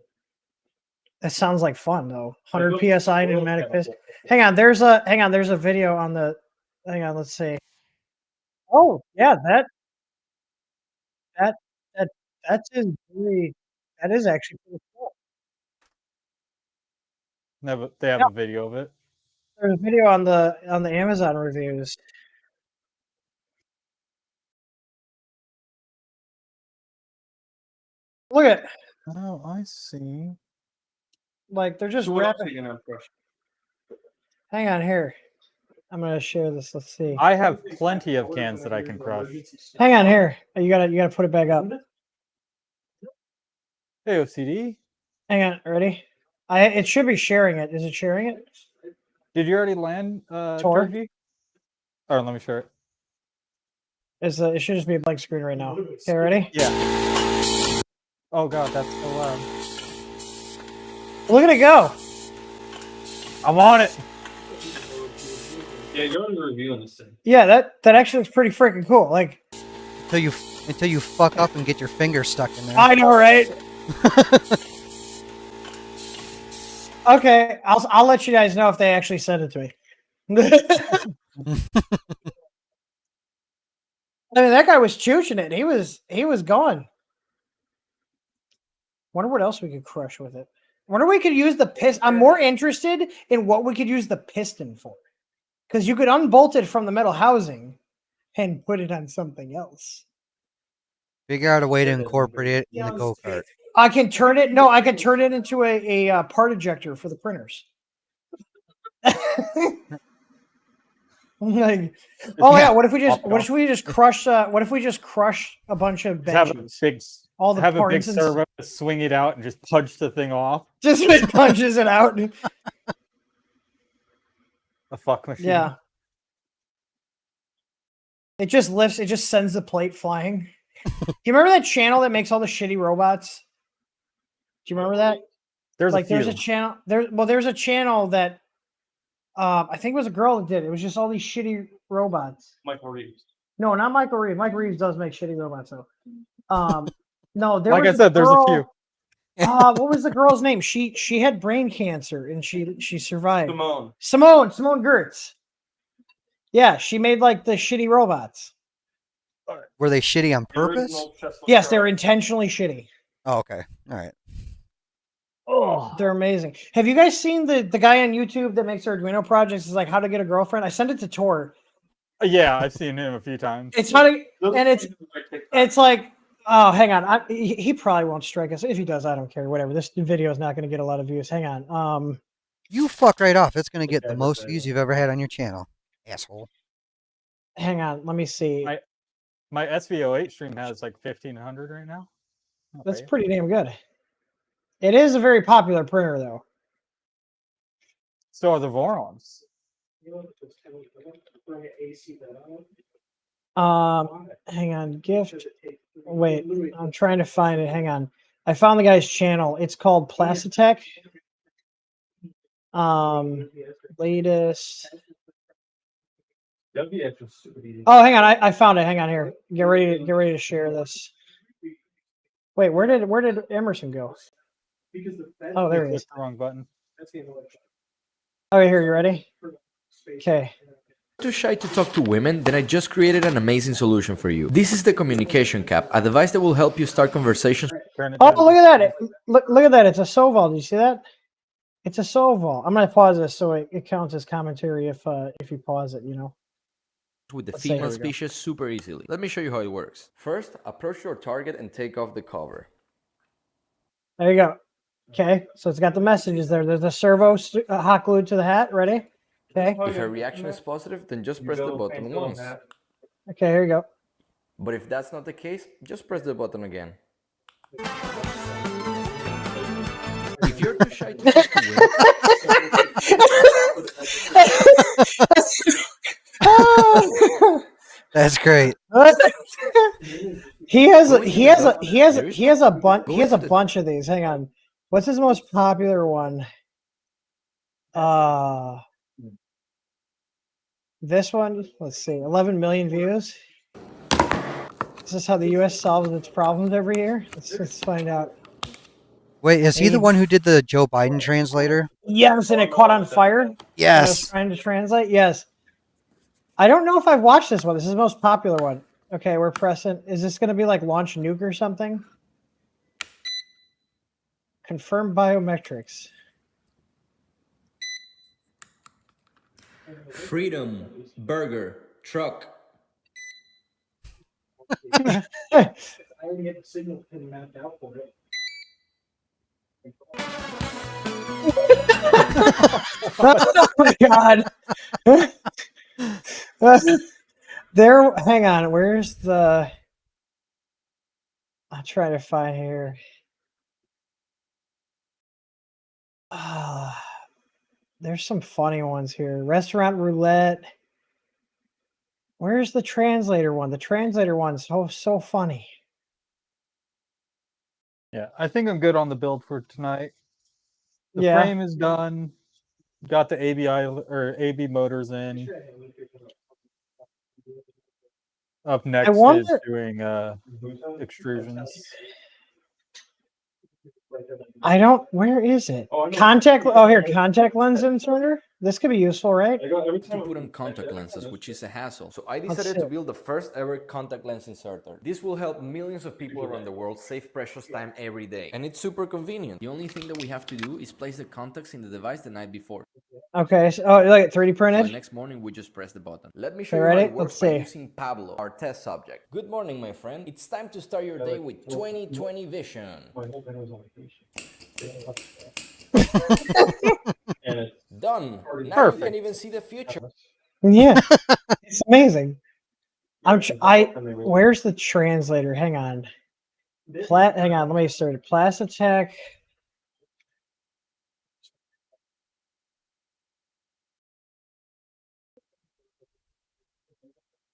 That sounds like fun though. I 100 built psi oil pneumatic chemical. piston. Hang on, there's a video on the. Hang on, let's see. Oh yeah, that that that is really that is actually pretty cool. They have Yeah. a video of it. There's a video on the Amazon reviews. Look at Oh, I see. like they're just So what else wrapping. are you gonna crush? Hang on here. I'm gonna share this. Let's see. I have plenty of cans that I can crush. Hang on here. You gotta put it back up. Hey, OCD. Hang on. Ready? It should be sharing it. Is it sharing it? Did you already land Tor? Turkey? Or let me share it. It should just be a blank screen right now. Okay, ready? Yeah. Oh god, that's so loud. Look at it go. I'm on it. Yeah, you're only reviewing this thing. Yeah, that actually looks pretty freaking cool. Like Until you fuck up and get your finger stuck in there. I know, right? Okay, I'll let you guys know if they actually send it to me. I mean, that guy was chooching it. He was gone. Wonder what else we could crush with it. Wonder we could use the piston. I'm more interested in what we could use the piston for, because you could unbolt it from the metal housing and put it on something else. Figure out a way to incorporate it in the go-kart. I can turn it. No, I can turn it into a part ejector for the printers. Like, oh yeah. What if we just crush a bunch of Just have a benches? big, All the have a big parts and servo, swing it out, and just punch the thing off. just it punches it out. A fuck machine. Yeah. It just lifts. It just sends the plate flying. Do you remember that channel that makes all the shitty robots? Do you remember that? There's Like, a few. there's a channel. There's a channel that I think it was a girl that did it. It was just all these shitty robots. Michael Reeves. No, not Michael Reeves. Mike Reeves does make shitty robots though. No, there Like was I said, there's a girl- few. what was the girl's name? She had brain cancer and she survived. Simone. Simone Gertz. Yeah, she made like the shitty robots. Were they shitty on The purpose? original Tesla Yes, they car. were intentionally shitty. Oh, okay. All right. Oh, they're amazing. Have you guys seen the guy on YouTube that makes Arduino projects? Is like how to get a girlfriend. I sent it to Tor. Yeah, I've seen him a few times. It's how to, Those and it's things like TikTok. it's like, oh, hang on. He probably won't strike us. If he does, I don't care. Whatever. This video is not going to get a lot of views. Hang on. You fuck right off. It's going to get the Yeah, most that's views right. you've ever had on your channel. Asshole. Hang on. Let me see. My SVO8 stream has like 1,500 right now. Not That's bad. pretty damn good. It is a very popular printer, though. So are the Vorons. Hang on. Gift. Wait, I'm trying to find it. Hang on. I found the guy's channel. It's called Plasitech. Latest. That'd be actually super easy. Oh, hang on. I found it. Hang on here. Get ready to share this. Wait, where did Emerson go? Oh, there he is. Clicked the wrong button. Okay, here. You ready? Okay. Too shy to talk to women? Then I just created an amazing solution for you. This is the communication cap, a device that will help you start conversations. Turn it Oh, down. look at that! Look at that! It's a Soval. Do you see that? It's a Soval. I'm gonna pause this so it counts as commentary if you pause it. You know. With the Let's see, female here we go. species super easily. Let me show you how it works. First, approach your target and take off the cover. There you go. Okay, so it's got the messages there. There's a servo hot glued to the hat. Ready? Okay. If a reaction is positive, then just press the button once. Okay, here you go. But if that's not the case, just press the button again. If your too shy to talk to women? That's great. he has a Going to he the has a doctor, he has there a is he has a bunch Going he has a to the- bunch of these. Hang on. What's his most popular one? This one, let's see, 11 million views. Is this how the US solves its problems every year? Let's find out. Wait, is he the AIDS. one who did the Joe Biden translator? Yes, and it caught on fire. When I was Yes. trying to translate. Yes. I don't know if I've watched this one. This is the most popular one. Okay, we're pressing. Is this going to be like launch nuke or something? Confirm biometrics. Freedom, burger, truck. I didn't get the signal pin mapped out for it. Oh my god. There, hang on. Where's the? I'll try to find here. There's some funny ones here. Restaurant roulette. Where's the translator one? The translator one's so funny. Yeah, I think I'm good on the build for tonight. The Yeah. frame is done. Got the ABI or AB motors in. Up next is wonder- doing extrusions. I don't. Where is it? Contact. Oh, here. Contact lens inserter. This could be useful, right? To put on contact lenses, which is a hassle. So I decided see to it. build the first ever contact lens inserter. This will help millions of people around the world save precious time every day. And it's super convenient. The only thing that we have to do is place the contacts in the device the night before. Okay. So, oh, look at 3D So the printed. next morning we just press the button. Let me show Okay, you how ready? it works Let's by see. using Pablo, our test subject. Good morning, my friend. It's time to start your day with 20/20 vision. Done. Now you can even see the future. Yeah, it's amazing. Where's the translator? Hang on. Hang on. Let me start it. Plastic.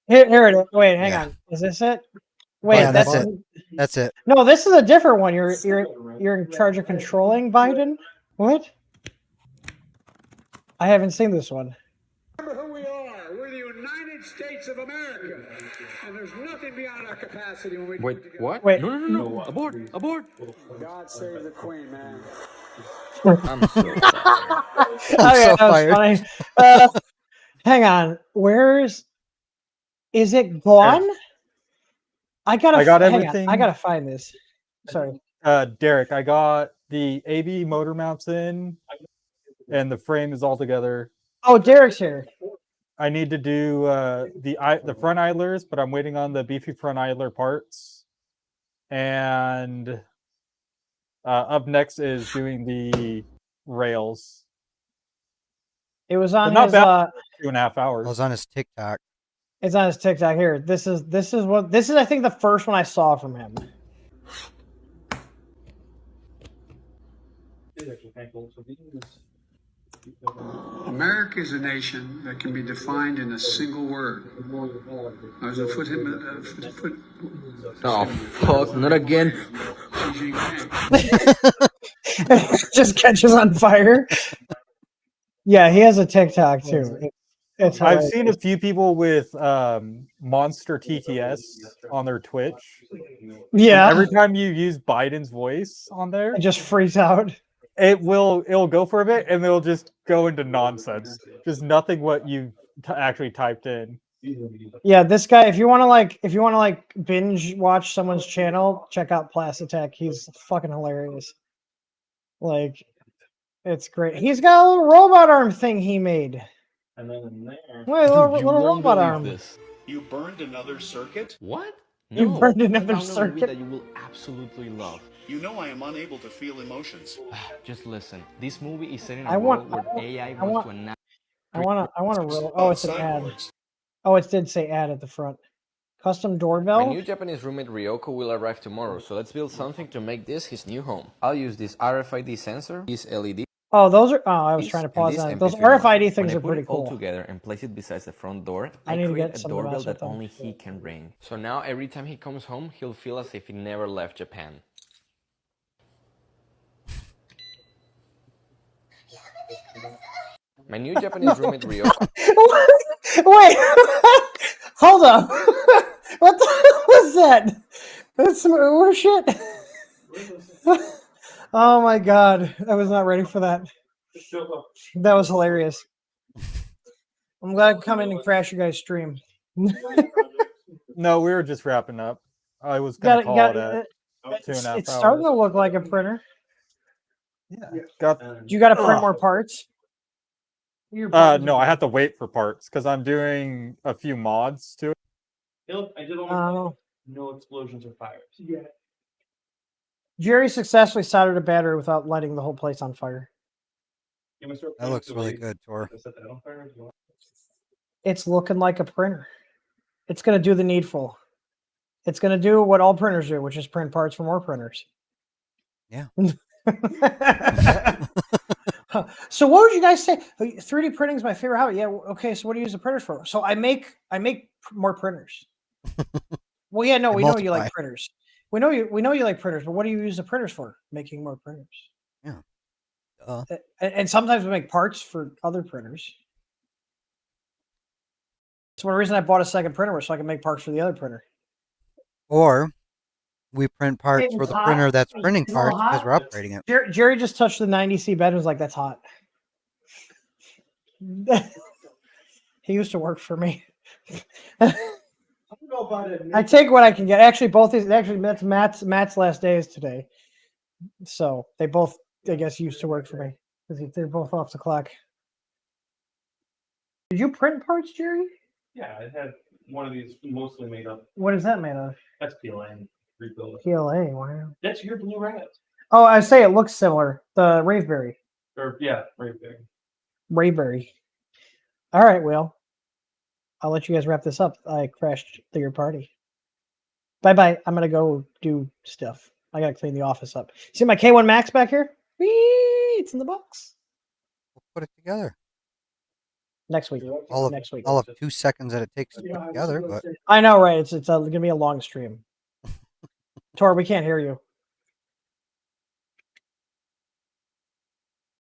Here it is. Wait, hang Yeah. on. Is this it? Wait, Yeah, that's it. That's it. No, this is a different one. You're in charge of controlling Biden. What? I haven't seen this one. Remember who we are. We're the United States of America. And there's nothing beyond our capacity when we Wait, what? Wait. No. Abort. God save the Queen, man. I'm so sorry. I'm so that was fired. funny. Hang on. Is it gone? I got hang on. I gotta find this. Sorry. Derek, I got the AB motor mounts in, and the frame is all together. Oh, Derek's here. I need to do the front idlers, but I'm waiting on the beefy front idler parts. And up next is doing the rails. It was on But not his bad. 2.5 I hours. was on his TikTok. it's on his TikTok here. This is I think the first one I saw from him. America is a nation that can be defined in a single word. I was a foot. Oh, fuck, not again. Xi Jinping. Just catches on fire. Yeah, he has a TikTok too. It's I've hilarious. seen a few people with Monster TTS on their Twitch. Yeah, Every time you use Biden's voice on there, it just freaks out. it'll go for a bit and they'll just go into nonsense. Just nothing what you actually typed in. Yeah, this guy. If you want to binge watch someone's channel, check out Plastic. He's fucking hilarious. Like, it's great. He's got a little robot arm thing he made. And then in there. Wait, little robot arm. You burned another circuit? What? You No, burned I another found a movie circuit. that you will absolutely love. You know I am unable to feel emotions. Just listen. This movie is set in I a want- world where I AI want- wants to announce. I want to roll. Oh, it's an ad. Cyborgs. Oh, it did say ad at the front. Custom My doorbell. new Japanese roommate Ryoko will arrive tomorrow, so let's build something to make this his new home. I'll use this RFID sensor, this LED, Oh, those are. Oh, I was trying to and pause this on. Those MP3 monitor. RFID When things I are put pretty it all cool. together and place it beside the front door, I I need to create get a some to doorbell mess with that them. only he can ring. So now every time he comes home, he'll feel as if he never left Japan. My new Japanese roommate Ryoko. Wait, hold up. What the hell was that? That's some Uber shit. Oh my god, I was not ready for that. That was hilarious. I'm glad I could come in and crash your guys' stream. No, we were just wrapping up. I was Got gonna it. call Got it at it. 2.5 It's starting hours. to look like a printer. Yeah, got. Do you got to print Ugh. more parts? No, I have to wait for parts because I'm doing a few mods to it. I did only Oh. no explosions or fires. Jerry successfully soldered a battery without lighting the whole place on fire. That looks really good, Tor. It's looking like a printer. It's going to do the needful. It's going to do what all printers do, which is print parts for more printers. Yeah. So what would you guys say? 3D printing is my favorite hobby. Yeah. Okay. So what do you use the printers for? So I make more printers. Well, yeah. No, They we know you like multiply. printers. We know you like printers. But what do you use the printers for? Making more printers. And sometimes we make parts for other printers. That's one reason I bought a second printer was so I can make parts for the other printer. Or we print parts It's for the hot. printer that's It's printing all parts because hot. we're upgrading it. Jerry just touched the 90C bed and was like, "That's hot." He used to work for me. I take what I can get. Actually, that's Matt's last day is today. So they both, I guess, used to work for me because they're both off the clock. Did you print parts, Jerry? Yeah, I had one of these mostly made up. What is that made of? That's PLA and rebuild it. PLA. Wow. That's your blue rat. Oh, I say it looks similar. The Raveberry. Or yeah, right there. Rayberry. All right, Will. I'll let you guys wrap this up. I crashed your party. Bye bye. I'm gonna go do stuff. I gotta clean the office up. See my K1 Max back here? Whee! It's in the box. We'll put it together. Next week. All of Next week. 2 seconds that it takes to put together, but I know, right? It's gonna be a long stream. Tor, we can't hear you.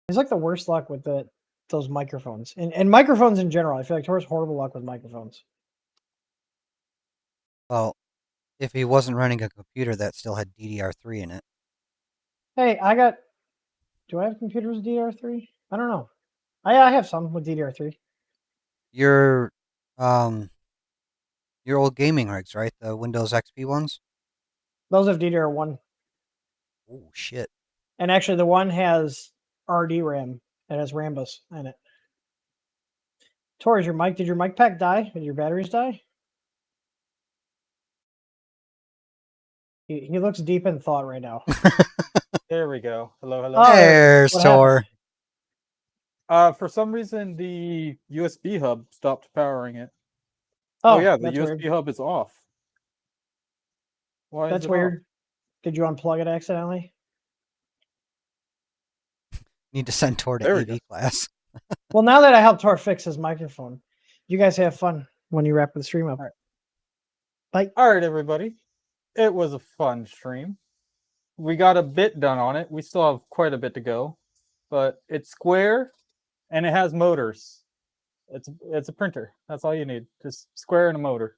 It's like the worst luck with those microphones and microphones in general. I feel like Tor's horrible luck with microphones. well, if he wasn't running a computer that still had DDR3 in it. Hey, do I have computers with DDR3? I don't know. I have some with DDR3. Your old gaming rigs, right? The Windows XP ones? Those have DDR1. Oh shit. And actually the one has RD RAM. It has Rambus in it. Tor, did your mic pack die? Did your batteries die? He looks deep in thought right now. There we go. Hello, hello. Oh, There's what Tor. For some reason, the USB hub stopped powering it. Oh, Yeah, the that's USB weird. hub is off. Why is That's it weird. off? Did you unplug it accidentally? Need to send Tor to There we AV class. Well, now that I helped Tor fix his microphone, you guys have fun when you wrap the stream up. All right. Bye. All right, everybody. It was a fun stream. We got a bit done on it. We still have quite a bit to go, but it's square and it has motors. It's a printer. That's all you need. Just square and a motor.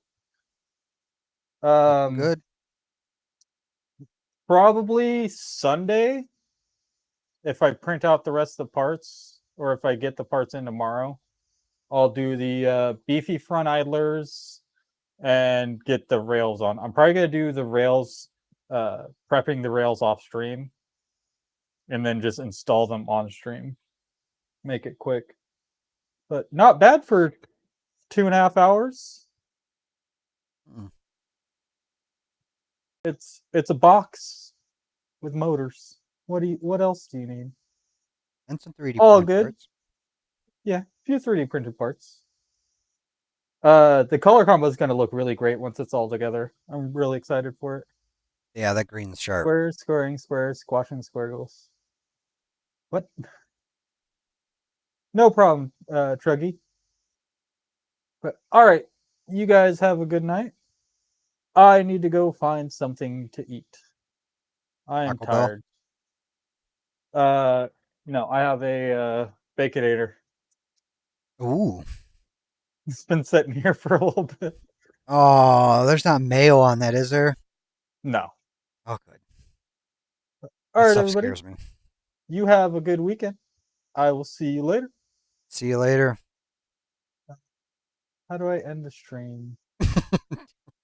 Good. Probably Sunday, if I print out the rest of the parts, or if I get the parts in tomorrow, I'll do the beefy front idlers and get the rails on. I'm probably gonna do the rails, prepping the rails off stream, and then just install them on stream. Make it quick, but not bad for 2.5 hours. Mm. It's a box with motors. What else do you need? And some 3D All printed good. parts. Yeah, a few 3D printed parts. The color combo is going to look really great once it's all together. I'm really excited for it. Yeah, that green's sharp. Squares, squaring, squares, squashing squiggles. What? No problem, Truggy. But all right, you guys have a good night. I need to go find something to eat. I am Taco Bell? tired. No, I have a Baconator. Ooh. It's been sitting here for a little bit. Oh, there's not mayo on that, is there? No. Oh, good. All That right, stuff everybody. scares me. You have a good weekend. I will see you later. See you later. How do I end the stream?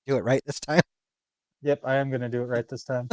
Do it right this time. Yep, I am going to do it right this time.